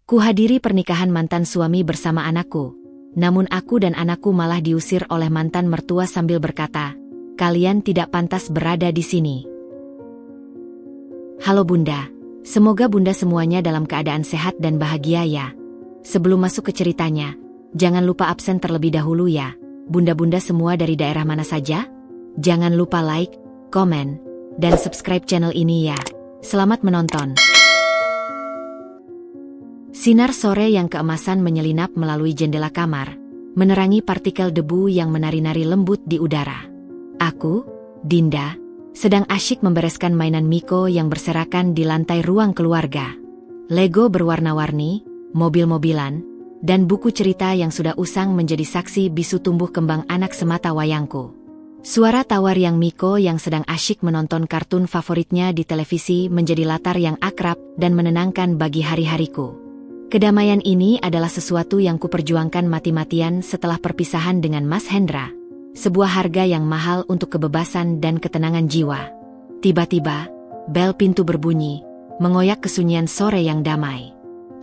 Kuhadiri pernikahan mantan suami bersama anakku. Namun aku dan anakku malah diusir oleh mantan mertua sambil berkata, "Kalian tidak pantas berada di sini." Halo Bunda, semoga Bunda semuanya dalam keadaan sehat dan bahagia ya. Sebelum masuk ke ceritanya, jangan lupa absen terlebih dahulu ya. Bunda-bunda semua dari daerah mana saja? Jangan lupa like, komen, dan subscribe channel ini ya. Selamat menonton. Sinar sore yang keemasan menyelinap melalui jendela kamar, menerangi partikel debu yang menari-nari lembut di udara. Aku, Dinda, sedang asyik membereskan mainan Miko yang berserakan di lantai ruang keluarga. Lego berwarna-warni, mobil-mobilan, dan buku cerita yang sudah usang menjadi saksi bisu tumbuh kembang anak semata wayangku. Suara tawar yang Miko yang sedang asyik menonton kartun favoritnya di televisi menjadi latar yang akrab dan menenangkan bagi hari-hariku. Kedamaian ini adalah sesuatu yang kuperjuangkan mati-matian setelah perpisahan dengan Mas Hendra. Sebuah harga yang mahal untuk kebebasan dan ketenangan jiwa. Tiba-tiba, bel pintu berbunyi, mengoyak kesunyian sore yang damai.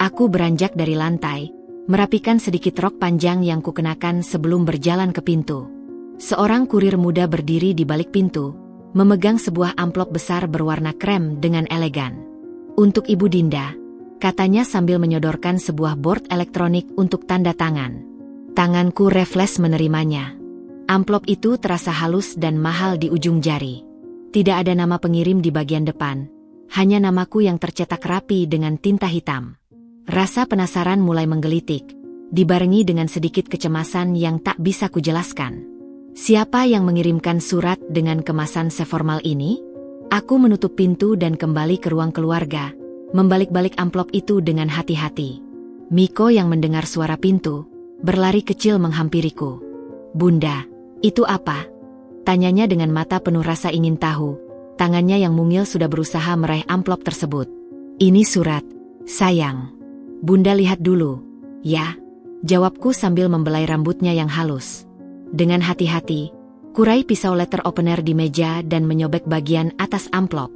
Aku beranjak dari lantai, merapikan sedikit rok panjang yang kukenakan sebelum berjalan ke pintu. Seorang kurir muda berdiri di balik pintu, memegang sebuah amplop besar berwarna krem dengan elegan. "Untuk Ibu Dinda," katanya sambil menyodorkan sebuah board elektronik untuk tanda tangan. Tanganku refleks menerimanya. Amplop itu terasa halus dan mahal di ujung jari. Tidak ada nama pengirim di bagian depan, hanya namaku yang tercetak rapi dengan tinta hitam. Rasa penasaran mulai menggelitik, dibarengi dengan sedikit kecemasan yang tak bisa kujelaskan. Siapa yang mengirimkan surat dengan kemasan seformal ini? Aku menutup pintu dan kembali ke ruang keluarga, membalik-balik amplop itu dengan hati-hati. Miko yang mendengar suara pintu, berlari kecil menghampiriku. "Bunda, itu apa?" tanyanya dengan mata penuh rasa ingin tahu. Tangannya yang mungil sudah berusaha meraih amplop tersebut. "Ini surat, sayang." "Bunda lihat dulu." "Ya," jawabku sambil membelai rambutnya yang halus. Dengan hati-hati, kurai pisau letter opener di meja dan menyobek bagian atas amplop.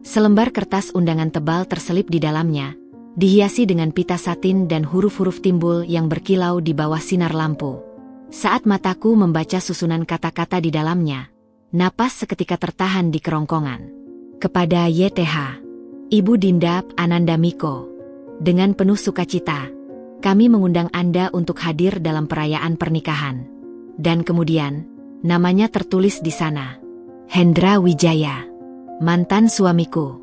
Selembar kertas undangan tebal terselip di dalamnya, dihiasi dengan pita satin dan huruf-huruf timbul yang berkilau di bawah sinar lampu. Saat mataku membaca susunan kata-kata di dalamnya, napas seketika tertahan di kerongkongan. "Kepada YTH, Ibu Dinda Ananda Miko, dengan penuh sukacita, kami mengundang Anda untuk hadir dalam perayaan pernikahan." Dan kemudian, namanya tertulis di sana. Hendra Wijaya, mantan suamiku.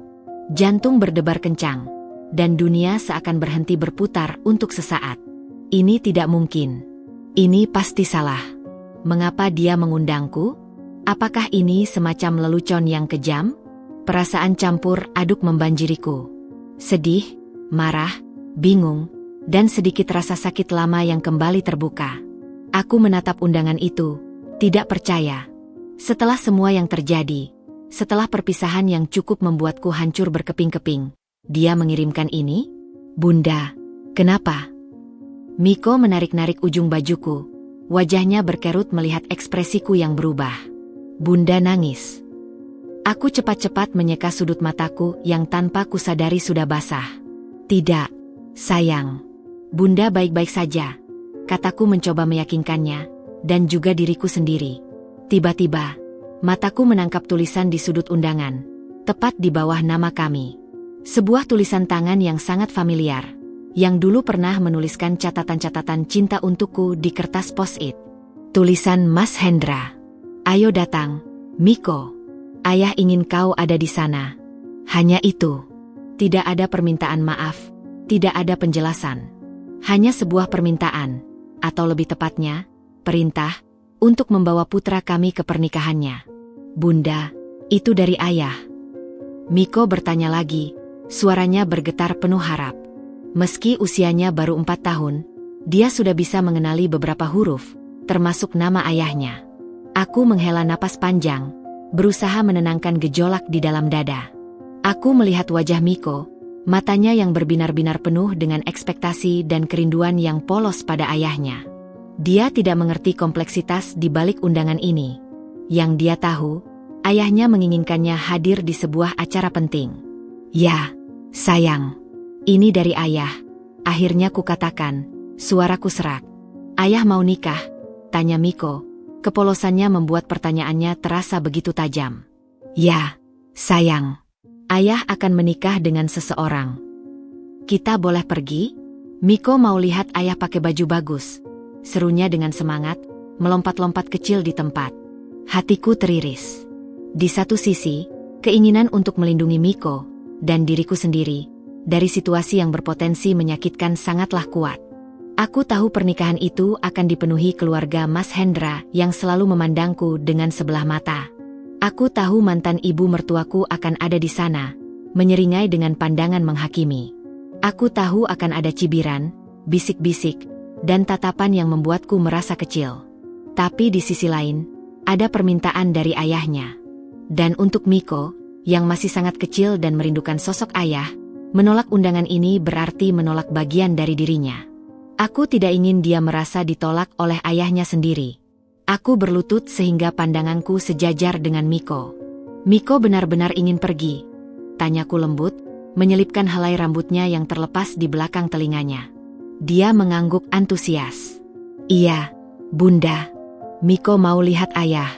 Jantung berdebar kencang, dan dunia seakan berhenti berputar untuk sesaat. Ini tidak mungkin. Ini pasti salah. Mengapa dia mengundangku? Apakah ini semacam lelucon yang kejam? Perasaan campur aduk membanjiriku. Sedih, marah, bingung, dan sedikit rasa sakit lama yang kembali terbuka. Aku menatap undangan itu, tidak percaya. Setelah semua yang terjadi, setelah perpisahan yang cukup membuatku hancur berkeping-keping, dia mengirimkan ini? "Bunda, kenapa?" Miko menarik-narik ujung bajuku, wajahnya berkerut melihat ekspresiku yang berubah. "Bunda nangis." Aku cepat-cepat menyeka sudut mataku yang tanpa kusadari sudah basah. "Tidak, sayang. Bunda baik-baik saja," kataku mencoba meyakinkannya, dan juga diriku sendiri. Tiba-tiba, mataku menangkap tulisan di sudut undangan, tepat di bawah nama kami. Sebuah tulisan tangan yang sangat familiar, yang dulu pernah menuliskan catatan-catatan cinta untukku di kertas post-it. Tulisan Mas Hendra. "Ayo datang, Miko. Ayah ingin kau ada di sana." Hanya itu. Tidak ada permintaan maaf, tidak ada penjelasan. Hanya sebuah permintaan, atau lebih tepatnya, perintah, untuk membawa putra kami ke pernikahannya. "Bunda, itu dari ayah?" Miko bertanya lagi, suaranya bergetar penuh harap. Meski usianya baru 4 tahun, dia sudah bisa mengenali beberapa huruf, termasuk nama ayahnya. Aku menghela napas panjang, berusaha menenangkan gejolak di dalam dada. Aku melihat wajah Miko, matanya yang berbinar-binar penuh dengan ekspektasi dan kerinduan yang polos pada ayahnya. Dia tidak mengerti kompleksitas di balik undangan ini. Yang dia tahu, ayahnya menginginkannya hadir di sebuah acara penting. "Ya, sayang. Ini dari ayah. Akhirnya kukatakan, suaraku serak. Ayah mau nikah? Tanya Miko. Kepolosannya membuat pertanyaannya terasa begitu tajam. Ya, sayang. Ayah akan menikah dengan seseorang. Kita boleh pergi? Miko mau lihat ayah pakai baju bagus. Serunya dengan semangat, melompat-lompat kecil di tempat. Hatiku teriris. Di satu sisi, keinginan untuk melindungi Miko dan diriku sendiri dari situasi yang berpotensi menyakitkan sangatlah kuat. Aku tahu pernikahan itu akan dipenuhi keluarga Mas Hendra yang selalu memandangku dengan sebelah mata. Aku tahu mantan ibu mertuaku akan ada di sana, menyeringai dengan pandangan menghakimi. Aku tahu akan ada cibiran, bisik-bisik, dan tatapan yang membuatku merasa kecil. Tapi di sisi lain, ada permintaan dari ayahnya. Dan untuk Miko, yang masih sangat kecil dan merindukan sosok ayah, menolak undangan ini berarti menolak bagian dari dirinya. Aku tidak ingin dia merasa ditolak oleh ayahnya sendiri. Aku berlutut sehingga pandanganku sejajar dengan Miko. Miko benar-benar ingin pergi? Tanyaku lembut, menyelipkan helai rambutnya yang terlepas di belakang telinganya. Dia mengangguk antusias. Iya, Bunda. Miko mau lihat ayah.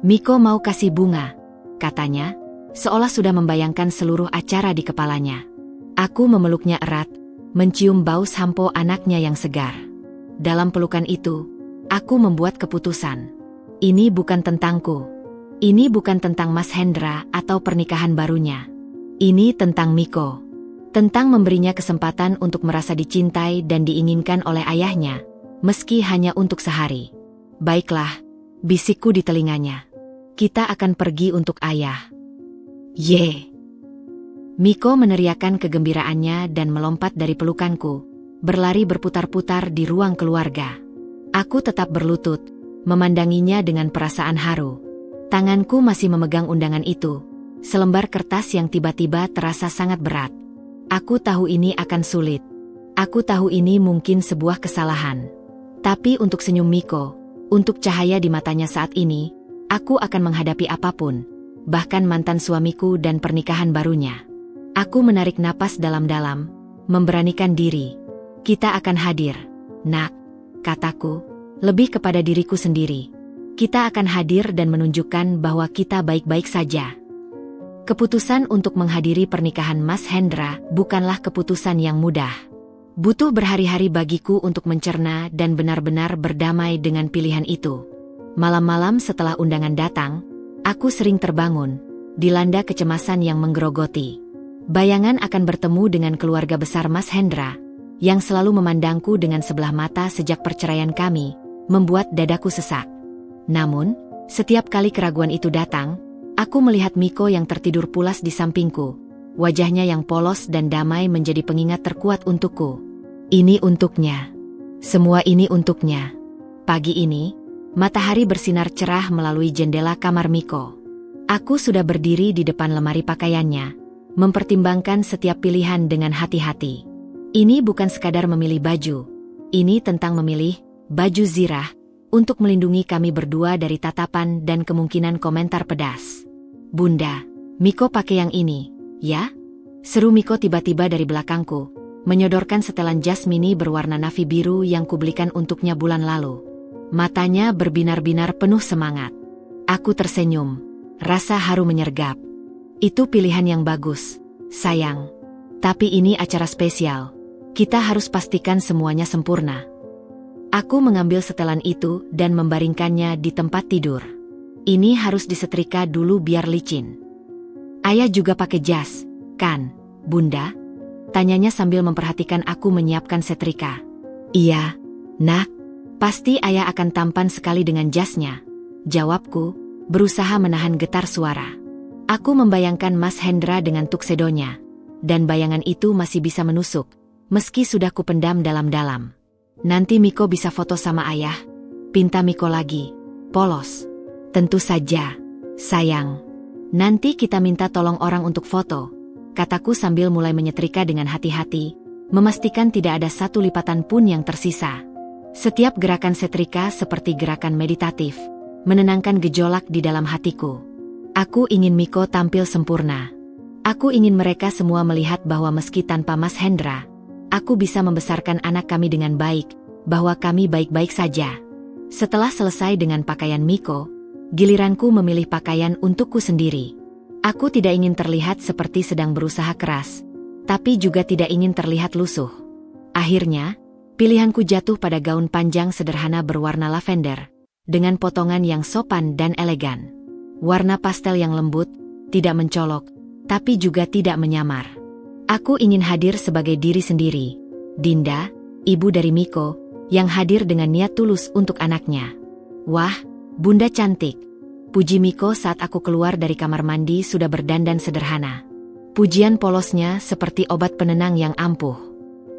Miko mau kasih bunga, katanya, seolah sudah membayangkan seluruh acara di kepalanya. Aku memeluknya erat, mencium bau sampo anaknya yang segar. Dalam pelukan itu, aku membuat keputusan. Ini bukan tentangku. Ini bukan tentang Mas Hendra atau pernikahan barunya. Ini tentang Miko. Tentang memberinya kesempatan untuk merasa dicintai dan diinginkan oleh ayahnya, meski hanya untuk sehari. Baiklah, bisikku di telinganya. Kita akan pergi untuk ayah. Ye! Miko meneriakkan kegembiraannya dan melompat dari pelukanku, berlari berputar-putar di ruang keluarga. Aku tetap berlutut, memandanginya dengan perasaan haru. Tanganku masih memegang undangan itu, selembar kertas yang tiba-tiba terasa sangat berat. Aku tahu ini akan sulit. Aku tahu ini mungkin sebuah kesalahan. Tapi untuk senyum Miko, untuk cahaya di matanya saat ini, aku akan menghadapi apapun, bahkan mantan suamiku dan pernikahan barunya. Aku menarik napas dalam-dalam, memberanikan diri. Kita akan hadir, Nak, kataku, lebih kepada diriku sendiri. Kita akan hadir dan menunjukkan bahwa kita baik-baik saja. Keputusan untuk menghadiri pernikahan Mas Hendra bukanlah keputusan yang mudah. Butuh berhari-hari bagiku untuk mencerna dan benar-benar berdamai dengan pilihan itu. Malam-malam setelah undangan datang, aku sering terbangun, dilanda kecemasan yang menggerogoti. Bayangan akan bertemu dengan keluarga besar Mas Hendra, yang selalu memandangku dengan sebelah mata sejak perceraian kami, membuat dadaku sesak. Namun, setiap kali keraguan itu datang, aku melihat Miko yang tertidur pulas di sampingku. Wajahnya yang polos dan damai menjadi pengingat terkuat untukku. Ini untuknya. Semua ini untuknya. Pagi ini, matahari bersinar cerah melalui jendela kamar Miko. Aku sudah berdiri di depan lemari pakaiannya, mempertimbangkan setiap pilihan dengan hati-hati. Ini bukan sekadar memilih baju. Ini tentang memilih baju zirah untuk melindungi kami berdua dari tatapan dan kemungkinan komentar pedas. Bunda, Miko pakai yang ini, ya? Seru Miko tiba-tiba dari belakangku, menyodorkan setelan jas mini berwarna navy biru yang kubelikan untuknya bulan lalu. Matanya berbinar-binar penuh semangat. Aku tersenyum, rasa haru menyergap. Itu pilihan yang bagus, sayang. Tapi ini acara spesial. Kita harus pastikan semuanya sempurna. Aku mengambil setelan itu dan membaringkannya di tempat tidur. Ini harus disetrika dulu biar licin. Ayah juga pakai jas, kan, Bunda? Tanyanya sambil memperhatikan aku menyiapkan setrika. Iya, Nak. Pasti ayah akan tampan sekali dengan jasnya, jawabku, berusaha menahan getar suara. Aku membayangkan Mas Hendra dengan tuksedonya, dan bayangan itu masih bisa menusuk, meski sudah kupendam dalam-dalam. Nanti Miko bisa foto sama ayah, pinta Miko lagi, polos. Tentu saja, sayang. Nanti kita minta tolong orang untuk foto, kataku sambil mulai menyetrika dengan hati-hati, memastikan tidak ada satu lipatan pun yang tersisa. Setiap gerakan setrika seperti gerakan meditatif, menenangkan gejolak di dalam hatiku. Aku ingin Miko tampil sempurna. Aku ingin mereka semua melihat bahwa meski tanpa Mas Hendra, aku bisa membesarkan anak kami dengan baik, bahwa kami baik-baik saja. Setelah selesai dengan pakaian Miko, giliranku memilih pakaian untukku sendiri. Aku tidak ingin terlihat seperti sedang berusaha keras, tapi juga tidak ingin terlihat lusuh. Akhirnya, pilihanku jatuh pada gaun panjang sederhana berwarna lavender, dengan potongan yang sopan dan elegan. Warna pastel yang lembut, tidak mencolok, tapi juga tidak menyamar. Aku ingin hadir sebagai diri sendiri, Dinda, ibu dari Miko, yang hadir dengan niat tulus untuk anaknya. Wah, Bunda cantik, puji Miko saat aku keluar dari kamar mandi sudah berdandan sederhana. Pujian polosnya seperti obat penenang yang ampuh.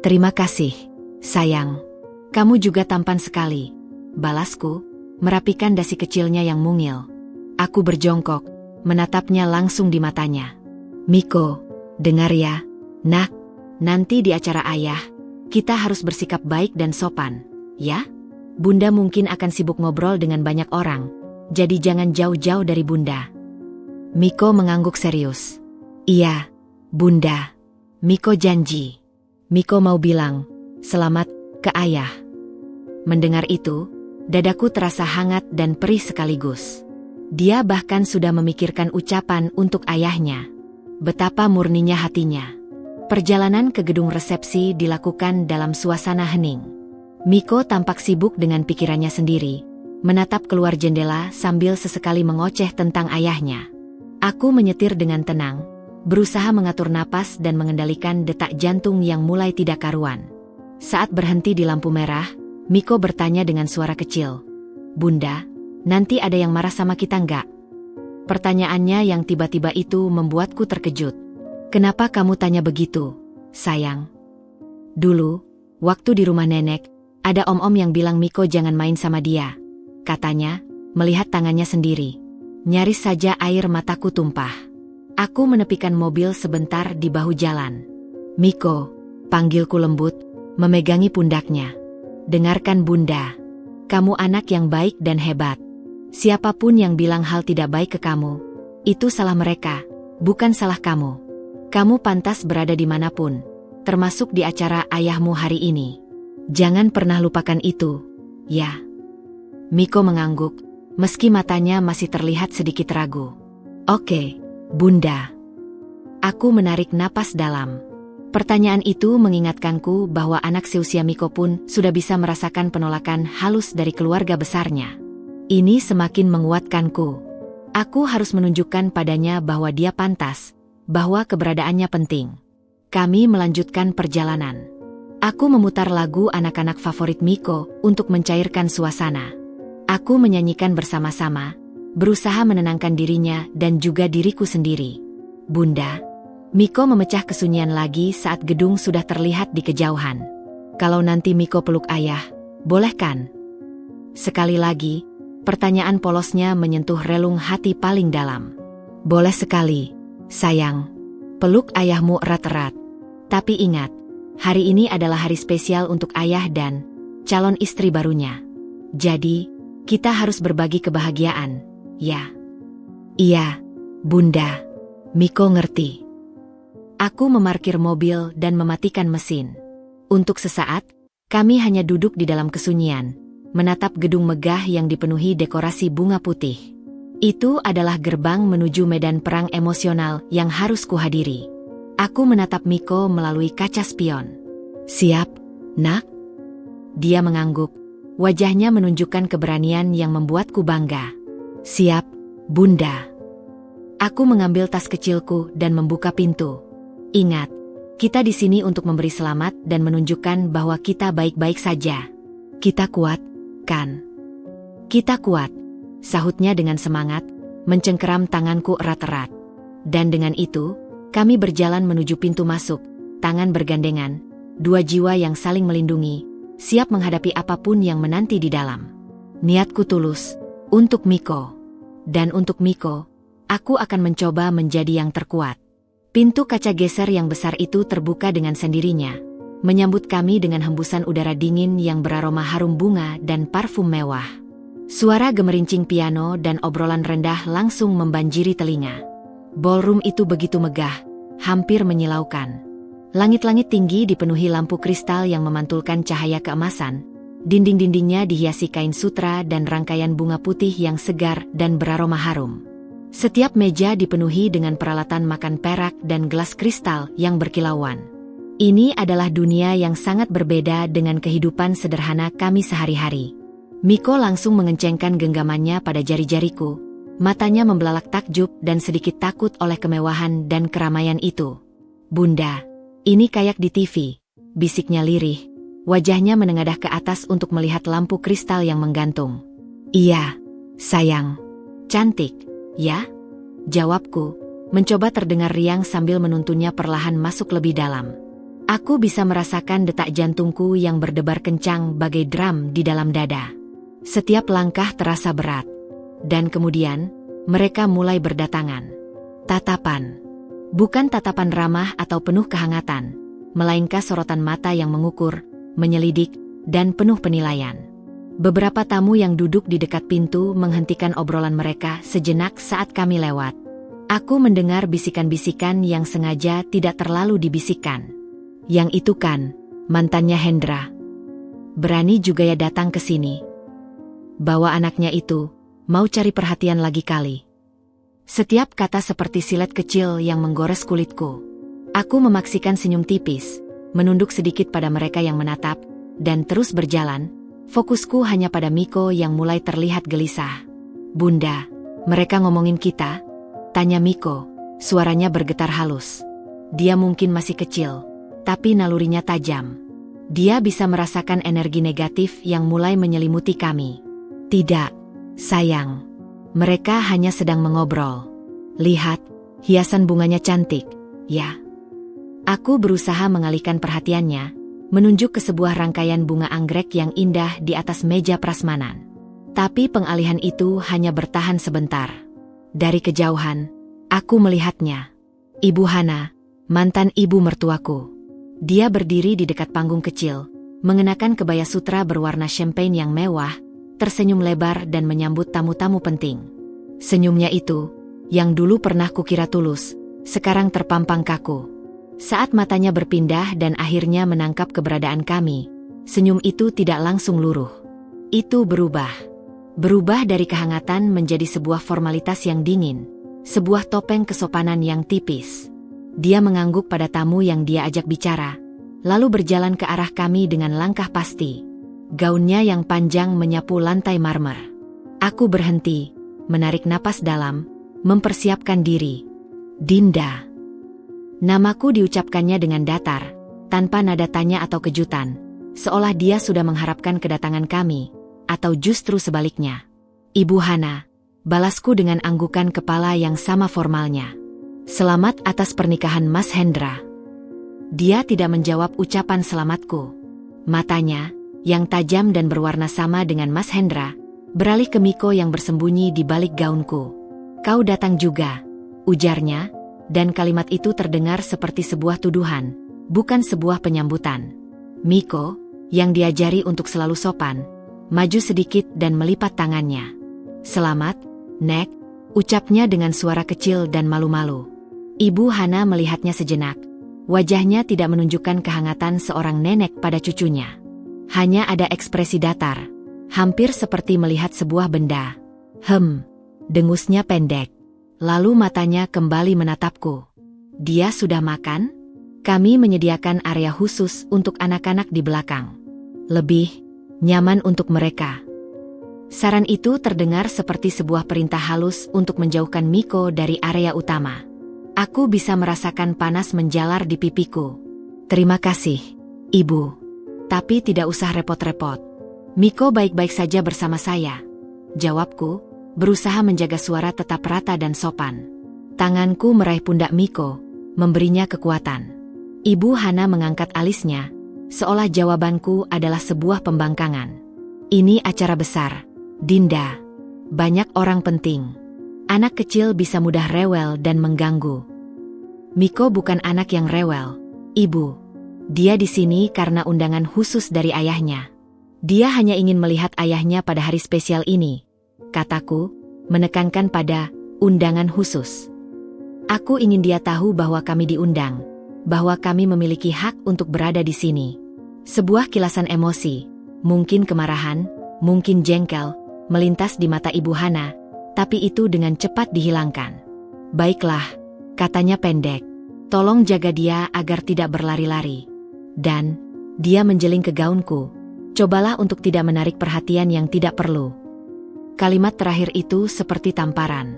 Terima kasih, sayang. Kamu juga tampan sekali, balasku, merapikan dasi kecilnya yang mungil. Aku berjongkok, menatapnya langsung di matanya. Miko, dengar ya, nak, nanti di acara ayah, kita harus bersikap baik dan sopan, ya? Bunda mungkin akan sibuk ngobrol dengan banyak orang, jadi jangan jauh-jauh dari Bunda. Miko mengangguk serius. Iya, Bunda. Miko janji. Miko mau bilang, selamat ke ayah. Mendengar itu, dadaku terasa hangat dan perih sekaligus. Dia bahkan sudah memikirkan ucapan untuk ayahnya. Betapa murninya hatinya. Perjalanan ke gedung resepsi dilakukan dalam suasana hening. Miko tampak sibuk dengan pikirannya sendiri, menatap keluar jendela sambil sesekali mengoceh tentang ayahnya. Aku menyetir dengan tenang, berusaha mengatur napas dan mengendalikan detak jantung yang mulai tidak karuan. Saat berhenti di lampu merah, Miko bertanya dengan suara kecil. Bunda, nanti ada yang marah sama kita nggak? Pertanyaannya yang tiba-tiba itu membuatku terkejut. Kenapa kamu tanya begitu, sayang? Dulu, waktu di rumah nenek, ada om-om yang bilang Miko jangan main sama dia. Katanya, melihat tangannya sendiri. Nyaris saja air mataku tumpah. Aku menepikan mobil sebentar di bahu jalan. Miko, panggilku lembut, memegangi pundaknya. Dengarkan Bunda, kamu anak yang baik dan hebat. Siapapun yang bilang hal tidak baik ke kamu, itu salah mereka, bukan salah kamu. Kamu pantas berada dimanapun, termasuk di acara ayahmu hari ini. Jangan pernah lupakan itu, ya. Miko mengangguk, meski matanya masih terlihat sedikit ragu. Oke, Bunda. Aku menarik napas dalam. Pertanyaan itu mengingatkanku bahwa anak seusia Miko pun sudah bisa merasakan penolakan halus dari keluarga besarnya. Ini semakin menguatkanku. Aku harus menunjukkan padanya bahwa dia pantas, bahwa keberadaannya penting. Kami melanjutkan perjalanan. Aku memutar lagu anak-anak favorit Miko untuk mencairkan suasana. Aku menyanyikan bersama-sama, berusaha menenangkan dirinya dan juga diriku sendiri. Bunda, Miko memecah kesunyian lagi saat gedung sudah terlihat di kejauhan. Kalau nanti Miko peluk ayah, boleh kan? Sekali lagi, pertanyaan polosnya menyentuh relung hati paling dalam. Boleh sekali, sayang. Peluk ayahmu erat-erat. Tapi ingat, hari ini adalah hari spesial untuk ayah dan calon istri barunya. Jadi, kita harus berbagi kebahagiaan, ya? Iya, Bunda. Miko ngerti. Aku memarkir mobil dan mematikan mesin. Untuk sesaat, kami hanya duduk di dalam kesunyian, menatap gedung megah yang dipenuhi dekorasi bunga putih. Itu adalah gerbang menuju medan perang emosional yang harus kuhadiri. Aku menatap Miko melalui kaca spion. Siap, nak? Dia mengangguk, wajahnya menunjukkan keberanian yang membuatku bangga. Siap, Bunda. Aku mengambil tas kecilku dan membuka pintu. Ingat, kita di sini untuk memberi selamat dan menunjukkan bahwa kita baik-baik saja. Kita kuat, kan? Kita kuat, sahutnya dengan semangat, mencengkeram tanganku erat-erat. Dan dengan itu, kami berjalan menuju pintu masuk, tangan bergandengan, dua jiwa yang saling melindungi, siap menghadapi apapun yang menanti di dalam. Niatku tulus, untuk Miko. Dan untuk Miko, aku akan mencoba menjadi yang terkuat. Pintu kaca geser yang besar itu terbuka dengan sendirinya, menyambut kami dengan hembusan udara dingin yang beraroma harum bunga dan parfum mewah. Suara gemerincing piano dan obrolan rendah langsung membanjiri telinga. Ballroom itu begitu megah, hampir menyilaukan. Langit-langit tinggi dipenuhi lampu kristal yang memantulkan cahaya keemasan. Dinding-dindingnya dihiasi kain sutra dan rangkaian bunga putih yang segar dan beraroma harum. Setiap meja dipenuhi dengan peralatan makan perak dan gelas kristal yang berkilauan. Ini adalah dunia yang sangat berbeda dengan kehidupan sederhana kami sehari-hari. Miko langsung mengencengkan genggamannya pada jari-jariku. Matanya membelalak takjub dan sedikit takut oleh kemewahan dan keramaian itu. "Bunda, ini kayak di TV," bisiknya lirih. Wajahnya menengadah ke atas untuk melihat lampu kristal yang menggantung. "Iya, sayang. Cantik, ya?" jawabku, mencoba terdengar riang sambil menuntunnya perlahan masuk lebih dalam. Aku bisa merasakan detak jantungku yang berdebar kencang bagai drum di dalam dada. Setiap langkah terasa berat. Dan kemudian, mereka mulai berdatangan. Tatapan. Bukan tatapan ramah atau penuh kehangatan, melainkan sorotan mata yang mengukur, menyelidik, dan penuh penilaian. Beberapa tamu yang duduk di dekat pintu menghentikan obrolan mereka sejenak saat kami lewat. Aku mendengar bisikan-bisikan yang sengaja tidak terlalu dibisikkan. "Yang itu kan, mantannya Hendra. Berani juga ya datang ke sini. Bawa anaknya itu, mau cari perhatian lagi kali." Setiap kata seperti silet kecil yang menggores kulitku. Aku memaksikan senyum tipis, menunduk sedikit pada mereka yang menatap, dan terus berjalan. Fokusku hanya pada Miko yang mulai terlihat gelisah. "Bunda, mereka ngomongin kita?" tanya Miko, suaranya bergetar halus. Dia mungkin masih kecil, tapi nalurinya tajam. Dia bisa merasakan energi negatif yang mulai menyelimuti kami. "Tidak, sayang. Mereka hanya sedang mengobrol. Lihat, hiasan bunganya cantik, ya?" Aku berusaha mengalihkan perhatiannya, menunjuk ke sebuah rangkaian bunga anggrek yang indah di atas meja prasmanan. Tapi pengalihan itu hanya bertahan sebentar. Dari kejauhan, aku melihatnya. Ibu Hana, mantan ibu mertuaku. Dia berdiri di dekat panggung kecil, mengenakan kebaya sutra berwarna champagne yang mewah, tersenyum lebar dan menyambut tamu-tamu penting. Senyumnya itu, yang dulu pernah kukira tulus, sekarang terpampang kaku. Saat matanya berpindah dan akhirnya menangkap keberadaan kami, senyum itu tidak langsung luruh. Itu berubah. Berubah dari kehangatan menjadi sebuah formalitas yang dingin, sebuah topeng kesopanan yang tipis. Dia mengangguk pada tamu yang dia ajak bicara, lalu berjalan ke arah kami dengan langkah pasti. Gaunnya yang panjang menyapu lantai marmer. Aku berhenti, menarik napas dalam, mempersiapkan diri. "Dinda." Namaku diucapkannya dengan datar, tanpa nada tanya atau kejutan, seolah dia sudah mengharapkan kedatangan kami, atau justru sebaliknya. "Ibu Hana," balasku dengan anggukan kepala yang sama formalnya. "Selamat atas pernikahan Mas Hendra." Dia tidak menjawab ucapan selamatku. Matanya, yang tajam dan berwarna sama dengan Mas Hendra, beralih ke Miko yang bersembunyi di balik gaunku. "Kau datang juga," ujarnya, dan kalimat itu terdengar seperti sebuah tuduhan, bukan sebuah penyambutan. Miko, yang diajari untuk selalu sopan, maju sedikit dan melipat tangannya. "Selamat, Nek," ucapnya dengan suara kecil dan malu-malu. Ibu Hana melihatnya sejenak. Wajahnya tidak menunjukkan kehangatan seorang nenek pada cucunya. Hanya ada ekspresi datar, hampir seperti melihat sebuah benda. Dengusnya pendek. Lalu matanya kembali menatapku. "Dia sudah makan? Kami menyediakan area khusus untuk anak-anak di belakang. Lebih nyaman untuk mereka." Saran itu terdengar seperti sebuah perintah halus untuk menjauhkan Miko dari area utama. Aku bisa merasakan panas menjalar di pipiku. "Terima kasih, Ibu. Tapi tidak usah repot-repot. Miko baik-baik saja bersama saya," jawabku, berusaha menjaga suara tetap rata dan sopan. Tanganku meraih pundak Miko, memberinya kekuatan. Ibu Hana mengangkat alisnya, seolah jawabanku adalah sebuah pembangkangan. "Ini acara besar, Dinda. Banyak orang penting. Anak kecil bisa mudah rewel dan mengganggu." "Miko bukan anak yang rewel, Ibu. Dia di sini karena undangan khusus dari ayahnya. Dia hanya ingin melihat ayahnya pada hari spesial ini," kataku, menekankan pada undangan khusus. Aku ingin dia tahu bahwa kami diundang, bahwa kami memiliki hak untuk berada di sini. Sebuah kilasan emosi, mungkin kemarahan, mungkin jengkel, melintas di mata Ibu Hana, tapi itu dengan cepat dihilangkan. Baiklah, katanya pendek. Tolong jaga dia agar tidak berlari-lari. Dan, dia menjeling ke gaunku. Cobalah untuk tidak menarik perhatian yang tidak perlu. Kalimat terakhir itu seperti tamparan.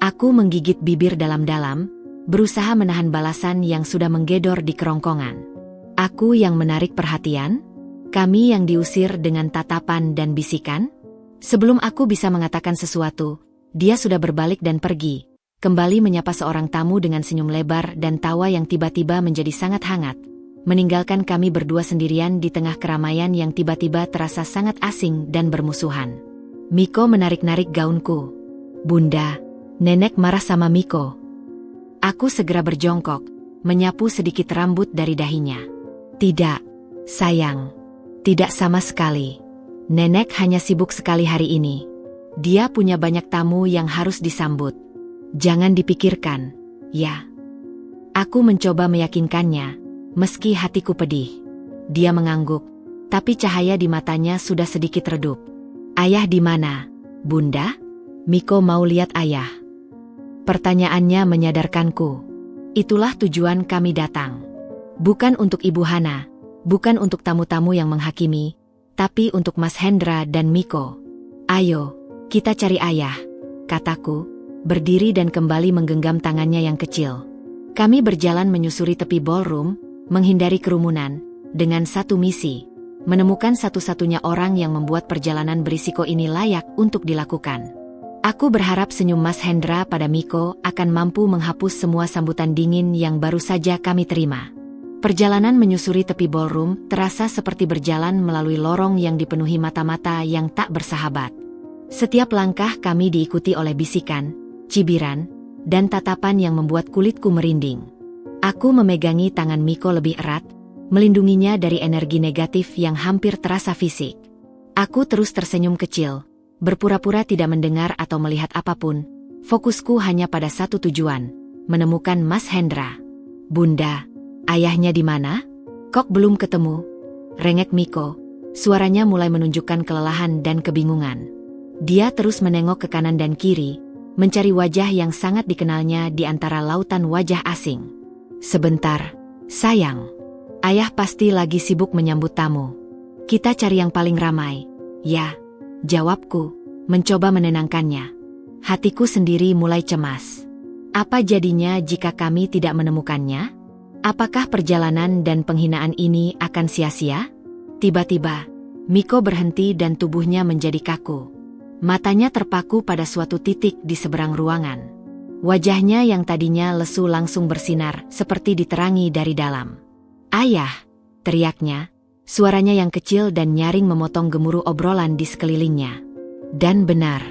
Aku menggigit bibir dalam-dalam, berusaha menahan balasan yang sudah menggedor di kerongkongan. Aku yang menarik perhatian? Kami yang diusir dengan tatapan dan bisikan? Sebelum aku bisa mengatakan sesuatu, dia sudah berbalik dan pergi, kembali menyapa seorang tamu dengan senyum lebar dan tawa yang tiba-tiba menjadi sangat hangat, meninggalkan kami berdua sendirian di tengah keramaian yang tiba-tiba terasa sangat asing dan bermusuhan. Miko menarik-narik gaunku. Bunda, nenek marah sama Miko. Aku segera berjongkok, menyapu sedikit rambut dari dahinya. Tidak, sayang. Tidak sama sekali. Nenek hanya sibuk sekali hari ini. Dia punya banyak tamu yang harus disambut. Jangan dipikirkan, ya. Aku mencoba meyakinkannya, meski hatiku pedih. Dia mengangguk, tapi cahaya di matanya sudah sedikit redup. Ayah di mana, Bunda? Miko mau lihat ayah. Pertanyaannya menyadarkanku. Itulah tujuan kami datang. Bukan untuk Ibu Hana, bukan untuk tamu-tamu yang menghakimi, tapi untuk Mas Hendra dan Miko. Ayo, kita cari ayah, kataku, berdiri dan kembali menggenggam tangannya yang kecil. Kami berjalan menyusuri tepi ballroom, menghindari kerumunan, dengan satu misi. Menemukan satu-satunya orang yang membuat perjalanan berisiko ini layak untuk dilakukan. Aku berharap senyum Mas Hendra pada Miko akan mampu menghapus semua sambutan dingin yang baru saja kami terima. Perjalanan menyusuri tepi ballroom terasa seperti berjalan melalui lorong yang dipenuhi mata-mata yang tak bersahabat. Setiap langkah kami diikuti oleh bisikan, cibiran, dan tatapan yang membuat kulitku merinding. Aku memegangi tangan Miko lebih erat, melindunginya dari energi negatif yang hampir terasa fisik. Aku terus tersenyum kecil, berpura-pura tidak mendengar atau melihat apapun. Fokusku hanya pada satu tujuan, menemukan Mas Hendra. Bunda, ayahnya di mana? Kok belum ketemu? Rengek Miko, suaranya mulai menunjukkan kelelahan dan kebingungan. Dia terus menengok ke kanan dan kiri, mencari wajah yang sangat dikenalnya di antara lautan wajah asing. Sebentar, sayang. Ayah pasti lagi sibuk menyambut tamu. Kita cari yang paling ramai. Ya, jawabku, mencoba menenangkannya. Hatiku sendiri mulai cemas. Apa jadinya jika kami tidak menemukannya? Apakah perjalanan dan penghinaan ini akan sia-sia? Tiba-tiba, Miko berhenti dan tubuhnya menjadi kaku. Matanya terpaku pada suatu titik di seberang ruangan. Wajahnya yang tadinya lesu langsung bersinar seperti diterangi dari dalam. Ayah, teriaknya, suaranya yang kecil dan nyaring memotong gemuruh obrolan di sekelilingnya. Dan benar,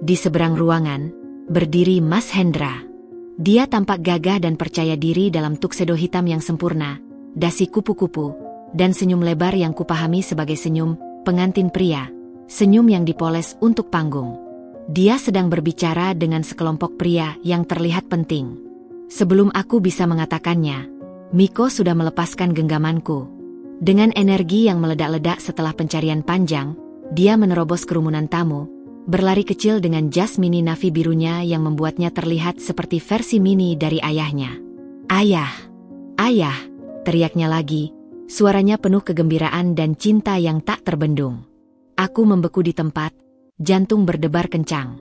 di seberang ruangan, berdiri Mas Hendra. Dia tampak gagah dan percaya diri dalam tuxedo hitam yang sempurna, dasi kupu-kupu, dan senyum lebar yang kupahami sebagai senyum pengantin pria, senyum yang dipoles untuk panggung. Dia sedang berbicara dengan sekelompok pria yang terlihat penting. Sebelum aku bisa mengatakannya, Miko sudah melepaskan genggamanku. Dengan energi yang meledak-ledak setelah pencarian panjang, dia menerobos kerumunan tamu, berlari kecil dengan jas mini navy birunya yang membuatnya terlihat seperti versi mini dari ayahnya. Ayah! Ayah! Teriaknya lagi, suaranya penuh kegembiraan dan cinta yang tak terbendung. Aku membeku di tempat, jantung berdebar kencang.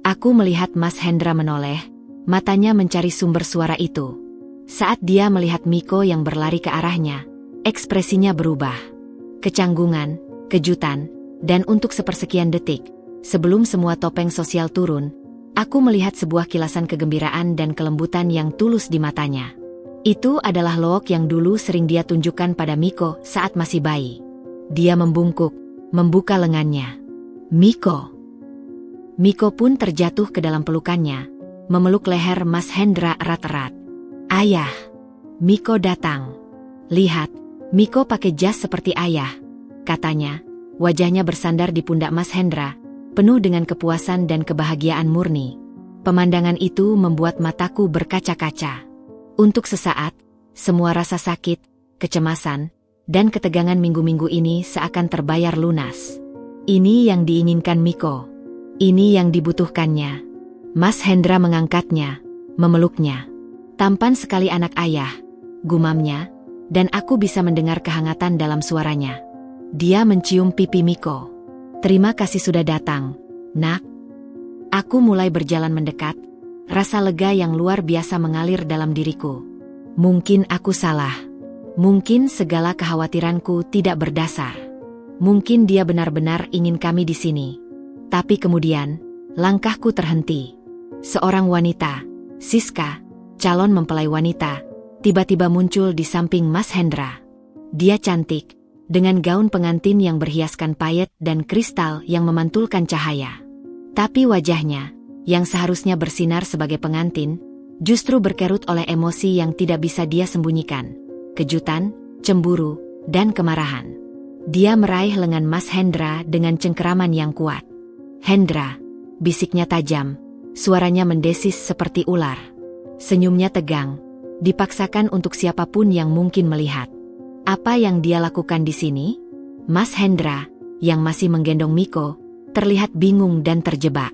Aku melihat Mas Hendra menoleh, matanya mencari sumber suara itu. Saat dia melihat Miko yang berlari ke arahnya, ekspresinya berubah. Kecanggungan, kejutan, dan untuk sepersekian detik, sebelum semua topeng sosial turun, aku melihat sebuah kilasan kegembiraan dan kelembutan yang tulus di matanya. Itu adalah look yang dulu sering dia tunjukkan pada Miko saat masih bayi. Dia membungkuk, membuka lengannya. Miko! Miko pun terjatuh ke dalam pelukannya, memeluk leher Mas Hendra erat-erat. Ayah! Miko datang. Lihat, Miko pakai jas seperti ayah, katanya. Wajahnya bersandar di pundak Mas Hendra, penuh dengan kepuasan dan kebahagiaan murni. Pemandangan itu membuat mataku berkaca-kaca. Untuk sesaat, semua rasa sakit, kecemasan, dan ketegangan minggu-minggu ini seakan terbayar lunas. Ini yang diinginkan Miko. Ini yang dibutuhkannya. Mas Hendra mengangkatnya, memeluknya. Tampan sekali anak ayah, gumamnya, dan aku bisa mendengar kehangatan dalam suaranya. Dia mencium pipi Miko. Terima kasih sudah datang, nak. Aku mulai berjalan mendekat, rasa lega yang luar biasa mengalir dalam diriku. Mungkin aku salah. Mungkin segala kekhawatiranku tidak berdasar. Mungkin dia benar-benar ingin kami di sini. Tapi kemudian, langkahku terhenti. Seorang wanita, Siska, calon mempelai wanita, tiba-tiba muncul di samping Mas Hendra. Dia cantik, dengan gaun pengantin yang berhiaskan payet dan kristal yang memantulkan cahaya. Tapi wajahnya, yang seharusnya bersinar sebagai pengantin, justru berkerut oleh emosi yang tidak bisa dia sembunyikan. Kejutan, cemburu, dan kemarahan. Dia meraih lengan Mas Hendra dengan cengkeraman yang kuat. Hendra, bisiknya tajam, suaranya mendesis seperti ular. Senyumnya tegang, dipaksakan untuk siapapun yang mungkin melihat. Apa yang dia lakukan di sini? Mas Hendra, yang masih menggendong Miko, terlihat bingung dan terjebak.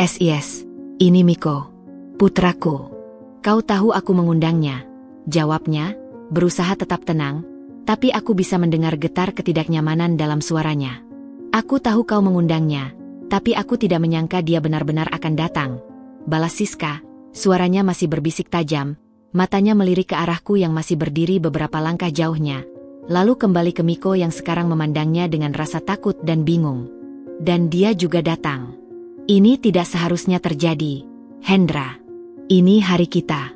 "Yes, ini Miko, putraku. Kau tahu aku mengundangnya," jawabnya, berusaha tetap tenang, tapi aku bisa mendengar getar ketidaknyamanan dalam suaranya. "Aku tahu kau mengundangnya, tapi aku tidak menyangka dia benar-benar akan datang," balas Siska, suaranya masih berbisik tajam, matanya melirik ke arahku yang masih berdiri beberapa langkah jauhnya, lalu kembali ke Miko yang sekarang memandangnya dengan rasa takut dan bingung. "Dan dia juga datang. Ini tidak seharusnya terjadi, Hendra. Ini hari kita."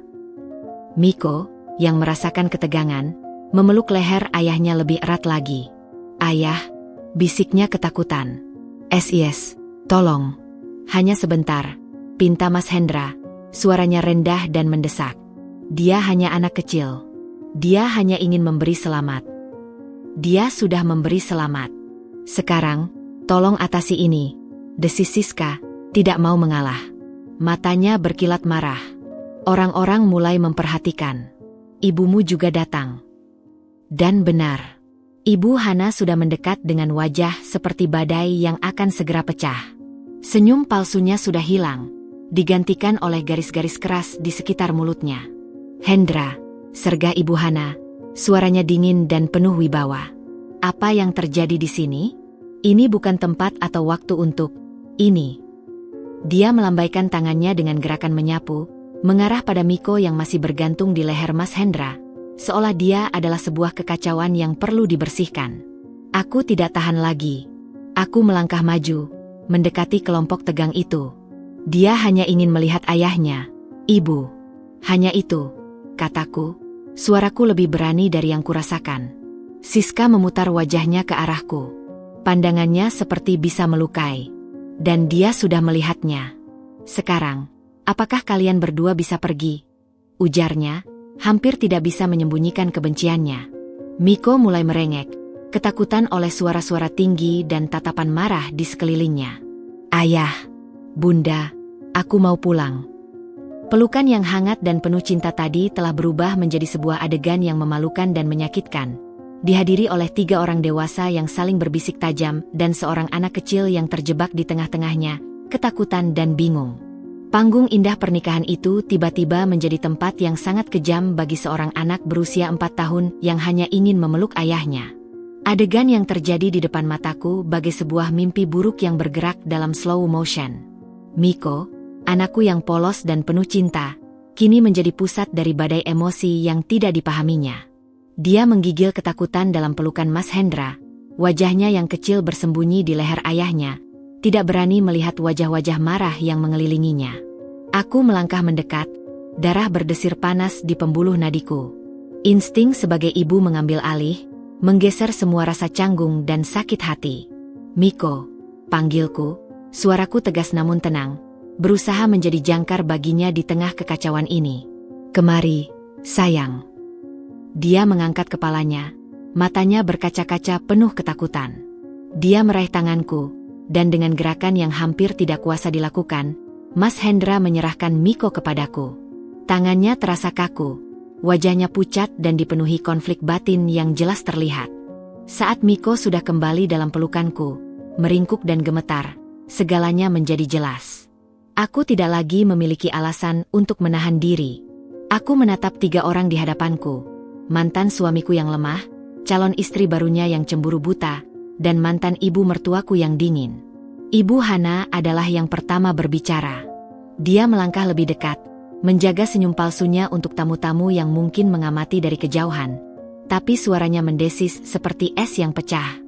Miko, yang merasakan ketegangan, memeluk leher ayahnya lebih erat lagi. "Ayah," bisiknya ketakutan. "Yes, tolong. Hanya sebentar," pinta Mas Hendra, suaranya rendah dan mendesak. Dia hanya anak kecil. Dia hanya ingin memberi selamat. Dia sudah memberi selamat. Sekarang, tolong atasi ini, desis Siska, tidak mau mengalah. Matanya berkilat marah. Orang-orang mulai memperhatikan. "Ibumu juga datang." Dan benar. Ibu Hana sudah mendekat dengan wajah seperti badai yang akan segera pecah. Senyum palsunya sudah hilang, digantikan oleh garis-garis keras di sekitar mulutnya. "Hendra," sergah Ibu Hana, suaranya dingin dan penuh wibawa. "Apa yang terjadi di sini? Ini bukan tempat atau waktu untuk ini." Dia melambaikan tangannya dengan gerakan menyapu, mengarah pada Miko yang masih bergantung di leher Mas Hendra, seolah dia adalah sebuah kekacauan yang perlu dibersihkan. Aku tidak tahan lagi. Aku melangkah maju, mendekati kelompok tegang itu. Dia hanya ingin melihat ayahnya, "Ibu." Hanya itu, kataku, suaraku lebih berani dari yang kurasakan. Siska memutar wajahnya ke arahku. Pandangannya seperti bisa melukai. Dan dia sudah melihatnya. "Sekarang, apakah kalian berdua bisa pergi?" ujarnya, hampir tidak bisa menyembunyikan kebenciannya. Miko mulai merengek, ketakutan oleh suara-suara tinggi dan tatapan marah di sekelilingnya. "Ayah, Bunda, aku mau pulang." Pelukan yang hangat dan penuh cinta tadi telah berubah menjadi sebuah adegan yang memalukan dan menyakitkan, dihadiri oleh 3 orang dewasa yang saling berbisik tajam dan seorang anak kecil yang terjebak di tengah-tengahnya, ketakutan dan bingung. Panggung indah pernikahan itu tiba-tiba menjadi tempat yang sangat kejam bagi seorang anak berusia 4 tahun yang hanya ingin memeluk ayahnya. Adegan yang terjadi di depan mataku bagai sebuah mimpi buruk yang bergerak dalam slow motion. Miko, anakku yang polos dan penuh cinta, kini menjadi pusat dari badai emosi yang tidak dipahaminya. Dia menggigil ketakutan dalam pelukan Mas Hendra, wajahnya yang kecil bersembunyi di leher ayahnya, tidak berani melihat wajah-wajah marah yang mengelilinginya. Aku melangkah mendekat, darah berdesir panas di pembuluh nadiku. Insting sebagai ibu mengambil alih, menggeser semua rasa canggung dan sakit hati. "Miko," panggilku, suaraku tegas namun tenang, berusaha menjadi jangkar baginya di tengah kekacauan ini. "Kemari, sayang." Dia mengangkat kepalanya, matanya berkaca-kaca penuh ketakutan. Dia meraih tanganku, dan dengan gerakan yang hampir tidak kuasa dilakukan, Mas Hendra menyerahkan Miko kepadaku. Tangannya terasa kaku, wajahnya pucat dan dipenuhi konflik batin yang jelas terlihat. Saat Miko sudah kembali dalam pelukanku, meringkuk dan gemetar, segalanya menjadi jelas. Aku tidak lagi memiliki alasan untuk menahan diri. Aku menatap 3 orang di hadapanku. Mantan suamiku yang lemah, calon istri barunya yang cemburu buta, dan mantan ibu mertuaku yang dingin. Ibu Hana adalah yang pertama berbicara. Dia melangkah lebih dekat, menjaga senyum palsunya untuk tamu-tamu yang mungkin mengamati dari kejauhan. Tapi suaranya mendesis seperti es yang pecah.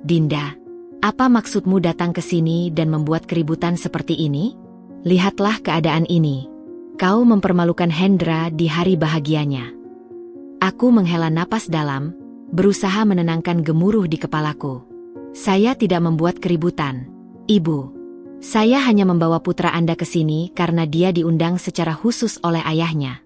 Dinda, apa maksudmu datang ke sini dan membuat keributan seperti ini? Lihatlah keadaan ini. Kau mempermalukan Hendra di hari bahagianya. Aku menghela napas dalam, berusaha menenangkan gemuruh di kepalaku. Saya tidak membuat keributan, Ibu. Saya hanya membawa putra Anda ke sini karena dia diundang secara khusus oleh ayahnya.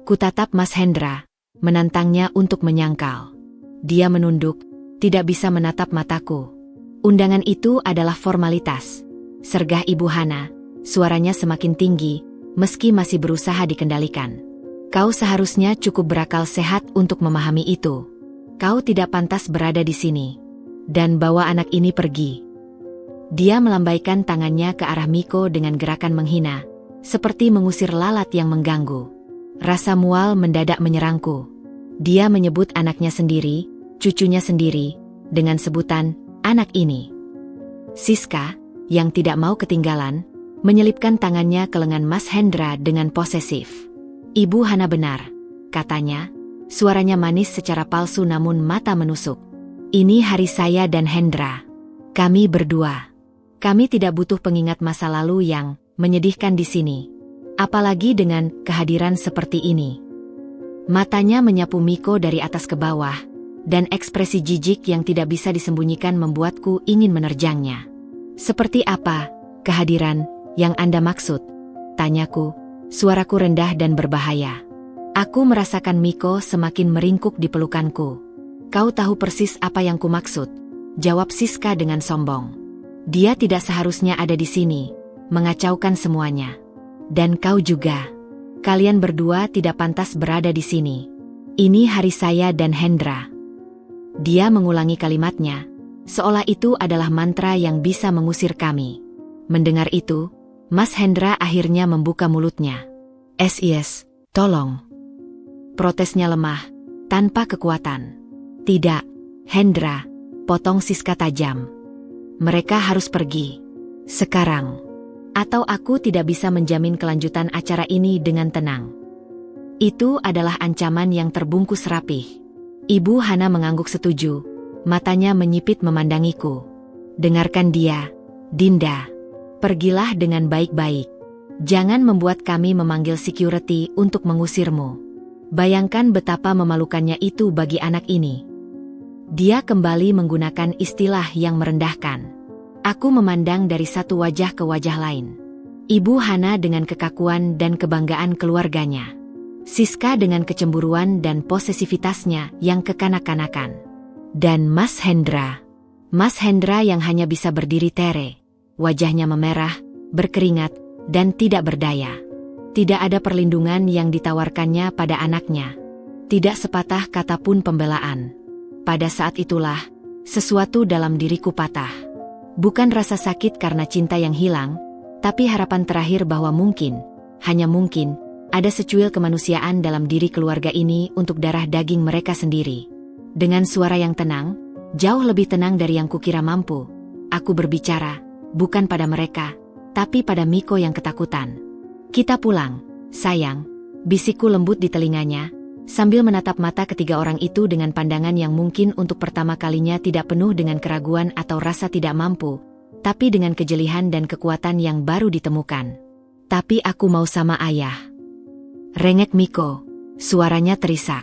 Kutatap Mas Hendra, menantangnya untuk menyangkal. Dia menunduk, tidak bisa menatap mataku. Undangan itu adalah formalitas. Sergah Ibu Hana, suaranya semakin tinggi, meski masih berusaha dikendalikan. Kau seharusnya cukup berakal sehat untuk memahami itu. Kau tidak pantas berada di sini. Dan bawa anak ini pergi. Dia melambaikan tangannya ke arah Miko dengan gerakan menghina, seperti mengusir lalat yang mengganggu. Rasa mual mendadak menyerangku. Dia menyebut anaknya sendiri, cucunya sendiri, dengan sebutan, anak ini. Siska, yang tidak mau ketinggalan, menyelipkan tangannya ke lengan Mas Hendra dengan posesif. Ibu Hana benar, katanya, suaranya manis secara palsu namun mata menusuk. Ini hari saya dan Hendra. Kami berdua. Kami tidak butuh pengingat masa lalu yang menyedihkan di sini. Apalagi dengan kehadiran seperti ini. Matanya menyapu Miko dari atas ke bawah, dan ekspresi jijik yang tidak bisa disembunyikan membuatku ingin menerjangnya. Seperti apa kehadiran yang Anda maksud? Tanyaku, suaraku rendah dan berbahaya. Aku merasakan Miko semakin meringkuk di pelukanku. Kau tahu persis apa yang kumaksud, jawab Siska dengan sombong. Dia tidak seharusnya ada di sini, mengacaukan semuanya. Dan kau juga. Kalian berdua tidak pantas berada di sini. Ini hari saya dan Hendra. Dia mengulangi kalimatnya, seolah itu adalah mantra yang bisa mengusir kami. Mendengar itu, Mas Hendra akhirnya membuka mulutnya. "Yes, tolong." Protesnya lemah, tanpa kekuatan. "Tidak, Hendra," potong Siska tajam. "Mereka harus pergi. Sekarang. Atau aku tidak bisa menjamin kelanjutan acara ini dengan tenang." Itu adalah ancaman yang terbungkus rapih. Ibu Hana mengangguk setuju, matanya menyipit memandangiku. "Dengarkan dia, Dinda. Pergilah dengan baik-baik. Jangan membuat kami memanggil security untuk mengusirmu. Bayangkan betapa memalukannya itu bagi anak ini." Dia kembali menggunakan istilah yang merendahkan. Aku memandang dari satu wajah ke wajah lain. Ibu Hana dengan kekakuan dan kebanggaan keluarganya. Siska dengan kecemburuan dan posesivitasnya yang kekanak-kanakan. Dan Mas Hendra. Mas Hendra yang hanya bisa berdiri tere. Wajahnya memerah, berkeringat, dan tidak berdaya. Tidak ada perlindungan yang ditawarkannya pada anaknya. Tidak sepatah kata pun pembelaan. Pada saat itulah, sesuatu dalam diriku patah. Bukan rasa sakit karena cinta yang hilang, tapi harapan terakhir bahwa mungkin, hanya mungkin, ada secuil kemanusiaan dalam diri keluarga ini untuk darah daging mereka sendiri. Dengan suara yang tenang, jauh lebih tenang dari yang kukira mampu, aku berbicara, bukan pada mereka, tapi pada Miko yang ketakutan. "Kita pulang, sayang," bisikku lembut di telinganya, sambil menatap mata ketiga orang itu dengan pandangan yang mungkin untuk pertama kalinya tidak penuh dengan keraguan atau rasa tidak mampu, tapi dengan kejelihan dan kekuatan yang baru ditemukan. "Tapi aku mau sama ayah." Rengek Miko, suaranya terisak.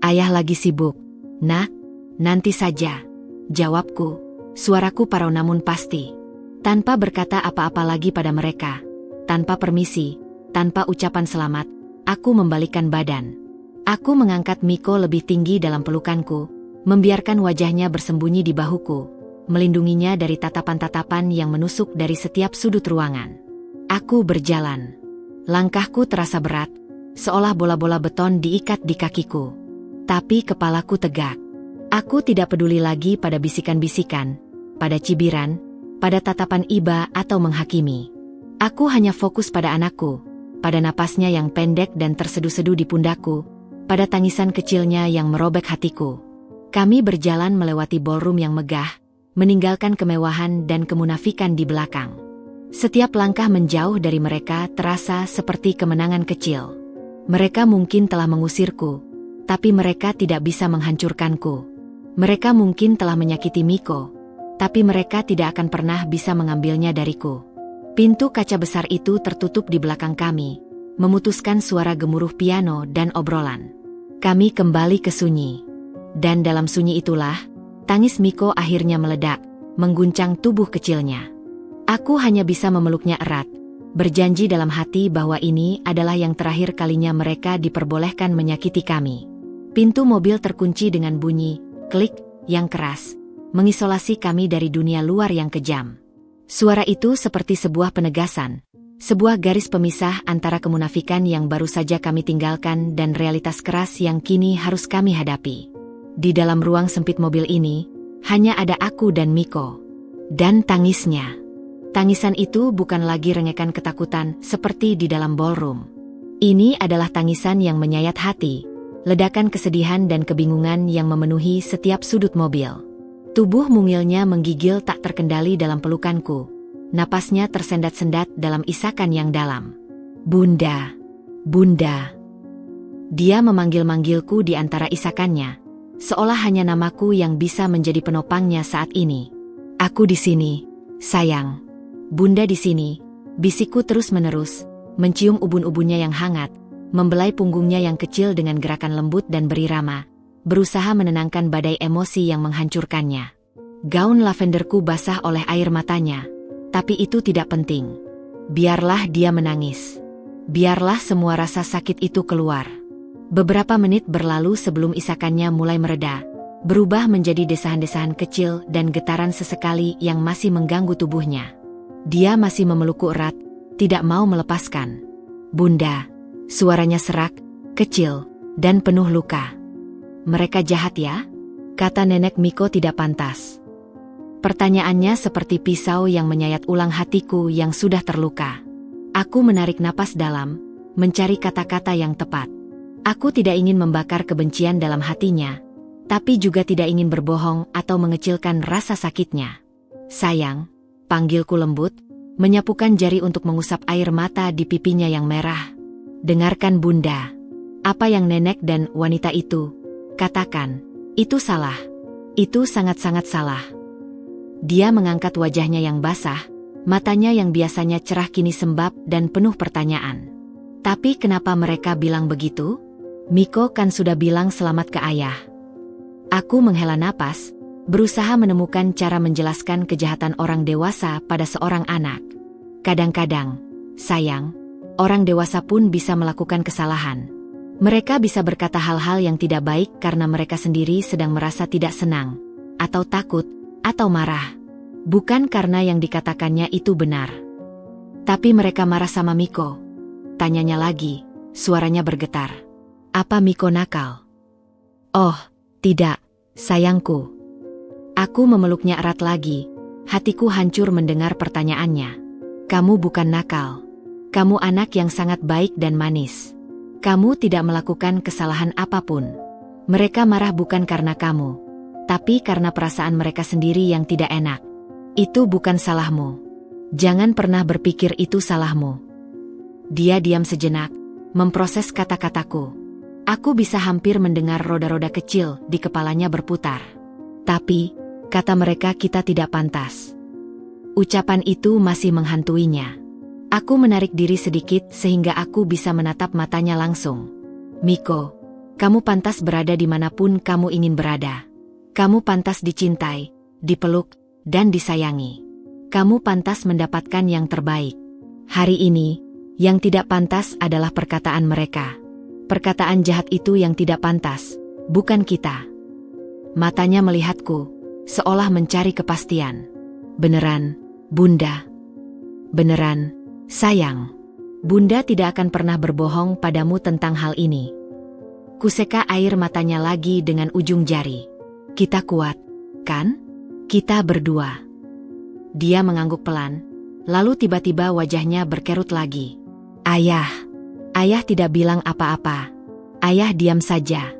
"Ayah lagi sibuk, Nak. Nanti saja," jawabku, suaraku parau namun pasti. Tanpa berkata apa-apa lagi pada mereka, tanpa permisi, tanpa ucapan selamat, aku membalikkan badan. Aku mengangkat Miko lebih tinggi dalam pelukanku, membiarkan wajahnya bersembunyi di bahuku, melindunginya dari tatapan-tatapan yang menusuk dari setiap sudut ruangan. Aku berjalan. Langkahku terasa berat, seolah bola-bola beton diikat di kakiku. Tapi kepalaku tegak. Aku tidak peduli lagi pada bisikan-bisikan, pada cibiran, pada tatapan iba atau menghakimi. Aku hanya fokus pada anakku, pada napasnya yang pendek dan terseduh-seduh di pundakku, pada tangisan kecilnya yang merobek hatiku. Kami berjalan melewati ballroom yang megah, meninggalkan kemewahan dan kemunafikan di belakang. Setiap langkah menjauh dari mereka terasa seperti kemenangan kecil. Mereka mungkin telah mengusirku, tapi mereka tidak bisa menghancurkanku. Mereka mungkin telah menyakiti Miko, tapi mereka tidak akan pernah bisa mengambilnya dariku. Pintu kaca besar itu tertutup di belakang kami, memutuskan suara gemuruh piano dan obrolan. Kami kembali ke sunyi. Dan dalam sunyi itulah, tangis Miko akhirnya meledak, mengguncang tubuh kecilnya. Aku hanya bisa memeluknya erat, berjanji dalam hati bahwa ini adalah yang terakhir kalinya mereka diperbolehkan menyakiti kami. Pintu mobil terkunci dengan bunyi, klik, yang keras, mengisolasi kami dari dunia luar yang kejam. Suara itu seperti sebuah penegasan, sebuah garis pemisah antara kemunafikan yang baru saja kami tinggalkan dan realitas keras yang kini harus kami hadapi. Di dalam ruang sempit mobil ini, hanya ada aku dan Miko. Dan tangisnya. Tangisan itu bukan lagi rengekan ketakutan seperti di dalam ballroom. Ini adalah tangisan yang menyayat hati, ledakan kesedihan dan kebingungan yang memenuhi setiap sudut mobil. Tubuh mungilnya menggigil tak terkendali dalam pelukanku. Napasnya tersendat-sendat dalam isakan yang dalam. Bunda, Bunda. Dia memanggil-manggilku di antara isakannya, seolah hanya namaku yang bisa menjadi penopangnya saat ini. Aku di sini, sayang. Bunda di sini, bisikku terus-menerus, mencium ubun-ubunnya yang hangat, membelai punggungnya yang kecil dengan gerakan lembut dan berirama, berusaha menenangkan badai emosi yang menghancurkannya. Gaun lavenderku basah oleh air matanya, tapi itu tidak penting. Biarlah dia menangis. Biarlah semua rasa sakit itu keluar. Beberapa menit berlalu sebelum isakannya mulai mereda, berubah menjadi desahan-desahan kecil dan getaran sesekali yang masih mengganggu tubuhnya. Dia masih memelukku erat, tidak mau melepaskan. Bunda, suaranya serak, kecil, dan penuh luka. Mereka jahat ya? Kata nenek Miko tidak pantas. Pertanyaannya seperti pisau yang menyayat ulang hatiku yang sudah terluka. Aku menarik napas dalam, mencari kata-kata yang tepat. Aku tidak ingin membakar kebencian dalam hatinya, tapi juga tidak ingin berbohong atau mengecilkan rasa sakitnya. Sayang, panggilku lembut, menyapukan jari untuk mengusap air mata di pipinya yang merah. Dengarkan Bunda. Apa yang nenek dan wanita itu katakan, itu salah. Itu sangat-sangat salah. Dia mengangkat wajahnya yang basah, matanya yang biasanya cerah kini sembab dan penuh pertanyaan. Tapi kenapa mereka bilang begitu? Miko kan sudah bilang selamat ke ayah. Aku menghela napas, berusaha menemukan cara menjelaskan kejahatan orang dewasa pada seorang anak. Kadang-kadang, sayang, orang dewasa pun bisa melakukan kesalahan. Mereka bisa berkata hal-hal yang tidak baik karena mereka sendiri sedang merasa tidak senang, atau takut, atau marah. Bukan karena yang dikatakannya itu benar. Tapi mereka marah sama Miko. Tanyanya lagi, suaranya bergetar. Apa Miko nakal? Oh, tidak, sayangku. Aku memeluknya erat lagi, hatiku hancur mendengar pertanyaannya. Kamu bukan nakal. Kamu anak yang sangat baik dan manis. Kamu tidak melakukan kesalahan apapun. Mereka marah bukan karena kamu, tapi karena perasaan mereka sendiri yang tidak enak. Itu bukan salahmu. Jangan pernah berpikir itu salahmu. Dia diam sejenak, memproses kata-kataku. Aku bisa hampir mendengar roda-roda kecil di kepalanya berputar. Tapi, kata mereka kita tidak pantas. Ucapan itu masih menghantuinya. Aku menarik diri sedikit sehingga aku bisa menatap matanya langsung. Miko, kamu pantas berada dimanapun kamu ingin berada. Kamu pantas dicintai, dipeluk, dan disayangi. Kamu pantas mendapatkan yang terbaik. Hari ini, yang tidak pantas adalah perkataan mereka. Perkataan jahat itu yang tidak pantas, bukan kita. Matanya melihatku, seolah mencari kepastian. Beneran, Bunda. Beneran, sayang. Bunda tidak akan pernah berbohong padamu tentang hal ini. Kuseka air matanya lagi dengan ujung jari. Kita kuat, kan? Kita berdua. Dia mengangguk pelan, lalu tiba-tiba wajahnya berkerut lagi. Ayah. Ayah tidak bilang apa-apa. Ayah diam saja.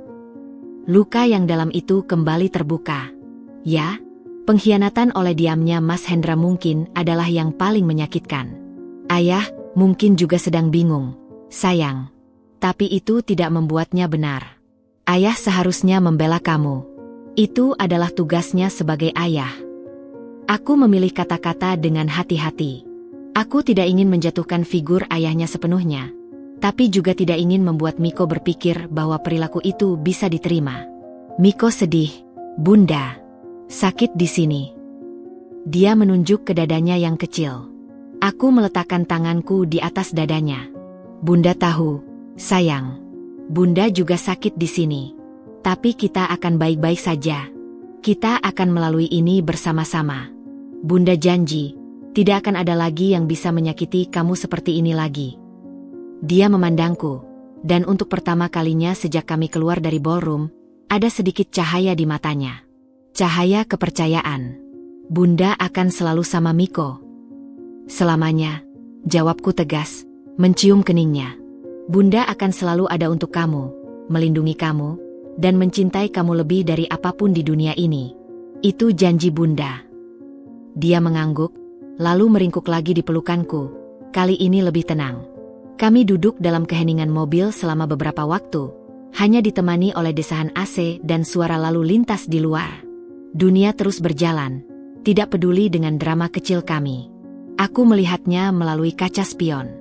Luka yang dalam itu kembali terbuka. Ya, pengkhianatan oleh diamnya Mas Hendra mungkin adalah yang paling menyakitkan. Ayah mungkin juga sedang bingung, sayang. Tapi itu tidak membuatnya benar. Ayah seharusnya membela kamu. Itu adalah tugasnya sebagai ayah. Aku memilih kata-kata dengan hati-hati. Aku tidak ingin menjatuhkan figur ayahnya sepenuhnya, tapi juga tidak ingin membuat Miko berpikir bahwa perilaku itu bisa diterima. Miko sedih. Bunda, sakit di sini. Dia menunjuk ke dadanya yang kecil. Aku meletakkan tanganku di atas dadanya. Bunda tahu, sayang. Bunda juga sakit di sini. Tapi kita akan baik-baik saja. Kita akan melalui ini bersama-sama. Bunda janji, tidak akan ada lagi yang bisa menyakiti kamu seperti ini lagi. Dia memandangku, dan untuk pertama kalinya sejak kami keluar dari ballroom, ada sedikit cahaya di matanya. Cahaya kepercayaan. Bunda akan selalu sama Miko. Selamanya, jawabku tegas, mencium keningnya. Bunda akan selalu ada untuk kamu, melindungi kamu, dan mencintai kamu lebih dari apapun di dunia ini. Itu janji Bunda. Dia mengangguk, lalu meringkuk lagi di pelukanku. Kali ini lebih tenang. Kami duduk dalam keheningan mobil selama beberapa waktu, hanya ditemani oleh desahan AC dan suara lalu lintas di luar. Dunia terus berjalan, tidak peduli dengan drama kecil kami. Aku melihatnya melalui kaca spion.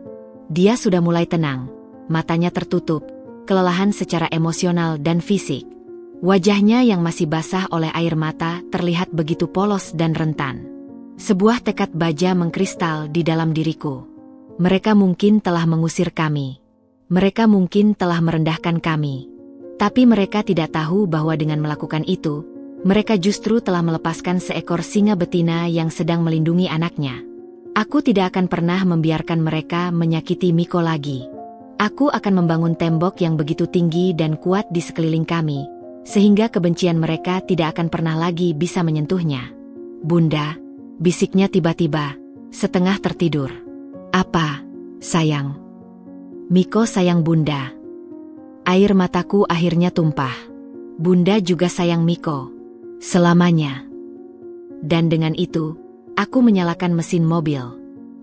Dia sudah mulai tenang, matanya tertutup, kelelahan secara emosional dan fisik. Wajahnya yang masih basah oleh air mata terlihat begitu polos dan rentan. Sebuah tekad baja mengkristal di dalam diriku. Mereka mungkin telah mengusir kami. Mereka mungkin telah merendahkan kami. Tapi mereka tidak tahu bahwa dengan melakukan itu, mereka justru telah melepaskan seekor singa betina yang sedang melindungi anaknya. Aku tidak akan pernah membiarkan mereka menyakiti Miko lagi. Aku akan membangun tembok yang begitu tinggi dan kuat di sekeliling kami, sehingga kebencian mereka tidak akan pernah lagi bisa menyentuhnya. Bunda, bisiknya tiba-tiba, setengah tertidur. Apa, sayang? Miko sayang Bunda. Air mataku akhirnya tumpah. Bunda juga sayang Miko. Selamanya. Dan dengan itu, aku menyalakan mesin mobil.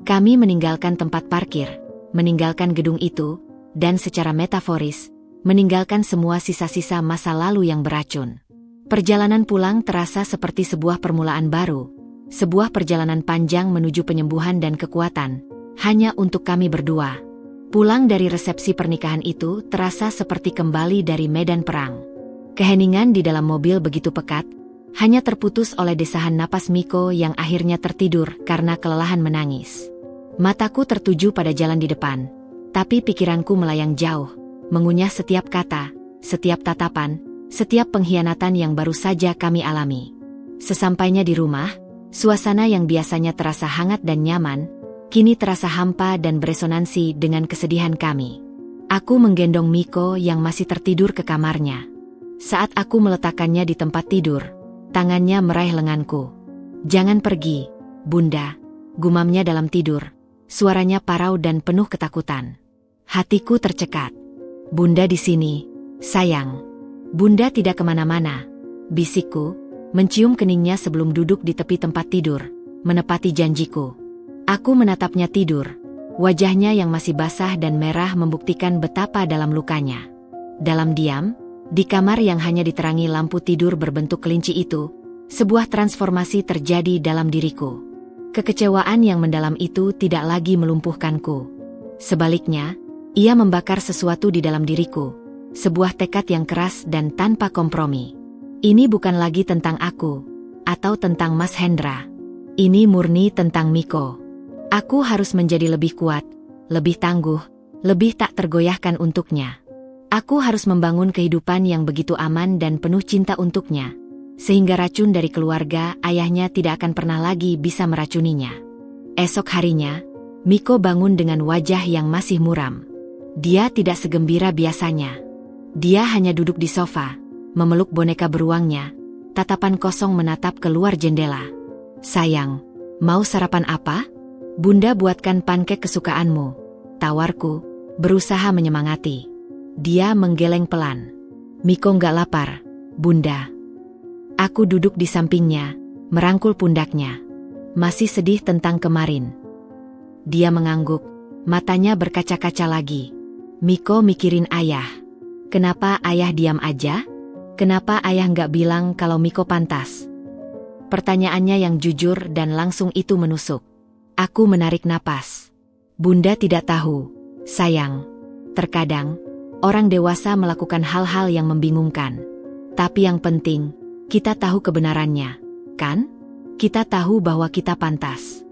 Kami meninggalkan tempat parkir, meninggalkan gedung itu, dan secara metaforis, meninggalkan semua sisa-sisa masa lalu yang beracun. Perjalanan pulang terasa seperti sebuah permulaan baru, sebuah perjalanan panjang menuju penyembuhan dan kekuatan, hanya untuk kami berdua. Pulang dari resepsi pernikahan itu terasa seperti kembali dari medan perang. Keheningan di dalam mobil begitu pekat, hanya terputus oleh desahan napas Miko yang akhirnya tertidur karena kelelahan menangis. Mataku tertuju pada jalan di depan, tapi pikiranku melayang jauh, mengunyah setiap kata, setiap tatapan, setiap pengkhianatan yang baru saja kami alami. Sesampainya di rumah, suasana yang biasanya terasa hangat dan nyaman, kini terasa hampa dan beresonansi dengan kesedihan kami. Aku menggendong Miko yang masih tertidur ke kamarnya. Saat aku meletakkannya di tempat tidur, tangannya meraih lenganku. Jangan pergi, Bunda, gumamnya dalam tidur. Suaranya parau dan penuh ketakutan. Hatiku tercekat. Bunda di sini, sayang. Bunda tidak kemana-mana, bisikku, mencium keningnya sebelum duduk di tepi tempat tidur, menepati janjiku. Aku menatapnya tidur. Wajahnya yang masih basah dan merah membuktikan betapa dalam lukanya. Dalam diam, di kamar yang hanya diterangi lampu tidur berbentuk kelinci itu, sebuah transformasi terjadi dalam diriku. Kekecewaan yang mendalam itu tidak lagi melumpuhkanku. Sebaliknya, ia membakar sesuatu di dalam diriku, sebuah tekad yang keras dan tanpa kompromi. Ini bukan lagi tentang aku, atau tentang Mas Hendra. Ini murni tentang Miko. Aku harus menjadi lebih kuat, lebih tangguh, lebih tak tergoyahkan untuknya. Aku harus membangun kehidupan yang begitu aman dan penuh cinta untuknya, sehingga racun dari keluarga ayahnya tidak akan pernah lagi bisa meracuninya. Esok harinya, Miko bangun dengan wajah yang masih muram. Dia tidak segembira biasanya. Dia hanya duduk di sofa, memeluk boneka beruangnya, tatapan kosong menatap keluar jendela. Sayang, mau sarapan apa? Bunda buatkan pankek kesukaanmu, tawarku, berusaha menyemangati. Dia menggeleng pelan. Miko nggak lapar, Bunda. Aku duduk di sampingnya, merangkul pundaknya. Masih sedih tentang kemarin. Dia mengangguk, matanya berkaca-kaca lagi. Miko mikirin ayah. Kenapa ayah diam aja? Kenapa ayah nggak bilang kalau Miko pantas? Pertanyaannya yang jujur dan langsung itu menusuk. Aku menarik napas. Bunda tidak tahu, sayang. Terkadang, orang dewasa melakukan hal-hal yang membingungkan. Tapi yang penting, kita tahu kebenarannya, kan? Kita tahu bahwa kita pantas.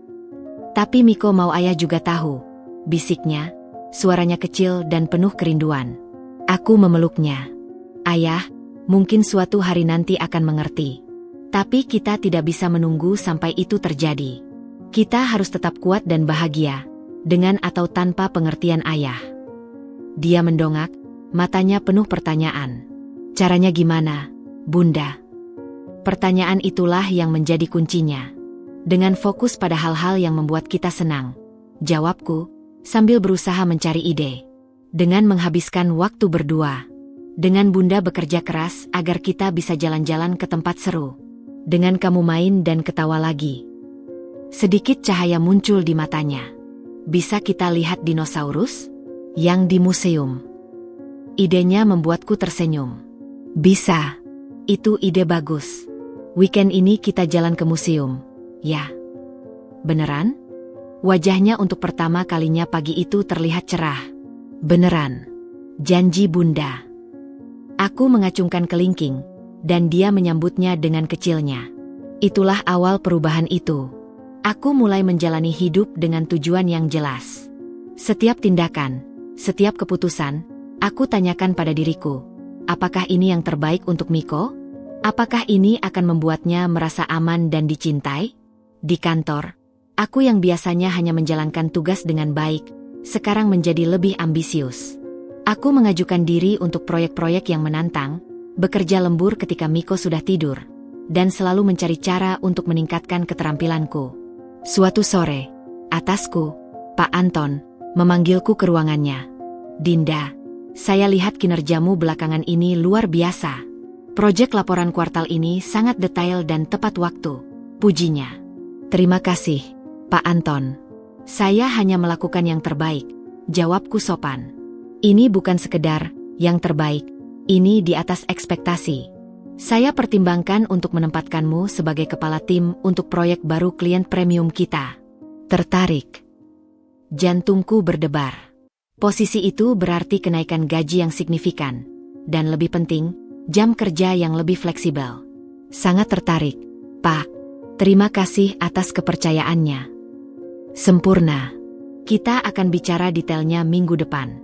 Tapi Miko mau ayah juga tahu, bisiknya, suaranya kecil dan penuh kerinduan. Aku memeluknya. Ayah, mungkin suatu hari nanti akan mengerti. Tapi kita tidak bisa menunggu sampai itu terjadi. Kita harus tetap kuat dan bahagia, dengan atau tanpa pengertian ayah. Dia mendongak, matanya penuh pertanyaan. Caranya gimana, Bunda? Pertanyaan itulah yang menjadi kuncinya. Dengan fokus pada hal-hal yang membuat kita senang, jawabku, sambil berusaha mencari ide. Dengan menghabiskan waktu berdua. Dengan Bunda bekerja keras agar kita bisa jalan-jalan ke tempat seru. Dengan kamu main dan ketawa lagi. Sedikit cahaya muncul di matanya. Bisa kita lihat dinosaurus? Yang di museum. Idenya membuatku tersenyum. Bisa. Itu ide bagus. Weekend ini kita jalan ke museum. Ya. Beneran? Wajahnya untuk pertama kalinya pagi itu terlihat cerah. Beneran. Janji Bunda. Aku mengacungkan kelingking, dan dia menyambutnya dengan kecilnya. Itulah awal perubahan itu. Aku mulai menjalani hidup dengan tujuan yang jelas. Setiap tindakan, setiap keputusan, aku tanyakan pada diriku, apakah ini yang terbaik untuk Miko? Apakah ini akan membuatnya merasa aman dan dicintai? Di kantor, aku yang biasanya hanya menjalankan tugas dengan baik, sekarang menjadi lebih ambisius. Aku mengajukan diri untuk proyek-proyek yang menantang, bekerja lembur ketika Miko sudah tidur, dan selalu mencari cara untuk meningkatkan keterampilanku. Suatu sore, atasku, Pak Anton, memanggilku ke ruangannya. Dinda, saya lihat kinerjamu belakangan ini luar biasa. Proyek laporan kuartal ini sangat detail dan tepat waktu, pujinya. Terima kasih, Pak Anton. Saya hanya melakukan yang terbaik, jawabku sopan. Ini bukan sekedar yang terbaik, ini di atas ekspektasi. Saya pertimbangkan untuk menempatkanmu sebagai kepala tim untuk proyek baru klien premium kita. Tertarik. Jantungku berdebar. Posisi itu berarti kenaikan gaji yang signifikan. Dan lebih penting, jam kerja yang lebih fleksibel. Sangat tertarik, Pak. Terima kasih atas kepercayaannya. Sempurna. Kita akan bicara detailnya minggu depan.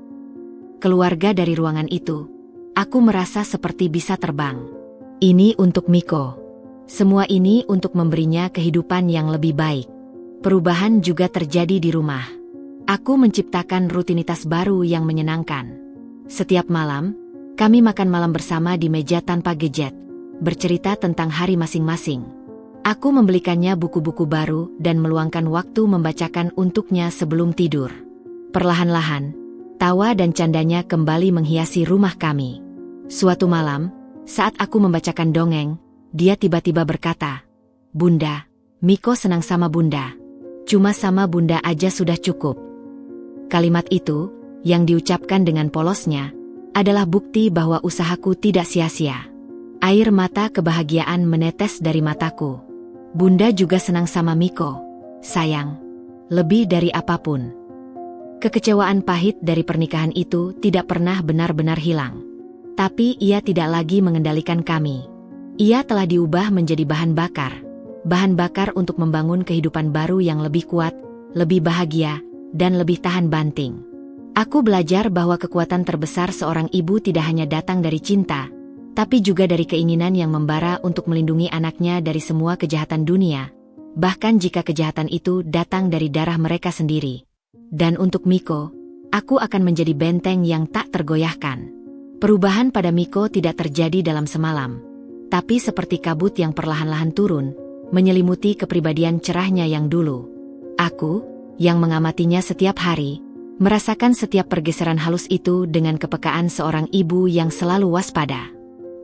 Keluarga dari ruangan itu, aku merasa seperti bisa terbang. Ini untuk Miko. Semua ini untuk memberinya kehidupan yang lebih baik. Perubahan juga terjadi di rumah. Aku menciptakan rutinitas baru yang menyenangkan. Setiap malam, kami makan malam bersama di meja tanpa gadget, bercerita tentang hari masing-masing. Aku membelikannya buku-buku baru dan meluangkan waktu membacakan untuknya sebelum tidur. Perlahan-lahan, tawa dan candanya kembali menghiasi rumah kami. Suatu malam, saat aku membacakan dongeng, dia tiba-tiba berkata, "Bunda, Miko senang sama Bunda. Cuma sama Bunda aja sudah cukup." Kalimat itu, yang diucapkan dengan polosnya, adalah bukti bahwa usahaku tidak sia-sia. Air mata kebahagiaan menetes dari mataku. Bunda juga senang sama Miko, sayang. Lebih dari apapun. Kekecewaan pahit dari pernikahan itu tidak pernah benar-benar hilang. Tapi ia tidak lagi mengendalikan kami. Ia telah diubah menjadi bahan bakar. Bahan bakar untuk membangun kehidupan baru yang lebih kuat, lebih bahagia, dan lebih tahan banting. Aku belajar bahwa kekuatan terbesar seorang ibu tidak hanya datang dari cinta, tapi juga dari keinginan yang membara untuk melindungi anaknya dari semua kejahatan dunia, bahkan jika kejahatan itu datang dari darah mereka sendiri. Dan untuk Miko, aku akan menjadi benteng yang tak tergoyahkan. Perubahan pada Miko tidak terjadi dalam semalam, tapi seperti kabut yang perlahan-lahan turun, menyelimuti kepribadian cerahnya yang dulu. Aku, yang mengamatinya setiap hari, merasakan setiap pergeseran halus itu dengan kepekaan seorang ibu yang selalu waspada.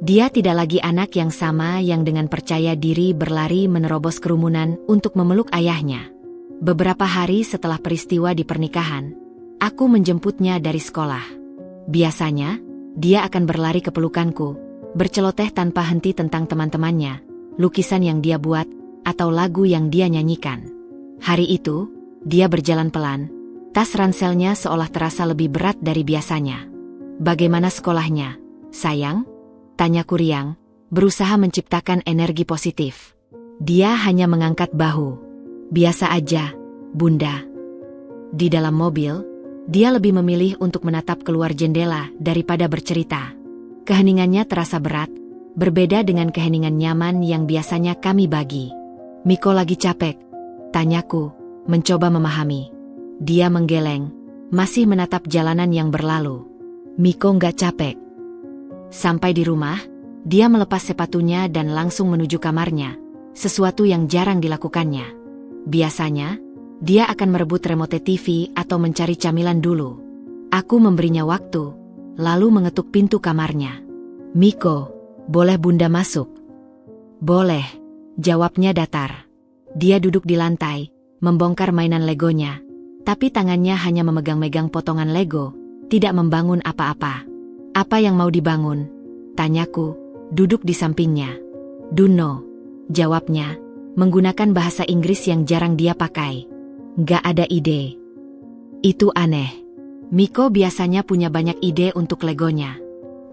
Dia tidak lagi anak yang sama yang dengan percaya diri berlari menerobos kerumunan untuk memeluk ayahnya. Beberapa hari setelah peristiwa di pernikahan, aku menjemputnya dari sekolah. Biasanya, dia akan berlari ke pelukanku, berceloteh tanpa henti tentang teman-temannya, lukisan yang dia buat, atau lagu yang dia nyanyikan. Hari itu, dia berjalan pelan, tas ranselnya seolah terasa lebih berat dari biasanya. "Bagaimana sekolahnya, sayang?" tanyaku riang, berusaha menciptakan energi positif. Dia hanya mengangkat bahu. "Biasa aja, Bunda." Di dalam mobil, dia lebih memilih untuk menatap keluar jendela daripada bercerita. Keheningannya terasa berat, berbeda dengan keheningan nyaman yang biasanya kami bagi. "Miko lagi capek?" tanyaku, mencoba memahami. Dia menggeleng, masih menatap jalanan yang berlalu. "Miko nggak capek." Sampai di rumah, dia melepas sepatunya dan langsung menuju kamarnya, sesuatu yang jarang dilakukannya. Biasanya, dia akan merebut remote TV atau mencari camilan dulu. Aku memberinya waktu, lalu mengetuk pintu kamarnya. "Miko, boleh Bunda masuk?" "Boleh," jawabnya datar. Dia duduk di lantai, membongkar mainan legonya, tapi tangannya hanya memegang-megang potongan lego, tidak membangun apa-apa. "Apa yang mau dibangun?" tanyaku, duduk di sampingnya. "Dunno," jawabnya, menggunakan bahasa Inggris yang jarang dia pakai. "Nggak ada ide." Itu aneh. Miko biasanya punya banyak ide untuk legonya.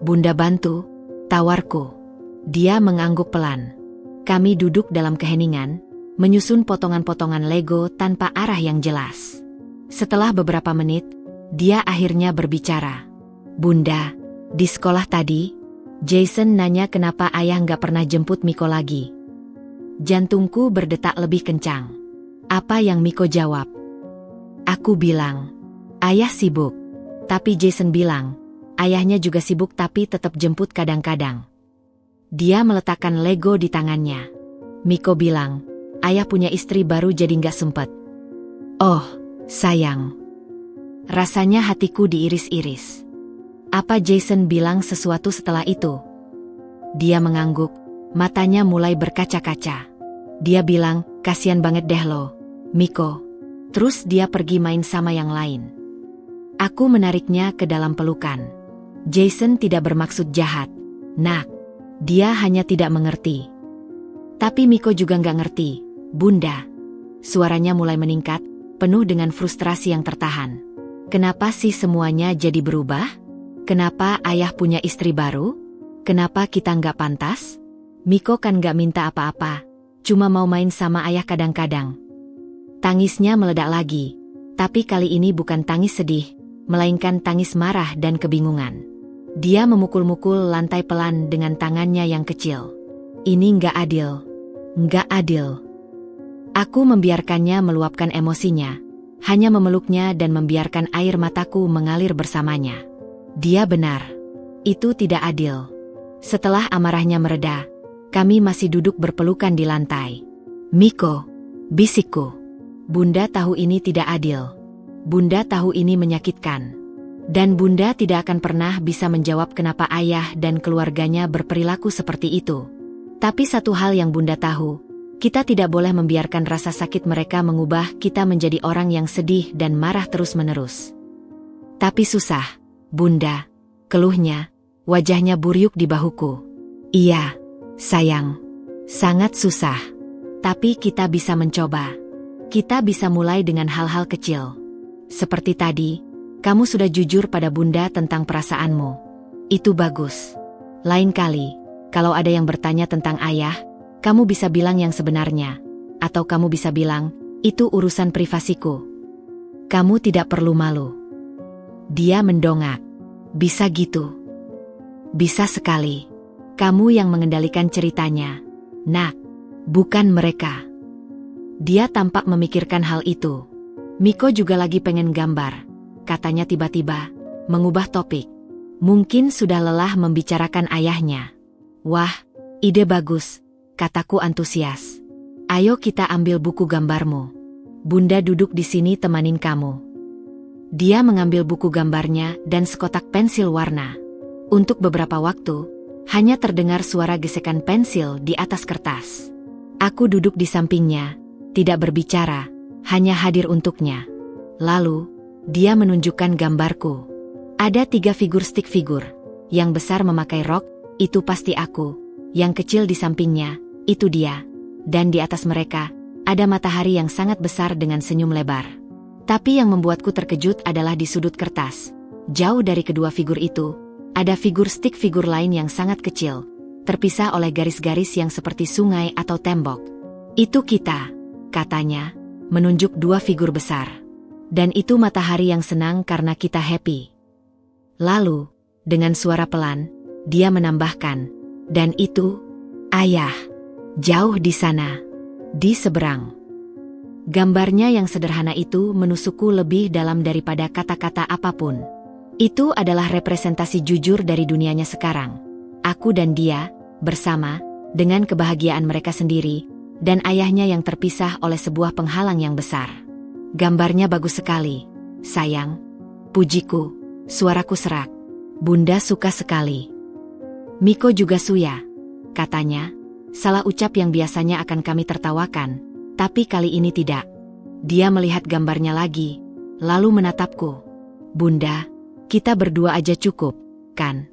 "Bunda bantu," tawarku. Dia mengangguk pelan. Kami duduk dalam keheningan, menyusun potongan-potongan lego tanpa arah yang jelas. Setelah beberapa menit, dia akhirnya berbicara. "Bunda, di sekolah tadi, Jason nanya kenapa ayah nggak pernah jemput Miko lagi." Jantungku berdetak lebih kencang. Apa yang Miko jawab? Aku bilang, "Ayah sibuk." Tapi Jason bilang, ayahnya juga sibuk tapi tetap jemput kadang-kadang. Dia meletakkan lego di tangannya. Miko bilang, "Ayah punya istri baru jadi nggak sempet." "Oh, sayang." Rasanya hatiku diiris-iris. Apa Jason bilang sesuatu setelah itu? Dia mengangguk, matanya mulai berkaca-kaca. Dia bilang, "Kasian banget deh lo, Miko." Terus dia pergi main sama yang lain. Aku menariknya ke dalam pelukan. Jason tidak bermaksud jahat, Nak. Dia hanya tidak mengerti. Tapi Miko juga nggak ngerti, Bunda. Suaranya mulai meningkat, penuh dengan frustrasi yang tertahan. Kenapa sih semuanya jadi berubah? Kenapa ayah punya istri baru? Kenapa kita nggak pantas? Miko kan nggak minta apa-apa, cuma mau main sama ayah kadang-kadang. Tangisnya meledak lagi, tapi kali ini bukan tangis sedih, melainkan tangis marah dan kebingungan. Dia memukul-mukul lantai pelan dengan tangannya yang kecil. Ini nggak adil. Nggak adil. Aku membiarkannya meluapkan emosinya, hanya memeluknya dan membiarkan air mataku mengalir bersamanya. Dia benar. Itu tidak adil. Setelah amarahnya mereda, kami masih duduk berpelukan di lantai. "Miko," bisikku. "Bunda tahu ini tidak adil. Bunda tahu ini menyakitkan. Dan Bunda tidak akan pernah bisa menjawab kenapa ayah dan keluarganya berperilaku seperti itu. Tapi satu hal yang Bunda tahu, kita tidak boleh membiarkan rasa sakit mereka mengubah kita menjadi orang yang sedih dan marah terus-menerus." "Tapi susah, Bunda," keluhnya, wajahnya buryuk di bahuku. "Iya, sayang. Sangat susah. Tapi kita bisa mencoba. Kita bisa mulai dengan hal-hal kecil. Seperti tadi, kamu sudah jujur pada Bunda tentang perasaanmu. Itu bagus. Lain kali, kalau ada yang bertanya tentang ayah, kamu bisa bilang yang sebenarnya. Atau kamu bisa bilang, itu urusan privasiku. Kamu tidak perlu malu." Dia mendongak. "Bisa gitu?" "Bisa sekali. Kamu yang mengendalikan ceritanya, Nak. Bukan mereka." Dia tampak memikirkan hal itu. Miko juga lagi pengen gambar, katanya tiba-tiba, mengubah topik. Mungkin sudah lelah membicarakan ayahnya. Wah, ide bagus, kataku antusias. Ayo kita ambil buku gambarmu. Bunda duduk di sini temanin kamu. Dia mengambil buku gambarnya dan sekotak pensil warna. Untuk beberapa waktu, hanya terdengar suara gesekan pensil di atas kertas. Aku duduk di sampingnya, tidak berbicara, hanya hadir untuknya. Lalu, dia menunjukkan gambarku. Ada 3 figur stick figure. Yang besar memakai rok, itu pasti aku. Yang kecil di sampingnya, itu dia. Dan di atas mereka, ada matahari yang sangat besar dengan senyum lebar. Tapi yang membuatku terkejut adalah di sudut kertas. Jauh dari kedua figur itu, ada figur stick figur lain yang sangat kecil, terpisah oleh garis-garis yang seperti sungai atau tembok. Itu kita, katanya, menunjuk 2 figur besar. Dan itu matahari yang senang karena kita happy. Lalu, dengan suara pelan, dia menambahkan, dan itu, ayah, jauh di sana, di seberang. Gambarnya yang sederhana itu menusukku lebih dalam daripada kata-kata apapun. Itu adalah representasi jujur dari dunianya sekarang. Aku dan dia, bersama, dengan kebahagiaan mereka sendiri, dan ayahnya yang terpisah oleh sebuah penghalang yang besar. Gambarnya bagus sekali, sayang. Pujiku, suaraku serak. Bunda suka sekali. Miko juga suya, katanya. Salah ucap yang biasanya akan kami tertawakan, tapi kali ini tidak. Dia melihat gambarnya lagi, lalu menatapku. Bunda, kita berdua aja cukup, kan?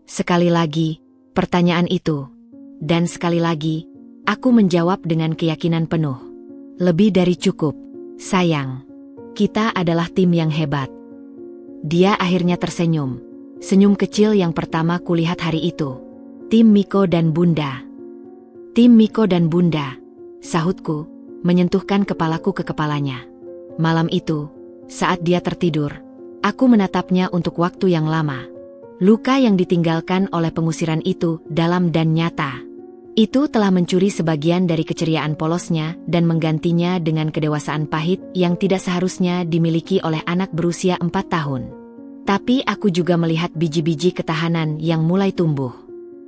Sekali lagi, pertanyaan itu. Dan sekali lagi, aku menjawab dengan keyakinan penuh. Lebih dari cukup, sayang. Kita adalah tim yang hebat. Dia akhirnya tersenyum. Senyum kecil yang pertama kulihat hari itu. Tim Miko dan Bunda. Tim Miko dan Bunda, sahutku, menyentuhkan kepalaku ke kepalanya. Malam itu, saat dia tertidur, aku menatapnya untuk waktu yang lama. Luka yang ditinggalkan oleh pengusiran itu dalam dan nyata. Itu telah mencuri sebagian dari keceriaan polosnya dan menggantinya dengan kedewasaan pahit yang tidak seharusnya dimiliki oleh anak berusia 4 tahun. Tapi aku juga melihat biji-biji ketahanan yang mulai tumbuh.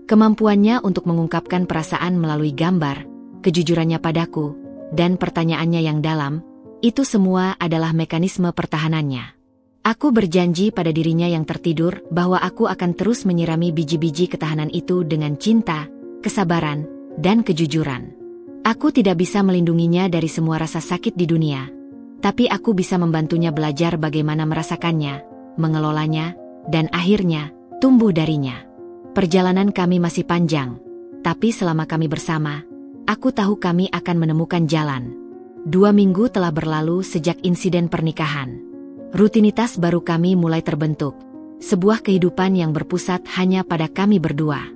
Kemampuannya untuk mengungkapkan perasaan melalui gambar, kejujurannya padaku, dan pertanyaannya yang dalam, itu semua adalah mekanisme pertahanannya. Aku berjanji pada dirinya yang tertidur bahwa aku akan terus menyirami biji-biji ketahanan itu dengan cinta, kesabaran, dan kejujuran. Aku tidak bisa melindunginya dari semua rasa sakit di dunia, tapi aku bisa membantunya belajar bagaimana merasakannya, mengelolanya, dan akhirnya tumbuh darinya. Perjalanan kami masih panjang, tapi selama kami bersama, aku tahu kami akan menemukan jalan. 2 minggu telah berlalu sejak insiden pernikahan. Rutinitas baru kami mulai terbentuk, sebuah kehidupan yang berpusat hanya pada kami berdua.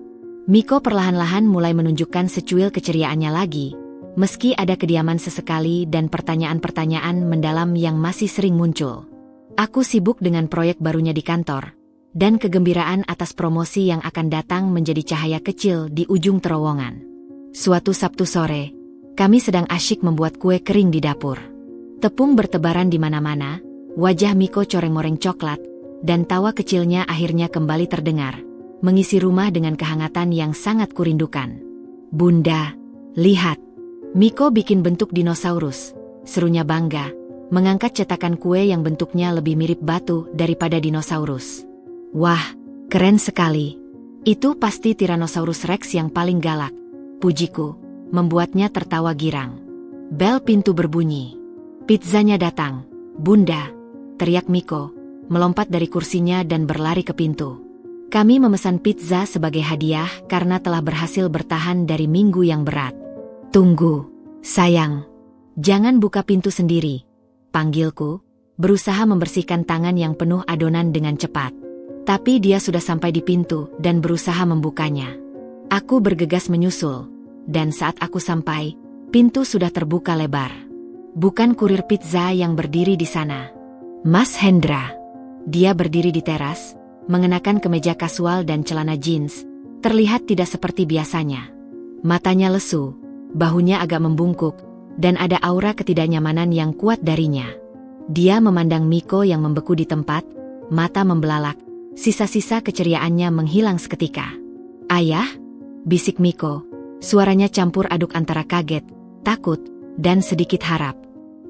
Miko perlahan-lahan mulai menunjukkan secuil keceriaannya lagi, meski ada kediaman sesekali dan pertanyaan-pertanyaan mendalam yang masih sering muncul. Aku sibuk dengan proyek barunya di kantor, dan kegembiraan atas promosi yang akan datang menjadi cahaya kecil di ujung terowongan. Suatu Sabtu sore, kami sedang asyik membuat kue kering di dapur. Tepung bertebaran di mana-mana, wajah Miko coreng-moreng coklat, dan tawa kecilnya akhirnya kembali terdengar, mengisi rumah dengan kehangatan yang sangat kurindukan. Bunda, lihat. Miko bikin bentuk dinosaurus, serunya bangga, mengangkat cetakan kue yang bentuknya lebih mirip batu daripada dinosaurus. Wah, keren sekali. Itu pasti Tyrannosaurus Rex yang paling galak, pujiku, membuatnya tertawa girang. Bel pintu berbunyi. Pizzanya datang, Bunda, teriak Miko, melompat dari kursinya dan berlari ke pintu. Kami memesan pizza sebagai hadiah karena telah berhasil bertahan dari minggu yang berat. Tunggu, sayang. Jangan buka pintu sendiri, panggilku, berusaha membersihkan tangan yang penuh adonan dengan cepat. Tapi dia sudah sampai di pintu dan berusaha membukanya. Aku bergegas menyusul, dan saat aku sampai, pintu sudah terbuka lebar. Bukan kurir pizza yang berdiri di sana. Mas Hendra. Dia berdiri di teras, mengenakan kemeja kasual dan celana jeans, terlihat tidak seperti biasanya. Matanya lesu, bahunya agak membungkuk, dan ada aura ketidaknyamanan yang kuat darinya. Dia memandang Miko yang membeku di tempat, mata membelalak, sisa-sisa keceriaannya menghilang seketika. "Ayah?" bisik Miko. Suaranya campur aduk antara kaget, takut, dan sedikit harap.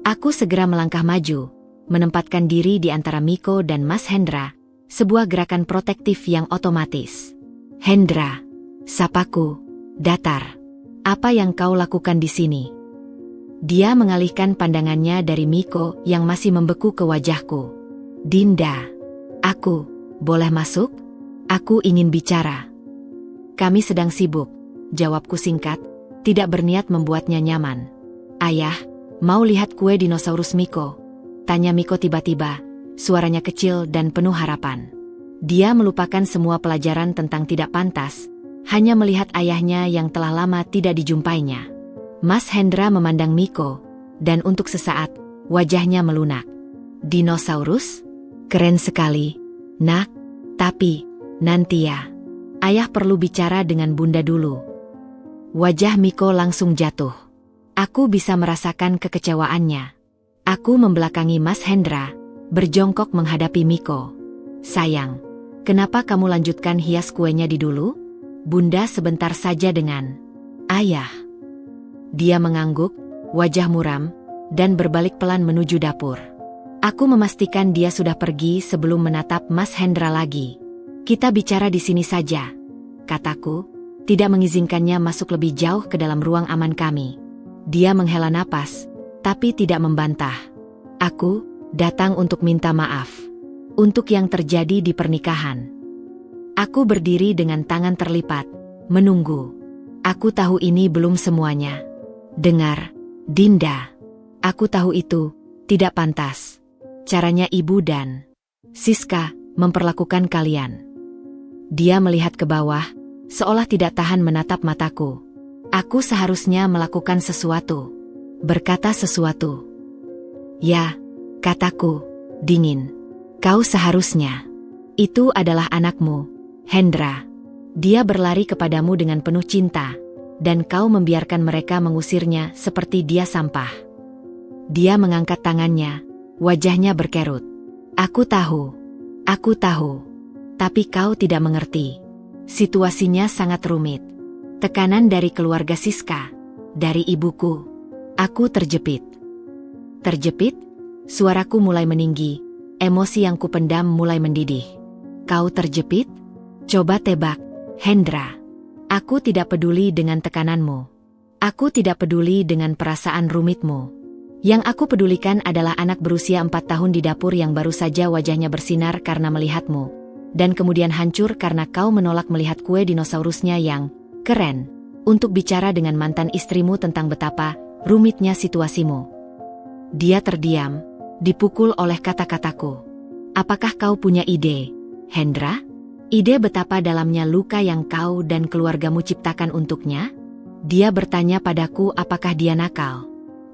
Aku segera melangkah maju, menempatkan diri di antara Miko dan Mas Hendra, sebuah gerakan protektif yang otomatis. "Hendra," sapaku, datar. "Apa yang kau lakukan di sini?" Dia mengalihkan pandangannya dari Miko yang masih membeku ke wajahku. "Dinda, aku boleh masuk? Aku ingin bicara." "Kami sedang sibuk," jawabku singkat, tidak berniat membuatnya nyaman. "Ayah, mau lihat kue dinosaurus Miko?" tanya Miko tiba-tiba, suaranya kecil dan penuh harapan. Dia melupakan semua pelajaran tentang tidak pantas, hanya melihat ayahnya yang telah lama tidak dijumpainya. Mas Hendra memandang Miko, dan untuk sesaat, wajahnya melunak. "Dinosaurus? Keren sekali, nak. Tapi, nanti ya. Ayah perlu bicara dengan bunda dulu." Wajah Miko langsung jatuh. Aku bisa merasakan kekecewaannya. Aku membelakangi Mas Hendra, berjongkok menghadapi Miko. "Sayang, kenapa kamu lanjutkan hias kuenya di dulu? Bunda sebentar saja dengan ayah." Dia mengangguk, wajah muram, dan berbalik pelan menuju dapur. Aku memastikan dia sudah pergi sebelum menatap Mas Hendra lagi. "Kita bicara di sini saja," kataku, tidak mengizinkannya masuk lebih jauh ke dalam ruang aman kami. Dia menghela napas, tapi tidak membantah. "Aku datang untuk minta maaf. Untuk yang terjadi di pernikahan." Aku berdiri dengan tangan terlipat, menunggu. Aku tahu ini belum semuanya. "Dengar, Dinda. Aku tahu itu tidak pantas. Caranya ibu dan Siska memperlakukan kalian." Dia melihat ke bawah, seolah tidak tahan menatap mataku. Aku seharusnya melakukan sesuatu. Berkata sesuatu. "Ya," kataku, dingin. "Kau seharusnya. Itu adalah anakmu, Hendra. Dia berlari kepadamu dengan penuh cinta, dan kau membiarkan mereka mengusirnya seperti dia sampah." Dia mengangkat tangannya, wajahnya berkerut. Aku tahu, tapi kau tidak mengerti. Situasinya sangat rumit. Tekanan dari keluarga Siska, dari ibuku. Aku terjepit. Terjepit? Suaraku mulai meninggi, emosi yang kupendam mulai mendidih. "Kau terjepit? Coba tebak, Hendra." "Aku tidak peduli dengan tekananmu. Aku tidak peduli dengan perasaan rumitmu. Yang aku pedulikan adalah anak berusia 4 tahun di dapur yang baru saja wajahnya bersinar karena melihatmu, dan kemudian hancur karena kau menolak melihat kue dinosaurusnya yang keren, untuk bicara dengan mantan istrimu tentang betapa rumitnya situasimu." Dia terdiam, dipukul oleh kata-kataku. "Apakah kau punya ide, Hendra? Ide betapa dalamnya luka yang kau dan keluargamu ciptakan untuknya?" Dia bertanya padaku apakah dia nakal.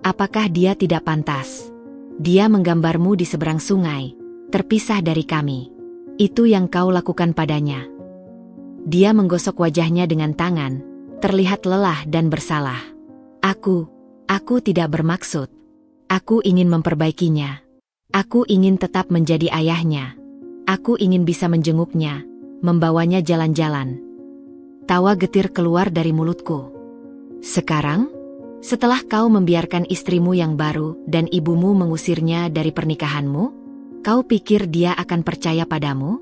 Apakah dia tidak pantas. Dia menggambarmu di seberang sungai, terpisah dari kami. Itu yang kau lakukan padanya. Dia menggosok wajahnya dengan tangan, terlihat lelah dan bersalah. Aku tidak bermaksud. Aku ingin memperbaikinya. Aku ingin tetap menjadi ayahnya. Aku ingin bisa menjenguknya, membawanya jalan-jalan. Tawa getir keluar dari mulutku. "Sekarang? Setelah kau membiarkan istrimu yang baru dan ibumu mengusirnya dari pernikahanmu? Kau pikir dia akan percaya padamu?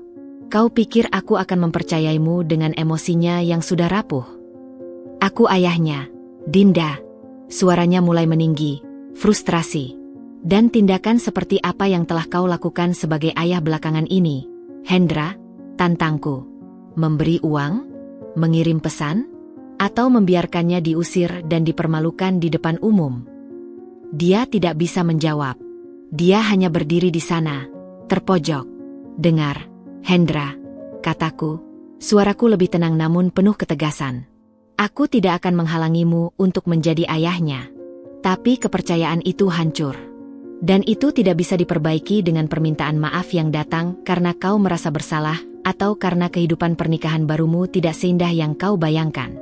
Kau pikir aku akan mempercayaimu dengan emosinya yang sudah rapuh?" "Aku ayahnya, Dinda." Suaranya mulai meninggi, frustrasi. "Dan tindakan seperti apa yang telah kau lakukan sebagai ayah belakangan ini, Hendra?" Tantangku. "Memberi uang? Mengirim pesan? Atau membiarkannya diusir dan dipermalukan di depan umum?" Dia tidak bisa menjawab. Dia hanya berdiri di sana, terpojok. "Dengar, Hendra," kataku, suaraku lebih tenang namun penuh ketegasan. "Aku tidak akan menghalangimu untuk menjadi ayahnya. Tapi kepercayaan itu hancur. Dan itu tidak bisa diperbaiki dengan permintaan maaf yang datang karena kau merasa bersalah atau karena kehidupan pernikahan barumu tidak seindah yang kau bayangkan."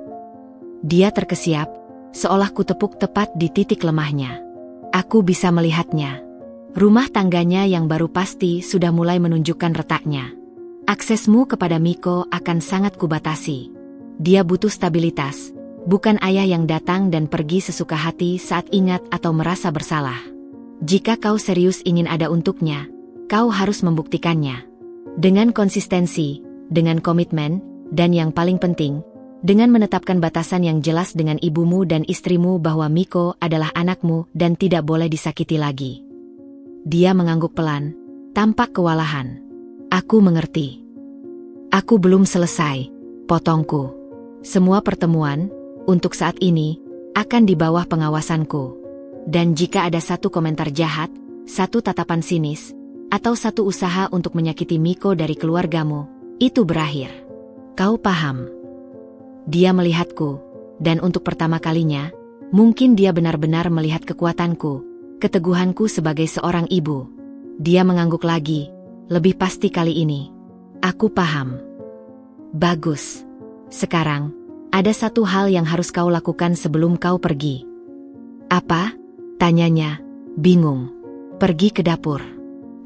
Dia terkesiap, seolah kutepuk tepat di titik lemahnya. Aku bisa melihatnya. Rumah tangganya yang baru pasti sudah mulai menunjukkan retaknya. Aksesmu kepada Miko akan sangat kubatasi. Dia butuh stabilitas, bukan ayah yang datang dan pergi sesuka hati saat ingat atau merasa bersalah. Jika kau serius ingin ada untuknya, kau harus membuktikannya. Dengan konsistensi, dengan komitmen, dan yang paling penting, dengan menetapkan batasan yang jelas dengan ibumu dan istrimu bahwa Miko adalah anakmu dan tidak boleh disakiti lagi. Dia mengangguk pelan, tampak kewalahan. Aku mengerti. Aku belum selesai, potongku. Semua pertemuan, untuk saat ini, akan di bawah pengawasanku. Dan jika ada satu komentar jahat, satu tatapan sinis, atau satu usaha untuk menyakiti Miko dari keluargamu, itu berakhir. Kau paham? Dia melihatku, dan untuk pertama kalinya, mungkin dia benar-benar melihat kekuatanku, keteguhanku sebagai seorang ibu. Dia mengangguk lagi, lebih pasti kali ini. Aku paham. Bagus. Sekarang, ada satu hal yang harus kau lakukan sebelum kau pergi. Apa? Tanyanya, bingung. Pergi ke dapur.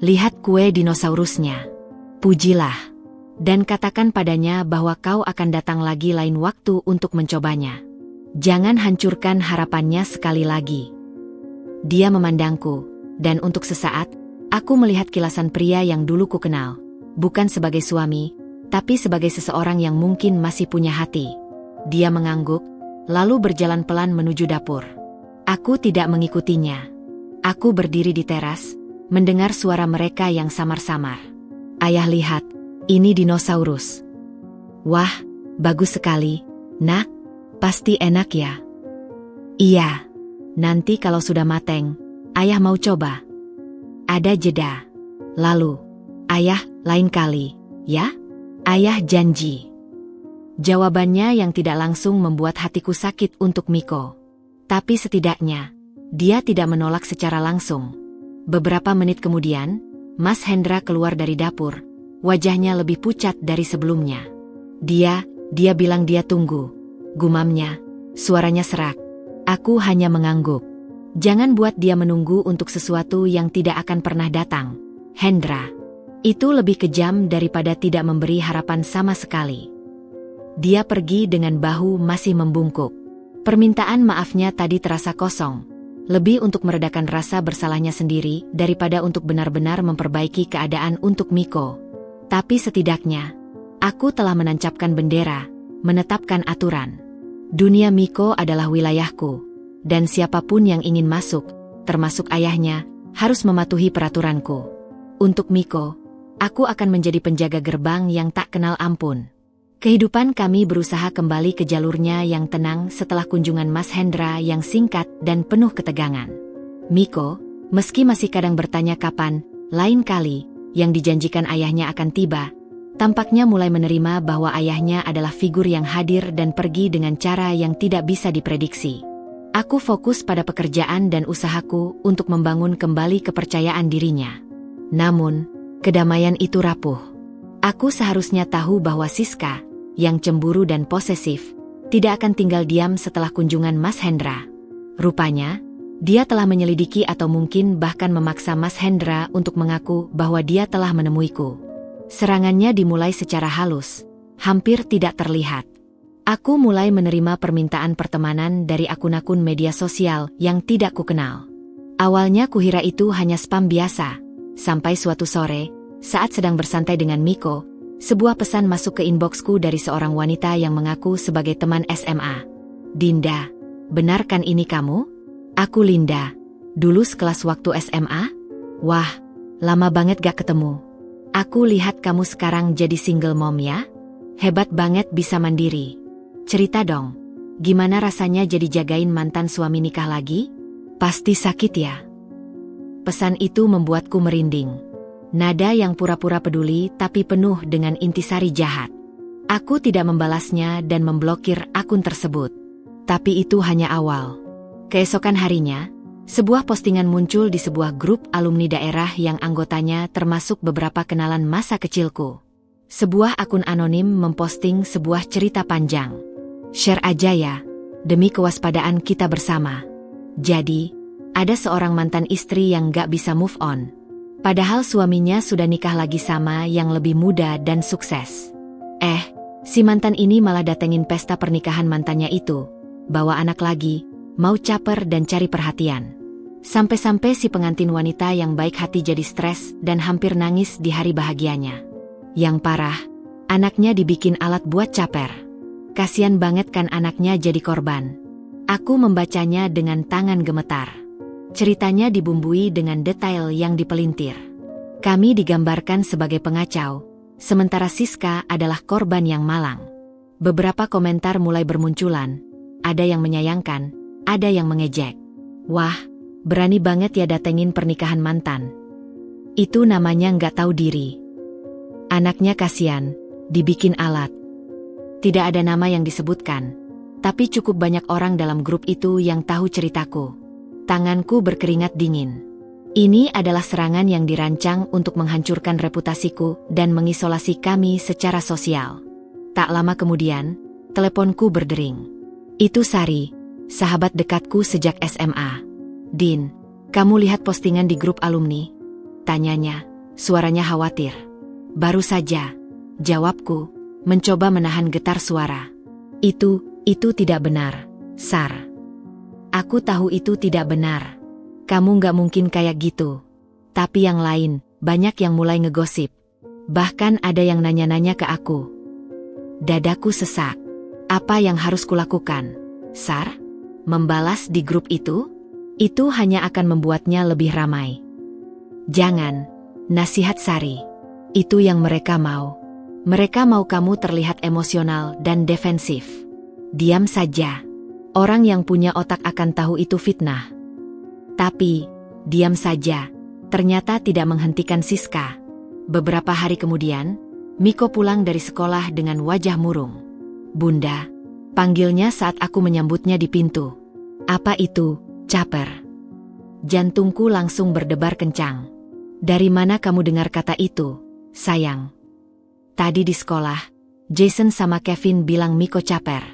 Lihat kue dinosaurusnya. Pujilah. Dan katakan padanya bahwa kau akan datang lagi lain waktu untuk mencobanya. Jangan hancurkan harapannya sekali lagi. Dia memandangku, dan untuk sesaat, aku melihat kilasan pria yang dulu ku kenal. Bukan sebagai suami, tapi sebagai seseorang yang mungkin masih punya hati. Dia mengangguk, lalu berjalan pelan menuju dapur. Aku tidak mengikutinya. Aku berdiri di teras, mendengar suara mereka yang samar-samar. Ayah, lihat, ini dinosaurus. Wah, bagus sekali, nak. Pasti enak ya? Iya. Nanti kalau sudah mateng, ayah mau coba. Ada jeda. Lalu, ayah, lain kali, ya? Ayah janji. Jawabannya yang tidak langsung membuat hatiku sakit untuk Miko. Tapi setidaknya, dia tidak menolak secara langsung. Beberapa menit kemudian, Mas Hendra keluar dari dapur. Wajahnya lebih pucat dari sebelumnya. Dia bilang dia tunggu. Gumamnya, suaranya serak. Aku hanya mengangguk. Jangan buat dia menunggu untuk sesuatu yang tidak akan pernah datang, Hendra. Itu lebih kejam daripada tidak memberi harapan sama sekali. Dia pergi dengan bahu masih membungkuk. Permintaan maafnya tadi terasa kosong. Lebih untuk meredakan rasa bersalahnya sendiri daripada untuk benar-benar memperbaiki keadaan untuk Miko. Tapi setidaknya, aku telah menancapkan bendera, menetapkan aturan. Dunia Miko adalah wilayahku, dan siapapun yang ingin masuk, termasuk ayahnya, harus mematuhi peraturanku. Untuk Miko, aku akan menjadi penjaga gerbang yang tak kenal ampun. Kehidupan kami berusaha kembali ke jalurnya yang tenang setelah kunjungan Mas Hendra yang singkat dan penuh ketegangan. Miko, meski masih kadang bertanya kapan, lain kali, yang dijanjikan ayahnya akan tiba, tampaknya mulai menerima bahwa ayahnya adalah figur yang hadir dan pergi dengan cara yang tidak bisa diprediksi. Aku fokus pada pekerjaan dan usahaku untuk membangun kembali kepercayaan dirinya. Namun, kedamaian itu rapuh. Aku seharusnya tahu bahwa Siska, yang cemburu dan posesif, tidak akan tinggal diam setelah kunjungan Mas Hendra. Rupanya, dia telah menyelidiki atau mungkin bahkan memaksa Mas Hendra untuk mengaku bahwa dia telah menemuiku. Serangannya dimulai secara halus, hampir tidak terlihat. Aku mulai menerima permintaan pertemanan dari akun-akun media sosial yang tidak kukenal. Awalnya kuhira itu hanya spam biasa, sampai suatu sore, saat sedang bersantai dengan Miko, sebuah pesan masuk ke inboxku dari seorang wanita yang mengaku sebagai teman SMA. Dinda, benarkan ini kamu? Aku Linda. Dulu sekelas waktu SMA? Wah, lama banget gak ketemu. Aku lihat kamu sekarang jadi single mom ya? Hebat banget bisa mandiri. Cerita dong, gimana rasanya jadi jagain mantan suami nikah lagi? Pasti sakit ya? Pesan itu membuatku merinding. Nada yang pura-pura peduli tapi penuh dengan intisari jahat. Aku tidak membalasnya dan memblokir akun tersebut. Tapi itu hanya awal. Keesokan harinya, sebuah postingan muncul di sebuah grup alumni daerah yang anggotanya termasuk beberapa kenalan masa kecilku. Sebuah akun anonim memposting sebuah cerita panjang. Share aja ya, demi kewaspadaan kita bersama. Jadi, ada seorang mantan istri yang gak bisa move on. Padahal suaminya sudah nikah lagi sama yang lebih muda dan sukses. Si mantan ini malah datengin pesta pernikahan mantannya itu, bawa anak lagi, mau caper dan cari perhatian. Sampai-sampai si pengantin wanita yang baik hati jadi stres dan hampir nangis di hari bahagianya. Yang parah, anaknya dibikin alat buat caper. Kasian banget kan anaknya jadi korban. Aku membacanya dengan tangan gemetar. Ceritanya dibumbui dengan detail yang dipelintir. Kami digambarkan sebagai pengacau, sementara Siska adalah korban yang malang. Beberapa komentar mulai bermunculan, ada yang menyayangkan, ada yang mengejek. Wah, berani banget ya datengin pernikahan mantan. Itu namanya nggak tahu diri. Anaknya kasihan, dibikin alat. Tidak ada nama yang disebutkan, tapi cukup banyak orang dalam grup itu yang tahu ceritaku. Tanganku berkeringat dingin. Ini adalah serangan yang dirancang untuk menghancurkan reputasiku dan mengisolasi kami secara sosial. Tak lama kemudian, teleponku berdering. Itu Sari, sahabat dekatku sejak SMA. Din, kamu lihat postingan di grup alumni? Tanyanya, suaranya khawatir. Baru saja, jawabku, mencoba menahan getar suara. Itu tidak benar, Sar. Aku tahu itu tidak benar. Kamu nggak mungkin kayak gitu. Tapi yang lain, banyak yang mulai ngegosip. Bahkan ada yang nanya-nanya ke aku. Dadaku sesak. Apa yang harus kulakukan, Sar? Membalas di grup itu? Itu hanya akan membuatnya lebih ramai. Jangan, nasihat Sari. Itu yang mereka mau. Mereka mau kamu terlihat emosional dan defensif. Diam saja. Orang yang punya otak akan tahu itu fitnah. Tapi, diam saja, ternyata tidak menghentikan Siska. Beberapa hari kemudian, Miko pulang dari sekolah dengan wajah murung. Bunda, panggilnya saat aku menyambutnya di pintu. Apa itu, caper? Jantungku langsung berdebar kencang. Dari mana kamu dengar kata itu, sayang? Tadi di sekolah, Jason sama Kevin bilang Miko caper.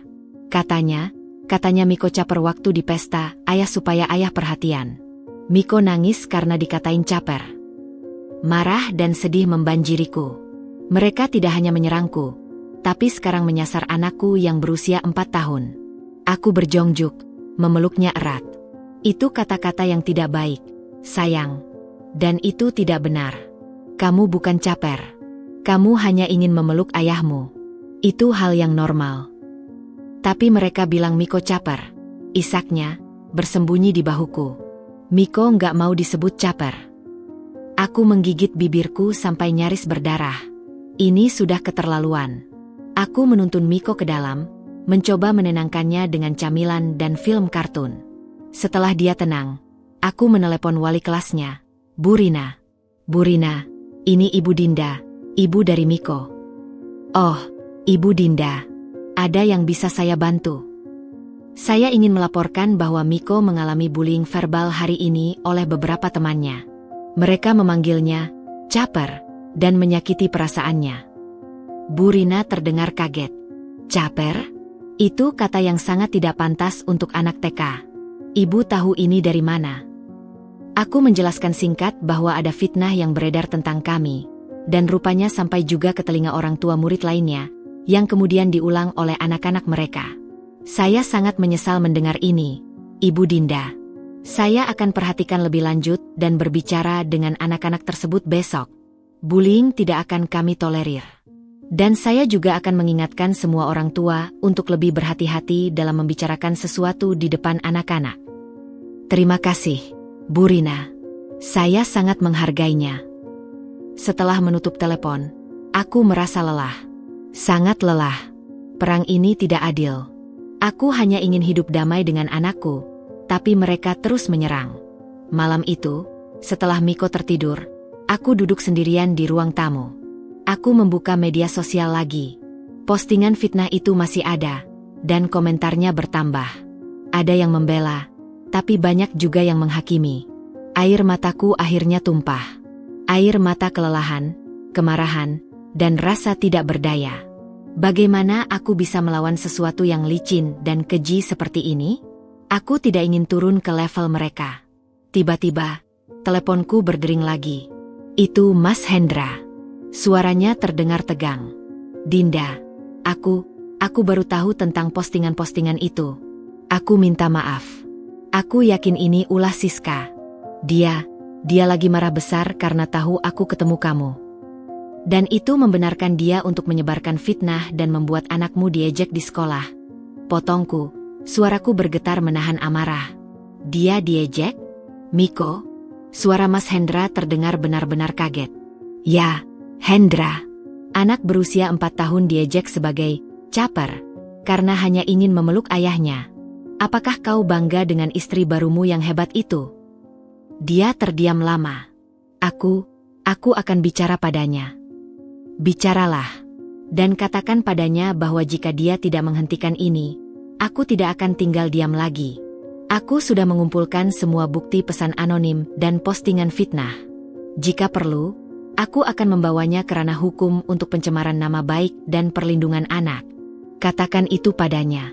Katanya Miko caper waktu di pesta, ayah supaya ayah perhatian. Miko nangis karena dikatain caper. Marah dan sedih membanjiriku. Mereka tidak hanya menyerangku, tapi sekarang menyasar anakku yang berusia 4 tahun. Aku berjongjuk, memeluknya erat. Itu kata-kata yang tidak baik, sayang. Dan itu tidak benar. Kamu bukan caper. Kamu hanya ingin memeluk ayahmu. Itu hal yang normal. Tapi mereka bilang Miko caper. Isaknya, bersembunyi di bahuku. Miko nggak mau disebut caper. Aku menggigit bibirku sampai nyaris berdarah. Ini sudah keterlaluan. Aku menuntun Miko ke dalam, mencoba menenangkannya dengan camilan dan film kartun. Setelah dia tenang, aku menelepon wali kelasnya. Bu Rina, ini Ibu Dinda, ibu dari Miko. Oh, Ibu Dinda. Ada yang bisa saya bantu? Saya ingin melaporkan bahwa Miko mengalami bullying verbal hari ini oleh beberapa temannya. Mereka memanggilnya caper dan menyakiti perasaannya. Bu Rina terdengar kaget. Caper? Itu kata yang sangat tidak pantas untuk anak TK. Ibu tahu ini dari mana? Aku menjelaskan singkat bahwa ada fitnah yang beredar tentang kami, dan rupanya sampai juga ke telinga orang tua murid lainnya, yang kemudian diulang oleh anak-anak mereka. Saya sangat menyesal mendengar ini, Ibu Dinda. Saya akan perhatikan lebih lanjut dan berbicara dengan anak-anak tersebut besok. Bullying tidak akan kami tolerir. Dan saya juga akan mengingatkan semua orang tua untuk lebih berhati-hati dalam membicarakan sesuatu di depan anak-anak. Terima kasih, Bu Rina. Saya sangat menghargainya. Setelah menutup telepon, aku merasa lelah. Sangat lelah. Perang ini tidak adil. Aku hanya ingin hidup damai dengan anakku, tapi mereka terus menyerang. Malam itu, setelah Miko tertidur, aku duduk sendirian di ruang tamu. Aku membuka media sosial lagi. Postingan fitnah itu masih ada, dan komentarnya bertambah. Ada yang membela, tapi banyak juga yang menghakimi. Air mataku akhirnya tumpah. Air mata kelelahan, kemarahan, dan rasa tidak berdaya. Bagaimana aku bisa melawan sesuatu yang licin dan keji seperti ini? Aku tidak ingin turun ke level mereka. Tiba-tiba, teleponku berdering lagi. Itu Mas Hendra. Suaranya terdengar tegang. Dinda, aku baru tahu tentang postingan-postingan itu. Aku minta maaf. Aku yakin ini ulah Siska. Dia lagi marah besar karena tahu aku ketemu kamu. Dan itu membenarkan dia untuk menyebarkan fitnah dan membuat anakmu diejek di sekolah. Potongku, suaraku bergetar menahan amarah. Dia diejek? Miko? Suara Mas Hendra terdengar benar-benar kaget. Ya, Hendra. Anak berusia 4 tahun diejek sebagai caper karena hanya ingin memeluk ayahnya. Apakah kau bangga dengan istri barumu yang hebat itu? Dia terdiam lama. Aku akan bicara padanya. Bicaralah. Dan katakan padanya bahwa jika dia tidak menghentikan ini, aku tidak akan tinggal diam lagi. Aku sudah mengumpulkan semua bukti pesan anonim dan postingan fitnah. Jika perlu, aku akan membawanya ke ranah hukum untuk pencemaran nama baik dan perlindungan anak. Katakan itu padanya.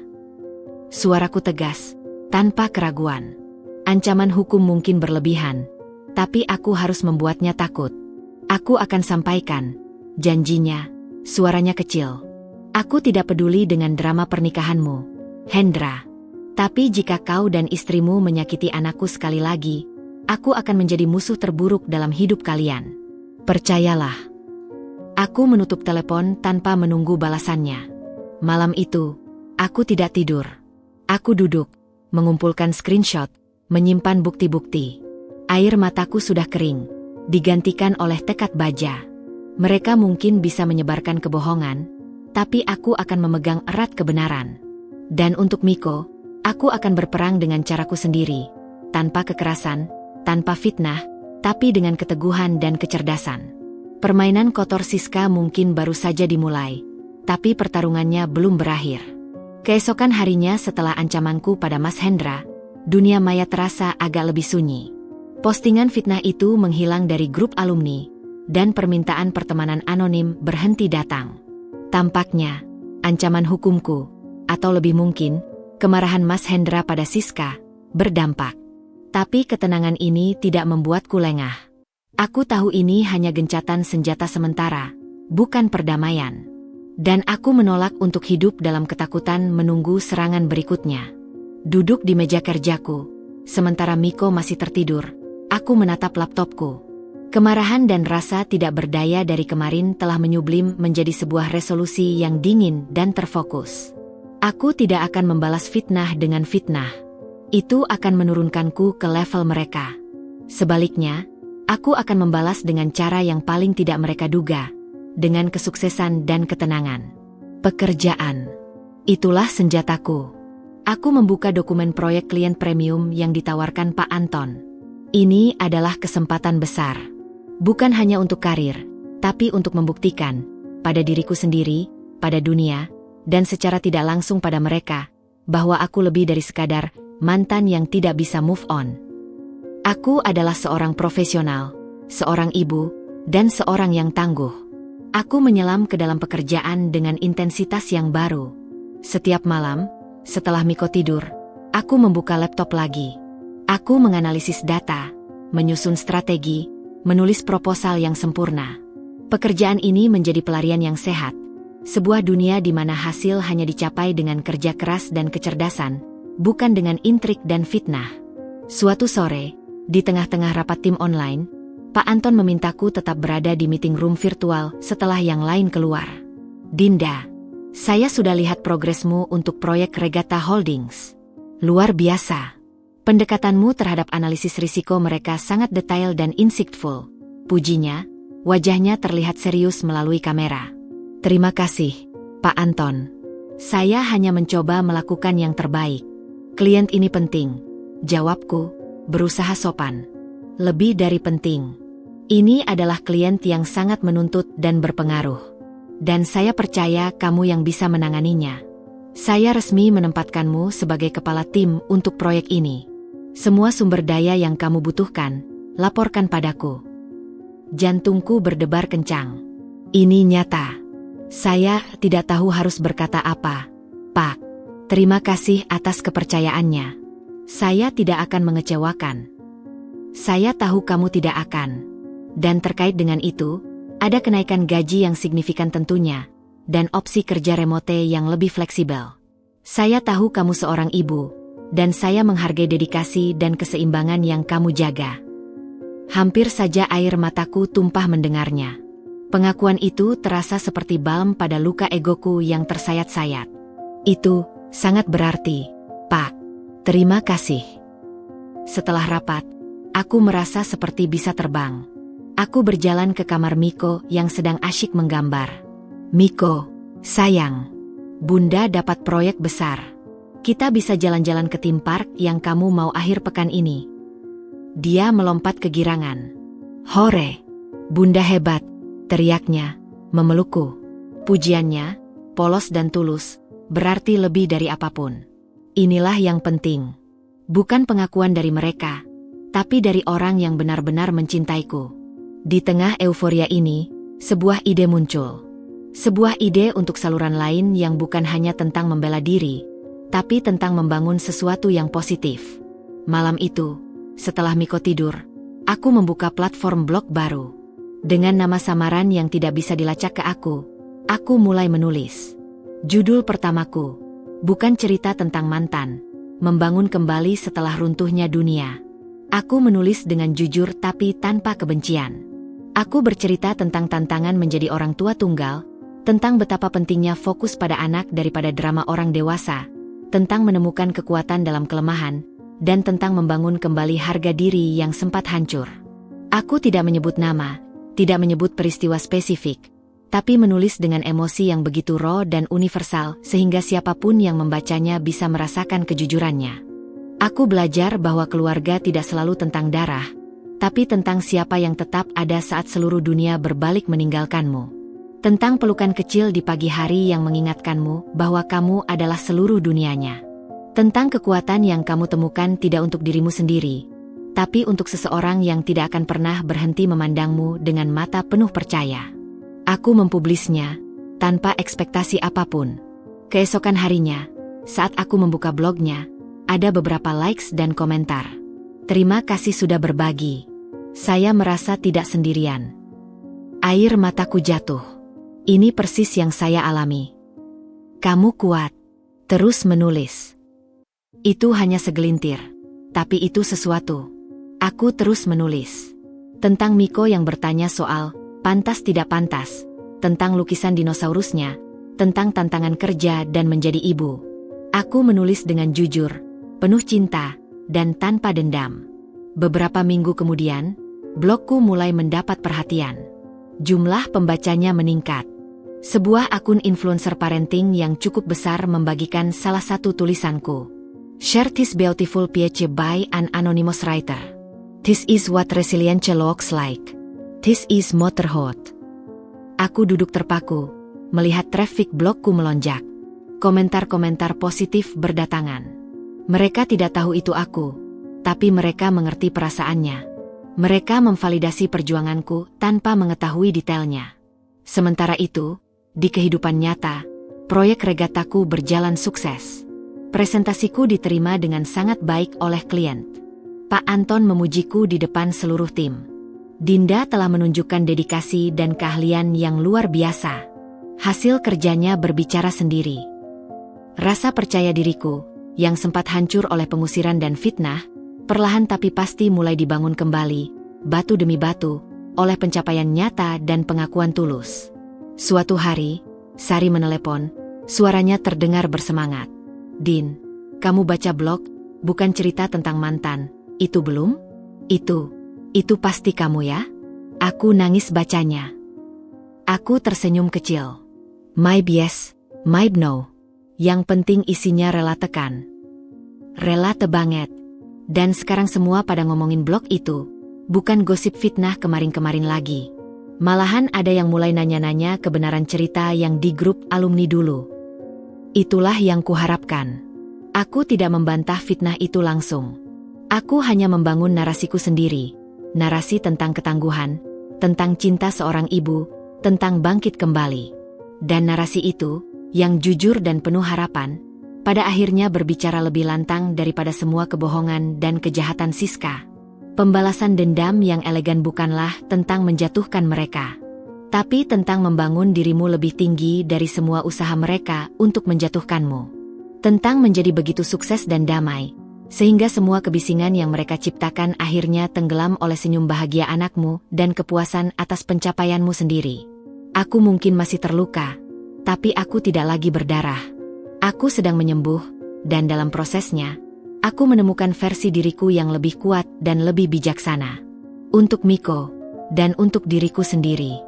Suaraku tegas, tanpa keraguan. Ancaman hukum mungkin berlebihan, tapi aku harus membuatnya takut. Aku akan sampaikan, janjinya, suaranya kecil. Aku tidak peduli dengan drama pernikahanmu, Hendra. Tapi jika kau dan istrimu menyakiti anakku sekali lagi, aku akan menjadi musuh terburuk dalam hidup kalian. Percayalah. Aku menutup telepon tanpa menunggu balasannya. Malam itu, aku tidak tidur. Aku duduk, mengumpulkan screenshot, menyimpan bukti-bukti. Air mataku sudah kering, digantikan oleh tekad baja. Mereka mungkin bisa menyebarkan kebohongan, tapi aku akan memegang erat kebenaran. Dan untuk Miko, aku akan berperang dengan caraku sendiri, tanpa kekerasan, tanpa fitnah, tapi dengan keteguhan dan kecerdasan. Permainan kotor Siska mungkin baru saja dimulai, tapi pertarungannya belum berakhir. Keesokan harinya setelah ancamanku pada Mas Hendra, dunia maya terasa agak lebih sunyi. Postingan fitnah itu menghilang dari grup alumni, dan permintaan pertemanan anonim berhenti datang. Tampaknya, ancaman hukumku, atau lebih mungkin, kemarahan Mas Hendra pada Siska, berdampak. Tapi ketenangan ini tidak membuatku lengah. Aku tahu ini hanya gencatan senjata sementara, bukan perdamaian. Dan aku menolak untuk hidup dalam ketakutan menunggu serangan berikutnya. Duduk di meja kerjaku, sementara Miko masih tertidur, aku menatap laptopku. Kemarahan dan rasa tidak berdaya dari kemarin telah menyublim menjadi sebuah resolusi yang dingin dan terfokus. Aku tidak akan membalas fitnah dengan fitnah. Itu akan menurunkanku ke level mereka. Sebaliknya, aku akan membalas dengan cara yang paling tidak mereka duga, dengan kesuksesan dan ketenangan. Pekerjaan. Itulah senjataku. Aku membuka dokumen proyek klien premium yang ditawarkan Pak Anton. Ini adalah kesempatan besar. Bukan hanya untuk karir, tapi untuk membuktikan, pada diriku sendiri, pada dunia, dan secara tidak langsung pada mereka, bahwa aku lebih dari sekadar mantan yang tidak bisa move on. Aku adalah seorang profesional, seorang ibu, dan seorang yang tangguh. Aku menyelam ke dalam pekerjaan dengan intensitas yang baru. Setiap malam, setelah Miko tidur, aku membuka laptop lagi. Aku menganalisis data, menyusun strategi, menulis proposal yang sempurna. Pekerjaan ini menjadi pelarian yang sehat, sebuah dunia di mana hasil hanya dicapai dengan kerja keras dan kecerdasan, bukan dengan intrik dan fitnah. Suatu sore, di tengah-tengah rapat tim online, Pak Anton memintaku tetap berada di meeting room virtual setelah yang lain keluar. Dinda, saya sudah lihat progresmu untuk proyek Regatta Holdings. Luar biasa. Pendekatanmu terhadap analisis risiko mereka sangat detail dan insightful. Pujinya, wajahnya terlihat serius melalui kamera. Terima kasih, Pak Anton. Saya hanya mencoba melakukan yang terbaik. Klien ini penting, jawabku, berusaha sopan. Lebih dari penting. Ini adalah klien yang sangat menuntut dan berpengaruh. Dan saya percaya kamu yang bisa menanganinya. Saya resmi menempatkanmu sebagai kepala tim untuk proyek ini. Semua sumber daya yang kamu butuhkan, laporkan padaku. Jantungku berdebar kencang. Ini nyata. Saya tidak tahu harus berkata apa. Pak, terima kasih atas kepercayaannya. Saya tidak akan mengecewakan. Saya tahu kamu tidak akan. Dan terkait dengan itu, ada kenaikan gaji yang signifikan tentunya, dan opsi kerja remote yang lebih fleksibel. Saya tahu kamu seorang ibu, dan saya menghargai dedikasi dan keseimbangan yang kamu jaga. Hampir saja air mataku tumpah mendengarnya. Pengakuan itu terasa seperti balm pada luka egoku yang tersayat-sayat. Itu sangat berarti, Pak. Terima kasih. Setelah rapat, aku merasa seperti bisa terbang. Aku berjalan ke kamar Miko yang sedang asyik menggambar. Miko, sayang. Bunda dapat proyek besar. Kita bisa jalan-jalan ke theme park yang kamu mau akhir pekan ini. Dia melompat kegirangan. Hore! Bunda hebat, teriaknya, memelukku. Pujiannya, polos dan tulus, berarti lebih dari apapun. Inilah yang penting. Bukan pengakuan dari mereka, tapi dari orang yang benar-benar mencintaiku. Di tengah euforia ini, sebuah ide muncul. Sebuah ide untuk saluran lain yang bukan hanya tentang membela diri, tapi tentang membangun sesuatu yang positif. Malam itu, setelah Miko tidur, aku membuka platform blog baru. Dengan nama samaran yang tidak bisa dilacak ke aku mulai menulis. Judul pertamaku, bukan cerita tentang mantan, membangun kembali setelah runtuhnya dunia. Aku menulis dengan jujur tapi tanpa kebencian. Aku bercerita tentang tantangan menjadi orang tua tunggal, tentang betapa pentingnya fokus pada anak daripada drama orang dewasa, tentang menemukan kekuatan dalam kelemahan, dan tentang membangun kembali harga diri yang sempat hancur. Aku tidak menyebut nama, tidak menyebut peristiwa spesifik, tapi menulis dengan emosi yang begitu raw dan universal sehingga siapapun yang membacanya bisa merasakan kejujurannya. Aku belajar bahwa keluarga tidak selalu tentang darah, tapi tentang siapa yang tetap ada saat seluruh dunia berbalik meninggalkanmu. Tentang pelukan kecil di pagi hari yang mengingatkanmu bahwa kamu adalah seluruh dunianya. Tentang kekuatan yang kamu temukan tidak untuk dirimu sendiri, tapi untuk seseorang yang tidak akan pernah berhenti memandangmu dengan mata penuh percaya. Aku mempublisnya tanpa ekspektasi apapun. Keesokan harinya, saat aku membuka blognya, ada beberapa likes dan komentar. Terima kasih sudah berbagi. Saya merasa tidak sendirian. Air mataku jatuh. Ini persis yang saya alami. Kamu kuat. Terus menulis. Itu hanya segelintir. Tapi itu sesuatu. Aku terus menulis. Tentang Miko yang bertanya soal pantas tidak pantas. Tentang lukisan dinosaurusnya. Tentang tantangan kerja dan menjadi ibu. Aku menulis dengan jujur, penuh cinta, dan tanpa dendam. Beberapa minggu kemudian, blogku mulai mendapat perhatian. Jumlah pembacanya meningkat. Sebuah akun influencer parenting yang cukup besar membagikan salah satu tulisanku. Share this beautiful picture by an anonymous writer. This is what resilience looks like. This is motherhood. Aku duduk terpaku, melihat traffic blogku melonjak. Komentar-komentar positif berdatangan. Mereka tidak tahu itu aku, tapi mereka mengerti perasaannya. Mereka memvalidasi perjuanganku tanpa mengetahui detailnya. Sementara itu, di kehidupan nyata, proyek regataku berjalan sukses. Presentasiku diterima dengan sangat baik oleh klien. Pak Anton memujiku di depan seluruh tim. Dinda telah menunjukkan dedikasi dan keahlian yang luar biasa. Hasil kerjanya berbicara sendiri. Rasa percaya diriku, yang sempat hancur oleh pengusiran dan fitnah, perlahan tapi pasti mulai dibangun kembali, batu demi batu, oleh pencapaian nyata dan pengakuan tulus. Suatu hari, Sari menelepon, suaranya terdengar bersemangat. Din, kamu baca blog, bukan cerita tentang mantan, itu belum? Itu pasti kamu ya? Aku nangis bacanya. Aku tersenyum kecil. Maybe yes, maybe no. Yang penting isinya rela tekan. Rela banget. Dan sekarang semua pada ngomongin blog itu. Bukan gosip fitnah kemarin-kemarin lagi. Malahan ada yang mulai nanya-nanya kebenaran cerita yang di grup alumni dulu. Itulah yang kuharapkan. Aku tidak membantah fitnah itu langsung. Aku hanya membangun narasiku sendiri. Narasi tentang ketangguhan, tentang cinta seorang ibu, tentang bangkit kembali. Dan narasi itu, yang jujur dan penuh harapan, pada akhirnya berbicara lebih lantang daripada semua kebohongan dan kejahatan Siska. Pembalasan dendam yang elegan bukanlah tentang menjatuhkan mereka, tapi tentang membangun dirimu lebih tinggi dari semua usaha mereka untuk menjatuhkanmu. Tentang menjadi begitu sukses dan damai, sehingga semua kebisingan yang mereka ciptakan akhirnya tenggelam oleh senyum bahagia anakmu dan kepuasan atas pencapaianmu sendiri. Aku mungkin masih terluka, tapi aku tidak lagi berdarah. Aku sedang menyembuh, dan dalam prosesnya, aku menemukan versi diriku yang lebih kuat dan lebih bijaksana. Untuk Miko, dan untuk diriku sendiri.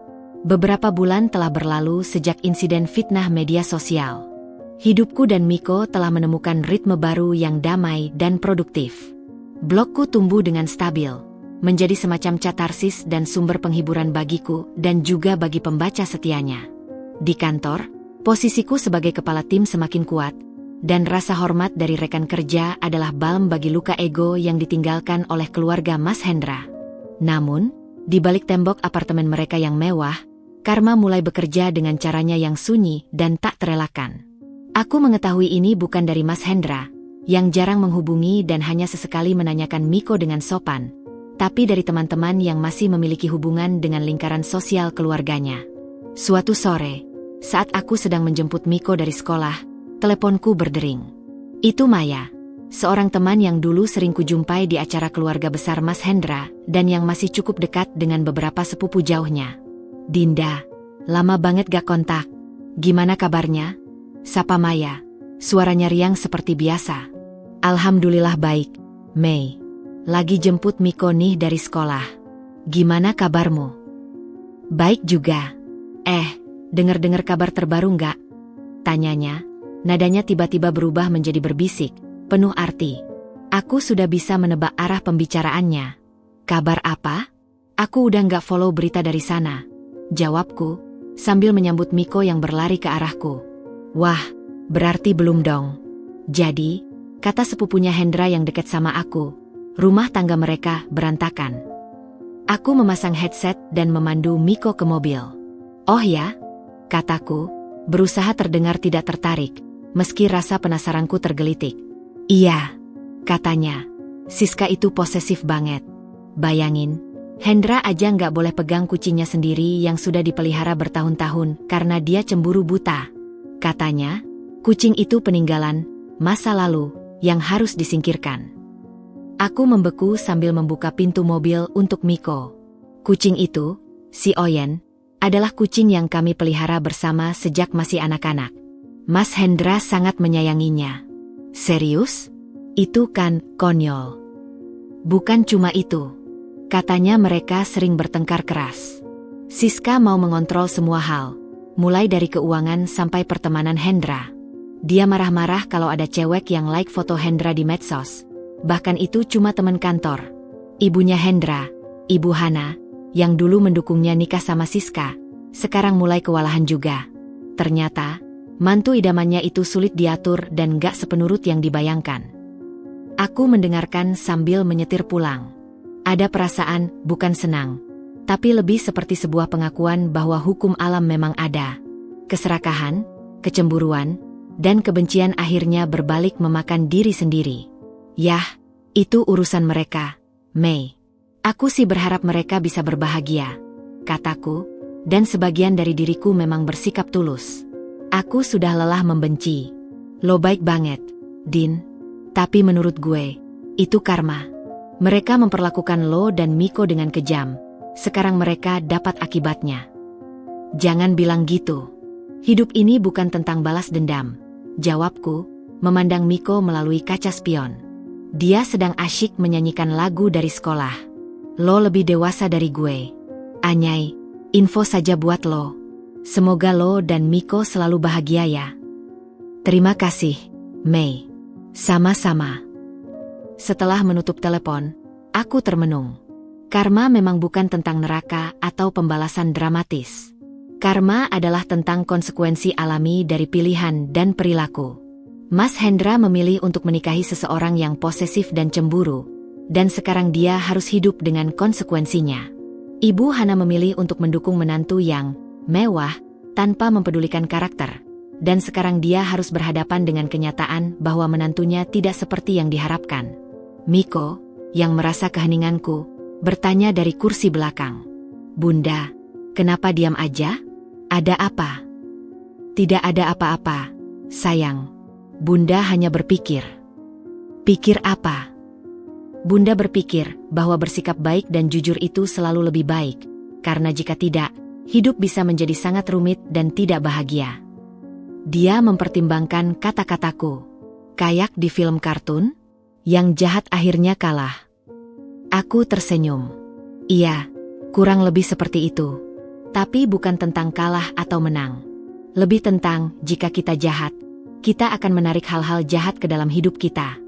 Beberapa bulan telah berlalu sejak insiden fitnah media sosial. Hidupku dan Miko telah menemukan ritme baru yang damai dan produktif. Blogku tumbuh dengan stabil, menjadi semacam katarsis dan sumber penghiburan bagiku dan juga bagi pembaca setianya. Di kantor, posisiku sebagai kepala tim semakin kuat, dan rasa hormat dari rekan kerja adalah balm bagi luka ego yang ditinggalkan oleh keluarga Mas Hendra. Namun, di balik tembok apartemen mereka yang mewah, Karma mulai bekerja dengan caranya yang sunyi dan tak terelakkan. Aku mengetahui ini bukan dari Mas Hendra, yang jarang menghubungi dan hanya sesekali menanyakan Miko dengan sopan, tapi dari teman-teman yang masih memiliki hubungan dengan lingkaran sosial keluarganya. Suatu sore, saat aku sedang menjemput Miko dari sekolah, teleponku berdering. Itu Maya, seorang teman yang dulu sering kujumpai di acara keluarga besar Mas Hendra dan yang masih cukup dekat dengan beberapa sepupu jauhnya. Dinda, lama banget gak kontak. Gimana kabarnya? Sapa Maya, suaranya riang seperti biasa. Alhamdulillah baik, Mei. Lagi jemput Miko nih dari sekolah. Gimana kabarmu? Baik juga. Dengar-dengar kabar terbaru nggak? Tanyanya, nadanya tiba-tiba berubah menjadi berbisik, penuh arti. Aku sudah bisa menebak arah pembicaraannya. Kabar apa? Aku udah nggak follow berita dari sana, jawabku, sambil menyambut Miko yang berlari ke arahku. Wah, berarti belum dong. Jadi, kata sepupunya Hendra yang dekat sama aku, rumah tangga mereka berantakan. Aku memasang headset dan memandu Miko ke mobil. Oh ya? Kataku, berusaha terdengar tidak tertarik, meski rasa penasaranku tergelitik. Iya, katanya, Siska itu posesif banget. Bayangin, Hendra aja nggak boleh pegang kucingnya sendiri yang sudah dipelihara bertahun-tahun karena dia cemburu buta. Katanya, kucing itu peninggalan masa lalu yang harus disingkirkan. Aku membeku sambil membuka pintu mobil untuk Miko. Kucing itu, si Oyen, adalah kucing yang kami pelihara bersama sejak masih anak-anak. Mas Hendra sangat menyayanginya. Serius? Itu kan konyol. Bukan cuma itu. Katanya mereka sering bertengkar keras. Siska mau mengontrol semua hal, mulai dari keuangan sampai pertemanan Hendra. Dia marah-marah kalau ada cewek yang like foto Hendra di medsos. Bahkan itu cuma teman kantor. Ibunya Hendra, Ibu Hana, yang dulu mendukungnya nikah sama Siska, sekarang mulai kewalahan juga. Ternyata, mantu idamannya itu sulit diatur dan gak sepenurut yang dibayangkan. Aku mendengarkan sambil menyetir pulang. Ada perasaan, bukan senang, tapi lebih seperti sebuah pengakuan bahwa hukum alam memang ada. Keserakahan, kecemburuan, dan kebencian akhirnya berbalik memakan diri sendiri. Yah, itu urusan mereka, Mei. Aku sih berharap mereka bisa berbahagia, kataku, dan sebagian dari diriku memang bersikap tulus. Aku sudah lelah membenci. Lo baik banget, Din. Tapi menurut gue, itu karma. Mereka memperlakukan lo dan Miko dengan kejam. Sekarang mereka dapat akibatnya. Jangan bilang gitu. Hidup ini bukan tentang balas dendam, jawabku, memandang Miko melalui kaca spion. Dia sedang asyik menyanyikan lagu dari sekolah. Lo lebih dewasa dari gue. Anyai, info saja buat lo. Semoga lo dan Miko selalu bahagia ya. Terima kasih, Mei. Sama-sama. Setelah menutup telepon, aku termenung. Karma memang bukan tentang neraka atau pembalasan dramatis. Karma adalah tentang konsekuensi alami dari pilihan dan perilaku. Mas Hendra memilih untuk menikahi seseorang yang posesif dan cemburu, dan sekarang dia harus hidup dengan konsekuensinya. Ibu Hana memilih untuk mendukung menantu yang mewah tanpa mempedulikan karakter, dan sekarang dia harus berhadapan dengan kenyataan bahwa menantunya tidak seperti yang diharapkan. Miko, yang merasa keheninganku, bertanya dari kursi belakang. Bunda, kenapa diam aja? Ada apa? Tidak ada apa-apa, sayang. Bunda hanya berpikir. Pikir apa? Bunda berpikir bahwa bersikap baik dan jujur itu selalu lebih baik, karena jika tidak, hidup bisa menjadi sangat rumit dan tidak bahagia. Dia mempertimbangkan kata-kataku. Kayak di film kartun, yang jahat akhirnya kalah. Aku tersenyum. Iya, kurang lebih seperti itu. Tapi bukan tentang kalah atau menang. Lebih tentang, jika kita jahat, kita akan menarik hal-hal jahat ke dalam hidup kita.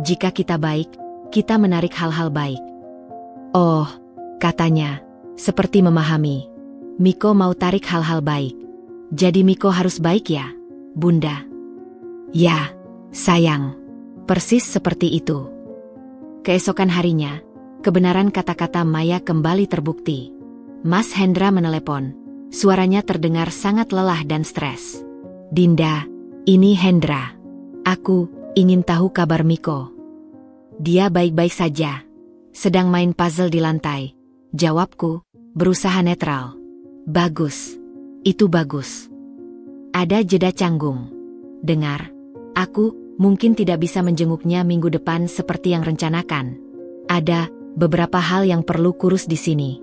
Jika kita baik, kita menarik hal-hal baik. Oh, katanya, seperti memahami. Miko mau tarik hal-hal baik. Jadi Miko harus baik ya, Bunda? Ya, sayang. Persis seperti itu. Keesokan harinya, kebenaran kata-kata Maya kembali terbukti. Mas Hendra menelepon. Suaranya terdengar sangat lelah dan stres. Dinda, ini Hendra. Aku ingin tahu kabar Miko. Dia baik-baik saja. Sedang main puzzle di lantai. Jawabku, berusaha netral. Bagus. Itu bagus. Ada jeda canggung. Dengar, aku mungkin tidak bisa menjenguknya minggu depan seperti yang rencanakan. Ada beberapa hal yang perlu kurus di sini.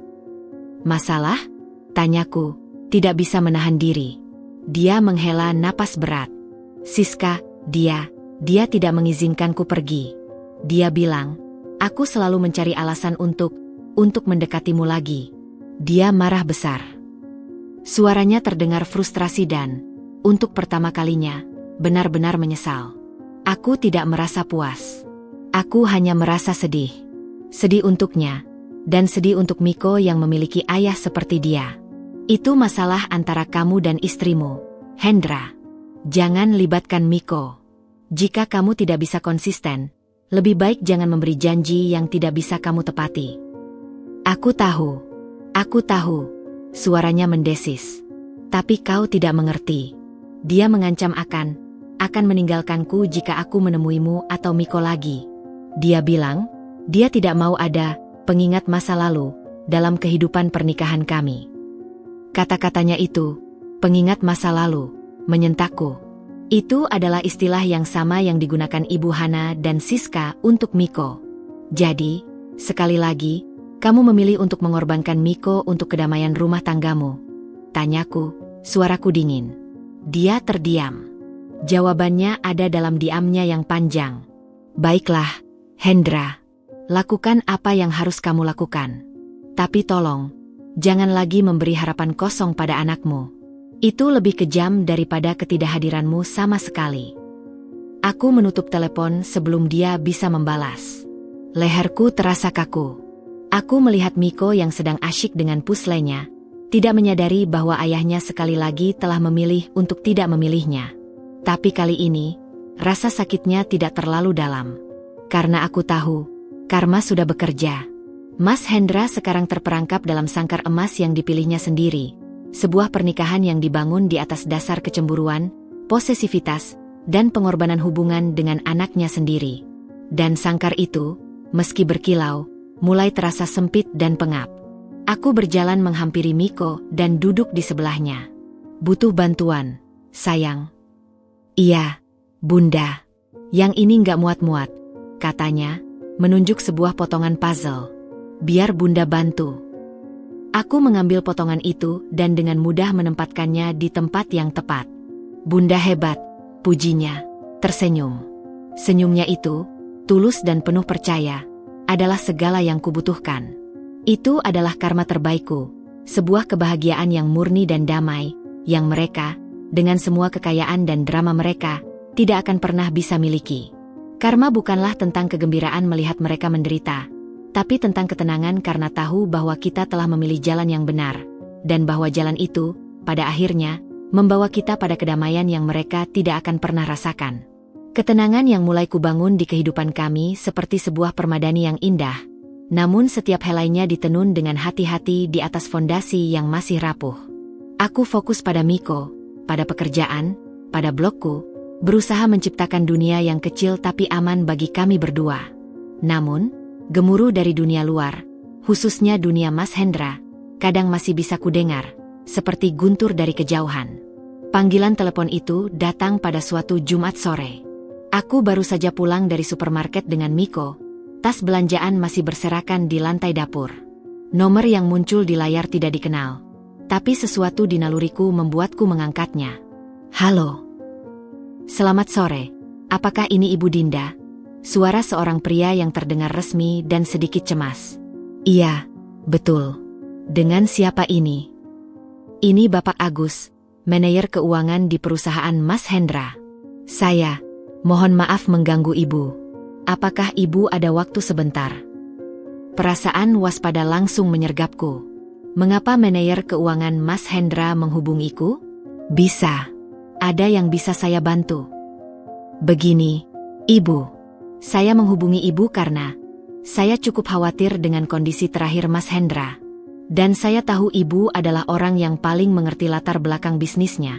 Masalah? Tanyaku, tidak bisa menahan diri. Dia menghela napas berat. Siska, dia tidak mengizinkanku pergi. Dia bilang, aku selalu mencari alasan untuk mendekatimu lagi. Dia marah besar. Suaranya terdengar frustrasi dan, untuk pertama kalinya, benar-benar menyesal. Aku tidak merasa puas. Aku hanya merasa sedih. Sedih untuknya, dan sedih untuk Miko yang memiliki ayah seperti dia. Itu masalah antara kamu dan istrimu, Hendra. Jangan libatkan Miko. Jika kamu tidak bisa konsisten, lebih baik jangan memberi janji yang tidak bisa kamu tepati. Aku tahu, suaranya mendesis. Tapi kau tidak mengerti. Dia mengancam akan meninggalkanku jika aku menemuimu atau Miko lagi. Dia bilang, dia tidak mau ada pengingat masa lalu dalam kehidupan pernikahan kami. Kata-katanya itu, pengingat masa lalu, menyentakku. Itu adalah istilah yang sama yang digunakan Ibu Hana dan Siska untuk Miko. Jadi, sekali lagi, kamu memilih untuk mengorbankan Miko untuk kedamaian rumah tanggamu? Tanyaku, suaraku dingin. Dia terdiam. Jawabannya ada dalam diamnya yang panjang. Baiklah, Hendra. Lakukan apa yang harus kamu lakukan. Tapi tolong, jangan lagi memberi harapan kosong pada anakmu. Itu lebih kejam daripada ketidakhadiranmu sama sekali. Aku menutup telepon sebelum dia bisa membalas. Leherku terasa kaku. Aku melihat Miko yang sedang asyik dengan puslenya, tidak menyadari bahwa ayahnya sekali lagi telah memilih untuk tidak memilihnya. Tapi kali ini, rasa sakitnya tidak terlalu dalam. Karena aku tahu, karma sudah bekerja. Mas Hendra sekarang terperangkap dalam sangkar emas yang dipilihnya sendiri. Sebuah pernikahan yang dibangun di atas dasar kecemburuan, posesivitas, dan pengorbanan hubungan dengan anaknya sendiri. Dan sangkar itu, meski berkilau, mulai terasa sempit dan pengap. Aku berjalan menghampiri Miko dan duduk di sebelahnya. Butuh bantuan, sayang. Iya, Bunda. Yang ini nggak muat-muat, katanya, menunjuk sebuah potongan puzzle. Biar Bunda bantu. Aku mengambil potongan itu dan dengan mudah menempatkannya di tempat yang tepat. Bunda hebat, pujinya, tersenyum. Senyumnya itu, tulus dan penuh percaya, adalah segala yang kubutuhkan. Itu adalah karma terbaikku, sebuah kebahagiaan yang murni dan damai, yang mereka, dengan semua kekayaan dan drama mereka, tidak akan pernah bisa miliki. Karma bukanlah tentang kegembiraan melihat mereka menderita, tapi tentang ketenangan karena tahu bahwa kita telah memilih jalan yang benar, dan bahwa jalan itu, pada akhirnya, membawa kita pada kedamaian yang mereka tidak akan pernah rasakan. Ketenangan yang mulai kubangun di kehidupan kami seperti sebuah permadani yang indah, namun setiap helainya ditenun dengan hati-hati di atas fondasi yang masih rapuh. Aku fokus pada Miko, pada pekerjaan, pada blogku, berusaha menciptakan dunia yang kecil tapi aman bagi kami berdua. Namun, Gemuruh dari dunia luar, khususnya dunia Mas Hendra, kadang masih bisa kudengar, seperti guntur dari kejauhan. Panggilan telepon itu datang pada suatu Jumat sore. Aku baru saja pulang dari supermarket dengan Miko, tas belanjaan masih berserakan di lantai dapur. Nomor yang muncul di layar tidak dikenal, tapi sesuatu di naluriku membuatku mengangkatnya. Halo. Selamat sore, apakah ini Ibu Dinda? Suara seorang pria yang terdengar resmi dan sedikit cemas. Iya, betul. Dengan siapa ini? Ini Bapak Agus, manajer keuangan di perusahaan Mas Hendra. Saya, mohon maaf mengganggu Ibu. Apakah Ibu ada waktu sebentar? Perasaan waspada langsung menyergapku. Mengapa manajer keuangan Mas Hendra menghubungiku? Bisa. Ada yang bisa saya bantu. Begini, Ibu. Saya menghubungi Ibu karena saya cukup khawatir dengan kondisi terakhir Mas Hendra. Dan saya tahu Ibu adalah orang yang paling mengerti latar belakang bisnisnya.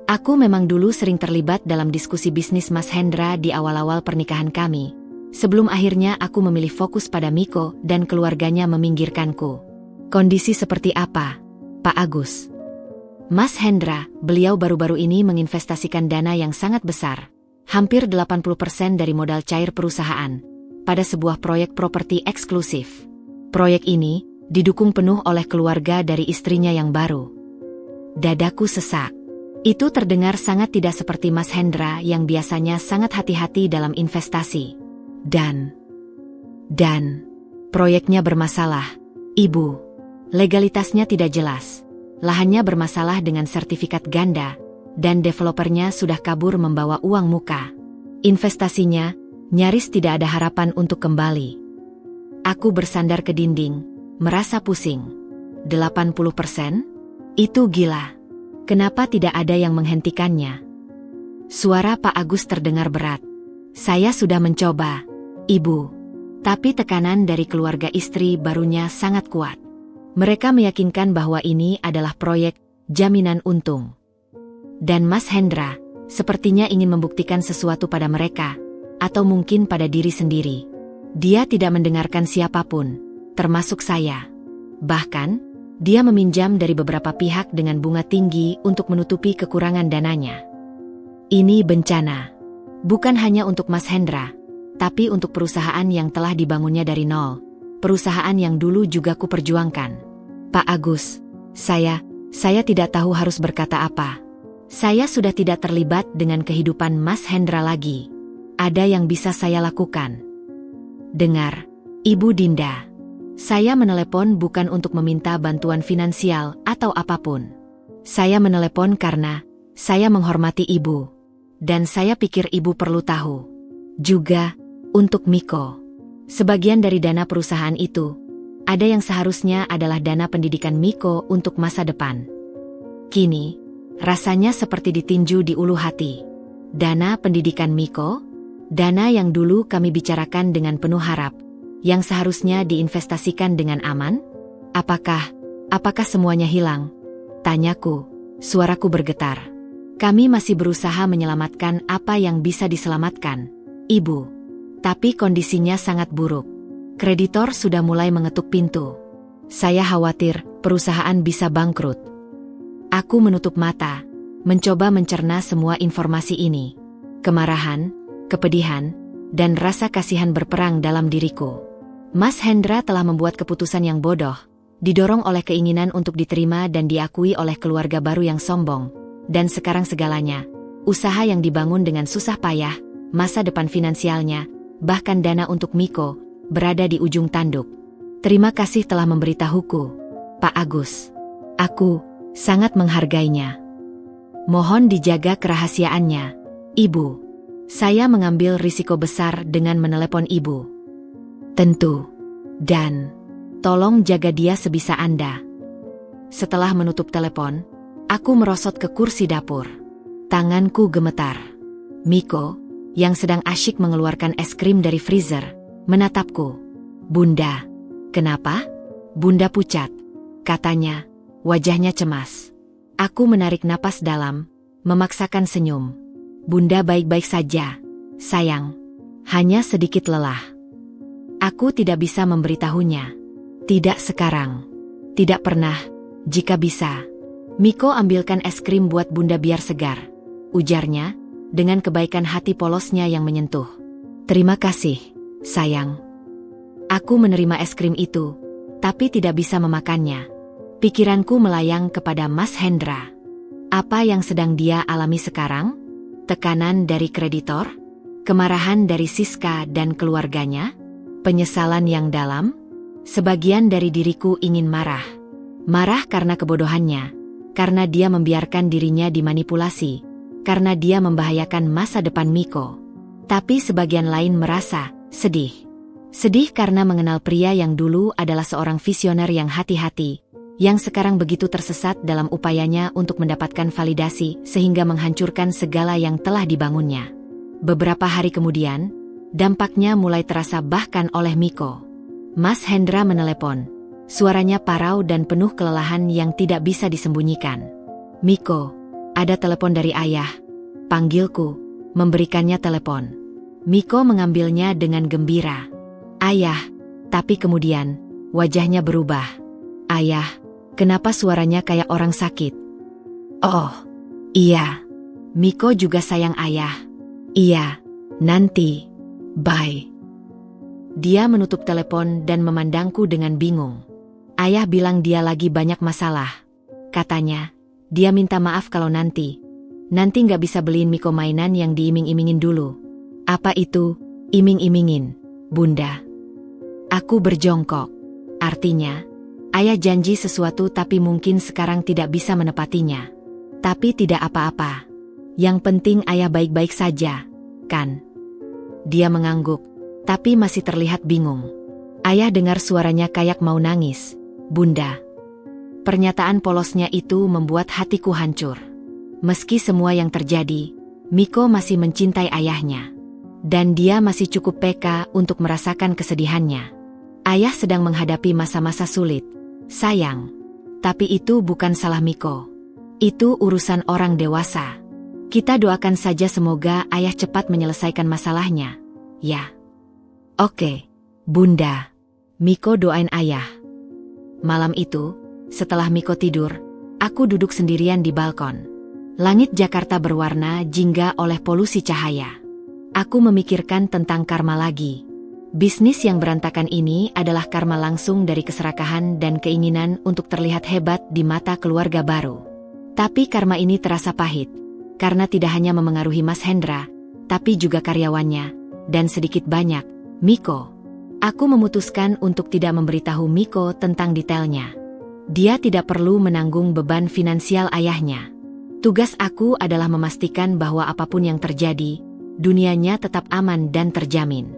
Aku memang dulu sering terlibat dalam diskusi bisnis Mas Hendra di awal-awal pernikahan kami. Sebelum akhirnya aku memilih fokus pada Miko dan keluarganya meminggirkanku. Kondisi seperti apa, Pak Agus? Mas Hendra, beliau baru-baru ini menginvestasikan dana yang sangat besar, hampir 80% dari modal cair perusahaan, pada sebuah proyek properti eksklusif. Proyek ini didukung penuh oleh keluarga dari istrinya yang baru. Dadaku sesak. Itu terdengar sangat tidak seperti Mas Hendra yang biasanya sangat hati-hati dalam investasi. Dan proyeknya bermasalah, Ibu. Legalitasnya tidak jelas. Lahannya bermasalah dengan sertifikat ganda, dan developernya sudah kabur membawa uang muka. Investasinya nyaris tidak ada harapan untuk kembali. Aku bersandar ke dinding, merasa pusing. 80%? Itu gila. Kenapa tidak ada yang menghentikannya? Suara Pak Agus terdengar berat. Saya sudah mencoba, Ibu. Tapi tekanan dari keluarga istri barunya sangat kuat. Mereka meyakinkan bahwa ini adalah proyek jaminan untung. Dan Mas Hendra sepertinya ingin membuktikan sesuatu pada mereka, atau mungkin pada diri sendiri. Dia tidak mendengarkan siapapun, termasuk saya. Bahkan, dia meminjam dari beberapa pihak dengan bunga tinggi untuk menutupi kekurangan dananya. Ini bencana. Bukan hanya untuk Mas Hendra, tapi untuk perusahaan yang telah dibangunnya dari nol. Perusahaan yang dulu juga kuperjuangkan. Pak Agus, saya tidak tahu harus berkata apa. Saya sudah tidak terlibat dengan kehidupan Mas Hendra lagi. Ada yang bisa saya lakukan. Dengar, Ibu Dinda. Saya menelepon bukan untuk meminta bantuan finansial atau apapun. Saya menelepon karena saya menghormati Ibu. Dan saya pikir Ibu perlu tahu. Juga, untuk Miko. Sebagian dari dana perusahaan itu, ada yang seharusnya adalah dana pendidikan Miko untuk masa depan. Kini, rasanya seperti ditinju di ulu hati. Dana pendidikan Miko? Dana yang dulu kami bicarakan dengan penuh harap, yang seharusnya diinvestasikan dengan aman? Apakah semuanya hilang? Tanyaku, suaraku bergetar. Kami masih berusaha menyelamatkan apa yang bisa diselamatkan, Ibu. Tapi kondisinya sangat buruk. Kreditor sudah mulai mengetuk pintu. Saya khawatir perusahaan bisa bangkrut. Aku menutup mata, mencoba mencerna semua informasi ini. Kemarahan, kepedihan, dan rasa kasihan berperang dalam diriku. Mas Hendra telah membuat keputusan yang bodoh, didorong oleh keinginan untuk diterima dan diakui oleh keluarga baru yang sombong. Dan sekarang segalanya, usaha yang dibangun dengan susah payah, masa depan finansialnya, bahkan dana untuk Miko, berada di ujung tanduk. Terima kasih telah memberitahuku, Pak Agus. Aku sangat menghargainya. Mohon dijaga kerahasiaannya, Ibu. Saya mengambil risiko besar dengan menelepon Ibu. Tentu. Dan tolong jaga dia sebisa Anda. Setelah menutup telepon, aku merosot ke kursi dapur. Tanganku gemetar. Miko, yang sedang asyik mengeluarkan es krim dari freezer, menatapku. Bunda, kenapa? Bunda pucat, katanya, wajahnya cemas. Aku menarik napas dalam, memaksakan senyum. Bunda baik-baik saja, sayang. Hanya sedikit lelah. Aku tidak bisa memberitahunya. Tidak sekarang. Tidak pernah, jika bisa. Miko ambilkan es krim buat Bunda biar segar, ujarnya, dengan kebaikan hati polosnya yang menyentuh. Terima kasih, sayang. Aku menerima es krim itu, tapi tidak bisa memakannya. Pikiranku melayang kepada Mas Hendra. Apa yang sedang dia alami sekarang? Tekanan dari kreditor? Kemarahan dari Siska dan keluarganya? Penyesalan yang dalam? Sebagian dari diriku ingin marah. Marah karena kebodohannya, karena dia membiarkan dirinya dimanipulasi, karena dia membahayakan masa depan Miko. Tapi sebagian lain merasa sedih. Sedih karena mengenal pria yang dulu adalah seorang visioner yang hati-hati, yang sekarang begitu tersesat dalam upayanya untuk mendapatkan validasi sehingga menghancurkan segala yang telah dibangunnya. Beberapa hari kemudian, dampaknya mulai terasa bahkan oleh Miko. Mas Hendra menelepon. Suaranya parau dan penuh kelelahan yang tidak bisa disembunyikan. Miko, ada telepon dari ayah. Panggilku, memberikannya telepon. Miko mengambilnya dengan gembira. Ayah, tapi kemudian, wajahnya berubah. Ayah, kenapa suaranya kayak orang sakit? Oh, iya. Miko juga sayang ayah. Iya, nanti. Bye. Dia menutup telepon dan memandangku dengan bingung. Ayah bilang dia lagi banyak masalah. Katanya, dia minta maaf kalau nanti nggak bisa beliin Miko mainan yang diiming-imingin dulu. Apa itu, iming-imingin, Bunda? Aku berjongkok. Artinya, ayah janji sesuatu tapi mungkin sekarang tidak bisa menepatinya. Tapi tidak apa-apa. Yang penting ayah baik-baik saja, kan? Dia mengangguk, tapi masih terlihat bingung. Ayah dengar suaranya kayak mau nangis. Bunda. Pernyataan polosnya itu membuat hatiku hancur. Meski semua yang terjadi, Miko masih mencintai ayahnya. Dan dia masih cukup peka untuk merasakan kesedihannya. Ayah sedang menghadapi masa-masa sulit. Sayang. Tapi itu bukan salah Miko. Itu urusan orang dewasa. Kita doakan saja semoga ayah cepat menyelesaikan masalahnya. Ya. Oke, Bunda. Miko doain ayah. Malam itu, setelah Miko tidur, aku duduk sendirian di balkon. Langit Jakarta berwarna jingga oleh polusi cahaya. Aku memikirkan tentang karma lagi. Bisnis yang berantakan ini adalah karma langsung dari keserakahan dan keinginan untuk terlihat hebat di mata keluarga baru. Tapi karma ini terasa pahit, karena tidak hanya memengaruhi Mas Hendra, tapi juga karyawannya, dan sedikit banyak, Miko. Aku memutuskan untuk tidak memberitahu Miko tentang detailnya. Dia tidak perlu menanggung beban finansial ayahnya. Tugas aku adalah memastikan bahwa apapun yang terjadi, dunianya tetap aman dan terjamin.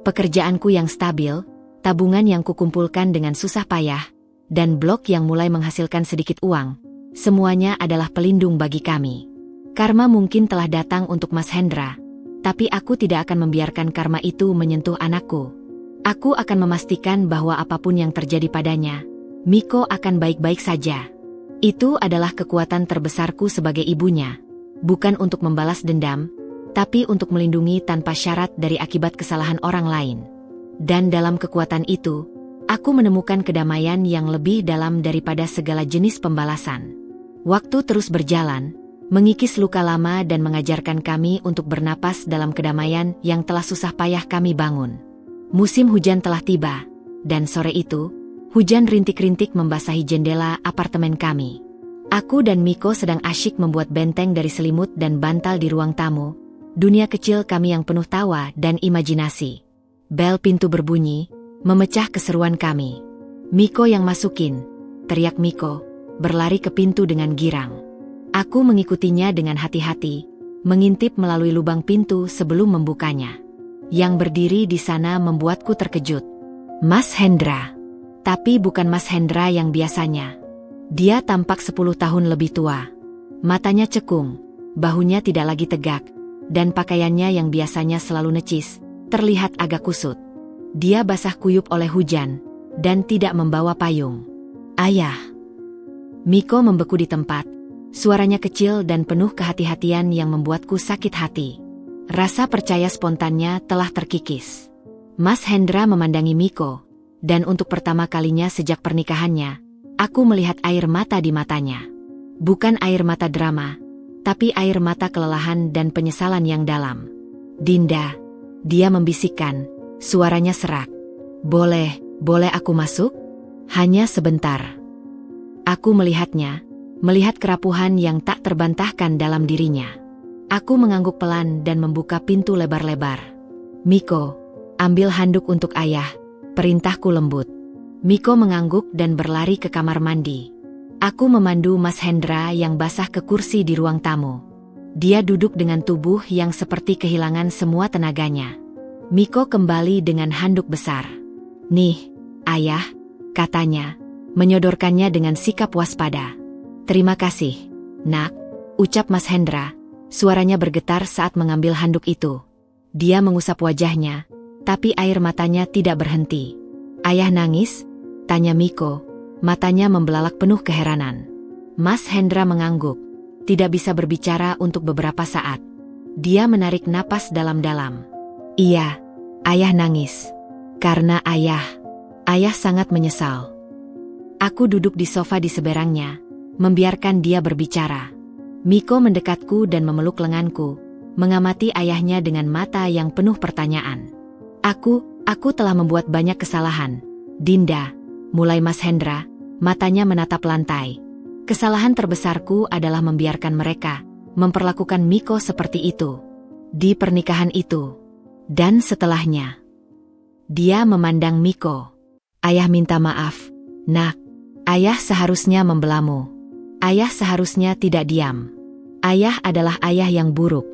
Pekerjaanku yang stabil, tabungan yang kukumpulkan dengan susah payah, dan blog yang mulai menghasilkan sedikit uang, semuanya adalah pelindung bagi kami. Karma mungkin telah datang untuk Mas Hendra, tapi aku tidak akan membiarkan karma itu menyentuh anakku. Aku akan memastikan bahwa apapun yang terjadi padanya, Miko akan baik-baik saja. Itu adalah kekuatan terbesarku sebagai ibunya, bukan untuk membalas dendam, tapi untuk melindungi tanpa syarat dari akibat kesalahan orang lain. Dan dalam kekuatan itu, aku menemukan kedamaian yang lebih dalam daripada segala jenis pembalasan. Waktu terus berjalan, mengikis luka lama dan mengajarkan kami untuk bernapas dalam kedamaian yang telah susah payah kami bangun. Musim hujan telah tiba, dan sore itu, hujan rintik-rintik membasahi jendela apartemen kami. Aku dan Miko sedang asyik membuat benteng dari selimut dan bantal di ruang tamu, dunia kecil kami yang penuh tawa dan imajinasi. Bel pintu berbunyi, memecah keseruan kami. Miko yang masukin, teriak Miko, berlari ke pintu dengan girang. Aku mengikutinya dengan hati-hati, mengintip melalui lubang pintu sebelum membukanya. Yang berdiri di sana membuatku terkejut. Mas Hendra. Tapi bukan Mas Hendra yang biasanya. Dia tampak 10 tahun lebih tua. Matanya cekung, bahunya tidak lagi tegak, dan pakaiannya yang biasanya selalu necis, terlihat agak kusut. Dia basah kuyup oleh hujan, dan tidak membawa payung. Ayah. Miko membeku di tempat, suaranya kecil dan penuh kehati-hatian yang membuatku sakit hati. Rasa percaya spontannya telah terkikis. Mas Hendra memandangi Miko, dan untuk pertama kalinya sejak pernikahannya, aku melihat air mata di matanya. Bukan air mata drama, tapi air mata kelelahan dan penyesalan yang dalam. "Dinda," dia membisikkan, suaranya serak. Boleh aku masuk? Hanya sebentar." Aku melihatnya, melihat kerapuhan yang tak terbantahkan dalam dirinya. Aku mengangguk pelan dan membuka pintu lebar-lebar. "Miko, ambil handuk untuk ayah," perintahku lembut. Miko mengangguk dan berlari ke kamar mandi. Aku memandu Mas Hendra yang basah ke kursi di ruang tamu. Dia duduk dengan tubuh yang seperti kehilangan semua tenaganya. Miko kembali dengan handuk besar. "Nih, ayah," katanya, menyodorkannya dengan sikap waspada. "Terima kasih, nak," ucap Mas Hendra. Suaranya bergetar saat mengambil handuk itu. Dia mengusap wajahnya, tapi air matanya tidak berhenti. "Ayah nangis?" tanya Miko, matanya membelalak penuh keheranan. Mas Hendra mengangguk, tidak bisa berbicara untuk beberapa saat. Dia menarik napas dalam-dalam. "Iya, ayah nangis. Karena ayah sangat menyesal." Aku duduk di sofa di seberangnya, membiarkan dia berbicara. Miko mendekatku dan memeluk lenganku, mengamati ayahnya dengan mata yang penuh pertanyaan. Aku telah membuat banyak kesalahan, Dinda," mulai Mas Hendra, matanya menatap lantai. "Kesalahan terbesarku adalah membiarkan mereka memperlakukan Miko seperti itu. Di pernikahan itu. Dan setelahnya." Dia memandang Miko. "Ayah minta maaf, nak. Ayah seharusnya membelamu. Ayah seharusnya tidak diam. Ayah adalah ayah yang buruk."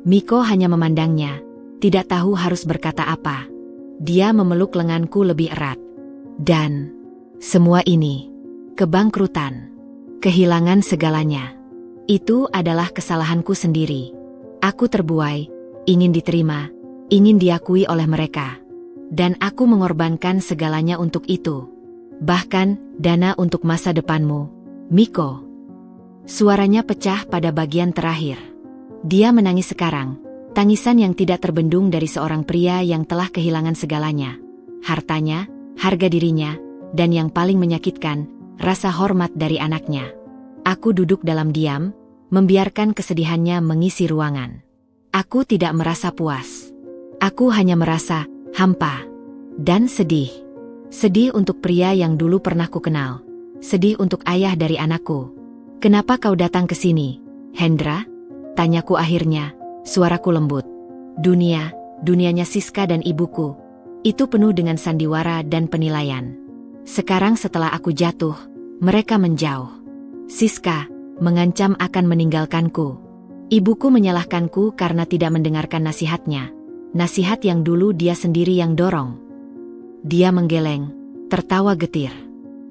Miko hanya memandangnya, tidak tahu harus berkata apa. Dia memeluk lenganku lebih erat. "Dan semua ini, kebangkrutan, kehilangan segalanya. Itu adalah kesalahanku sendiri. Aku terbuai, ingin diterima, ingin diakui oleh mereka. Dan aku mengorbankan segalanya untuk itu. Bahkan dana untuk masa depanmu, Miko." Suaranya pecah pada bagian terakhir. Dia menangis sekarang, tangisan yang tidak terbendung dari seorang pria yang telah kehilangan segalanya. Hartanya, harga dirinya, dan yang paling menyakitkan, rasa hormat dari anaknya. Aku duduk dalam diam, membiarkan kesedihannya mengisi ruangan. Aku tidak merasa puas. Aku hanya merasa hampa dan sedih. Sedih untuk pria yang dulu pernah kukenal. Sedih untuk ayah dari anakku. "Kenapa kau datang ke sini, Hendra?" tanyaku akhirnya, suaraku lembut. Dunianya Siska dan ibuku. Itu penuh dengan sandiwara dan penilaian. Sekarang setelah aku jatuh, mereka menjauh. Siska mengancam akan meninggalkanku. Ibuku menyalahkanku karena tidak mendengarkan nasihatnya. Nasihat yang dulu dia sendiri yang dorong. Dia menggeleng, tertawa getir.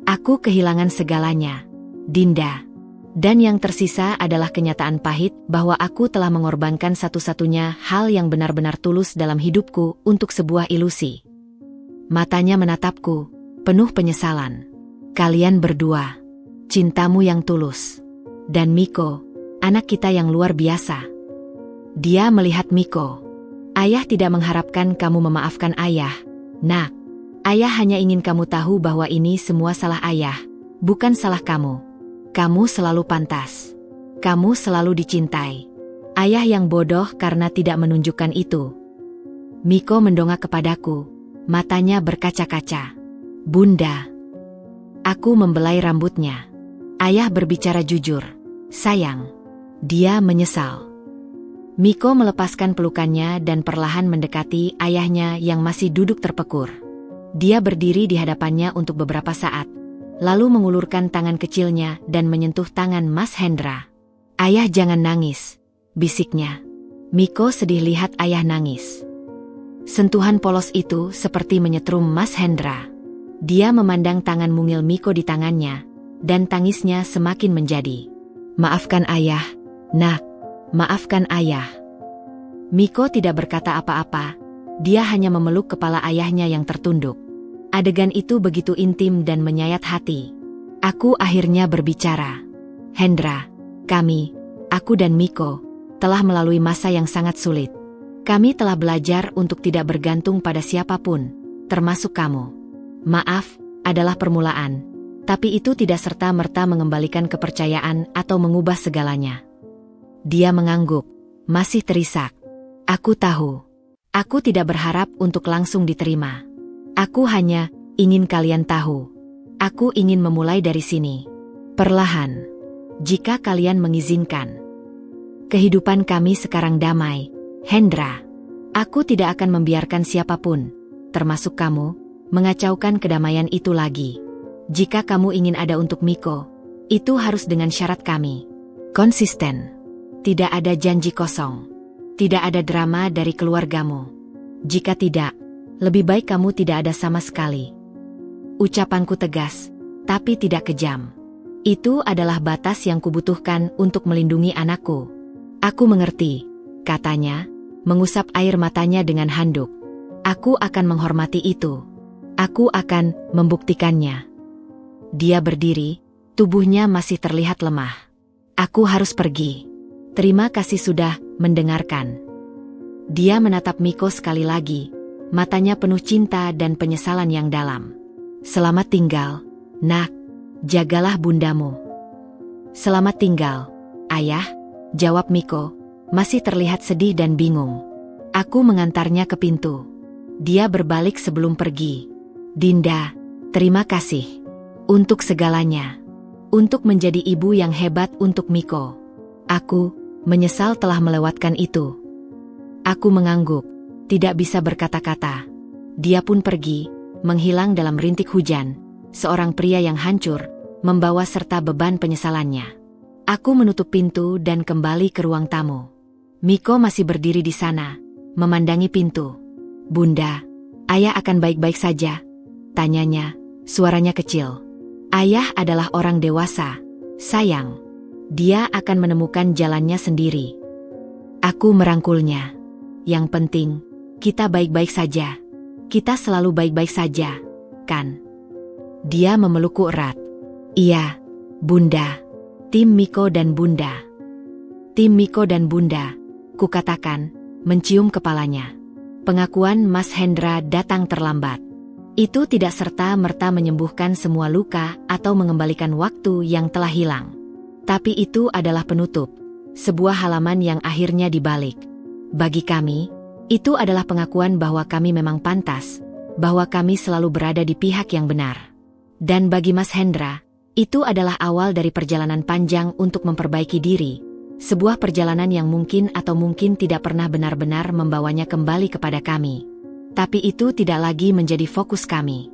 "Aku kehilangan segalanya, Dinda. Dan yang tersisa adalah kenyataan pahit bahwa aku telah mengorbankan satu-satunya hal yang benar-benar tulus dalam hidupku untuk sebuah ilusi." Matanya menatapku, penuh penyesalan. "Kalian berdua, cintamu yang tulus. Dan Miko, anak kita yang luar biasa." Dia melihat Miko. "Ayah tidak mengharapkan kamu memaafkan ayah, nak. Ayah hanya ingin kamu tahu bahwa ini semua salah ayah, bukan salah kamu. Kamu selalu pantas. Kamu selalu dicintai. Ayah yang bodoh karena tidak menunjukkan itu." Miko mendongak kepadaku, matanya berkaca-kaca. "Bunda." Aku membelai rambutnya. "Ayah berbicara jujur, sayang." Dia menyesal. Miko melepaskan pelukannya dan perlahan mendekati ayahnya yang masih duduk terpekur. Dia berdiri di hadapannya untuk beberapa saat, lalu mengulurkan tangan kecilnya dan menyentuh tangan Mas Hendra. "Ayah jangan nangis," bisiknya. Miko sedih lihat ayah nangis. Sentuhan polos itu seperti menyetrum Mas Hendra. Dia memandang tangan mungil Miko di tangannya, dan tangisnya semakin menjadi. "Maafkan ayah, nak. Maafkan ayah." Miko tidak berkata apa-apa. Dia hanya memeluk kepala ayahnya yang tertunduk. Adegan itu begitu intim dan menyayat hati. Aku akhirnya berbicara. "Hendra, aku dan Miko, telah melalui masa yang sangat sulit. Kami telah belajar untuk tidak bergantung pada siapapun, termasuk kamu. Maaf, adalah permulaan, tapi itu tidak serta-merta mengembalikan kepercayaan atau mengubah segalanya. Dia mengangguk, masih terisak. Aku tahu. Aku tidak berharap untuk langsung diterima. Aku hanya ingin kalian tahu. Aku ingin memulai dari sini. Perlahan. Jika kalian mengizinkan. Kehidupan kami sekarang damai, Hendra. Aku tidak akan membiarkan siapapun, termasuk kamu, mengacaukan kedamaian itu lagi. Jika kamu ingin ada untuk Miko, itu harus dengan syarat kami. Konsisten. Tidak ada janji kosong. Tidak ada drama dari keluargamu. Jika tidak, lebih baik kamu tidak ada sama sekali. Ucapanku tegas, tapi tidak kejam. Itu adalah batas yang kubutuhkan untuk melindungi anakku. Aku mengerti, katanya, mengusap air matanya dengan handuk. Aku akan menghormati itu. Aku akan membuktikannya. Dia berdiri, tubuhnya masih terlihat lemah. Aku harus pergi. Terima kasih sudah mendengarkan. Dia menatap Miko sekali lagi, matanya penuh cinta dan penyesalan yang dalam. Selamat tinggal, nak. Jagalah bundamu. Selamat tinggal, ayah, jawab Miko, masih terlihat sedih dan bingung. Aku mengantarnya ke pintu. Dia berbalik sebelum pergi. Dinda, terima kasih. Untuk segalanya. Untuk menjadi ibu yang hebat untuk Miko. Aku menyesal telah melewatkan itu. Aku mengangguk, tidak bisa berkata-kata. Dia pun pergi, menghilang dalam rintik hujan. Seorang pria yang hancur, membawa serta beban penyesalannya. Aku menutup pintu dan kembali ke ruang tamu. Miko masih berdiri di sana, memandangi pintu. Bunda, ayah akan baik-baik saja? Tanyanya, suaranya kecil. Ayah adalah orang dewasa, sayang. Dia akan menemukan jalannya sendiri. Aku merangkulnya. Yang penting, kita baik-baik saja. Kita selalu baik-baik saja, kan? Dia memelukku erat. Iya, Bunda. Tim Miko dan Bunda. Tim Miko dan Bunda, kukatakan, mencium kepalanya. Pengakuan Mas Hendra datang terlambat. Itu tidak serta-merta menyembuhkan semua luka atau mengembalikan waktu yang telah hilang. Tapi itu adalah penutup, sebuah halaman yang akhirnya dibalik. Bagi kami, itu adalah pengakuan bahwa kami memang pantas, bahwa kami selalu berada di pihak yang benar. Dan bagi Mas Hendra, itu adalah awal dari perjalanan panjang untuk memperbaiki diri, sebuah perjalanan yang mungkin atau mungkin tidak pernah benar-benar membawanya kembali kepada kami. Tapi itu tidak lagi menjadi fokus kami.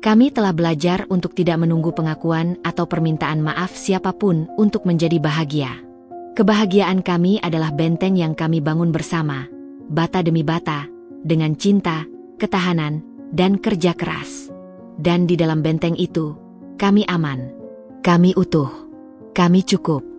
Kami telah belajar untuk tidak menunggu pengakuan atau permintaan maaf siapapun untuk menjadi bahagia. Kebahagiaan kami adalah benteng yang kami bangun bersama, bata demi bata, dengan cinta, ketahanan, dan kerja keras. Dan di dalam benteng itu, kami aman. Kami utuh. Kami cukup.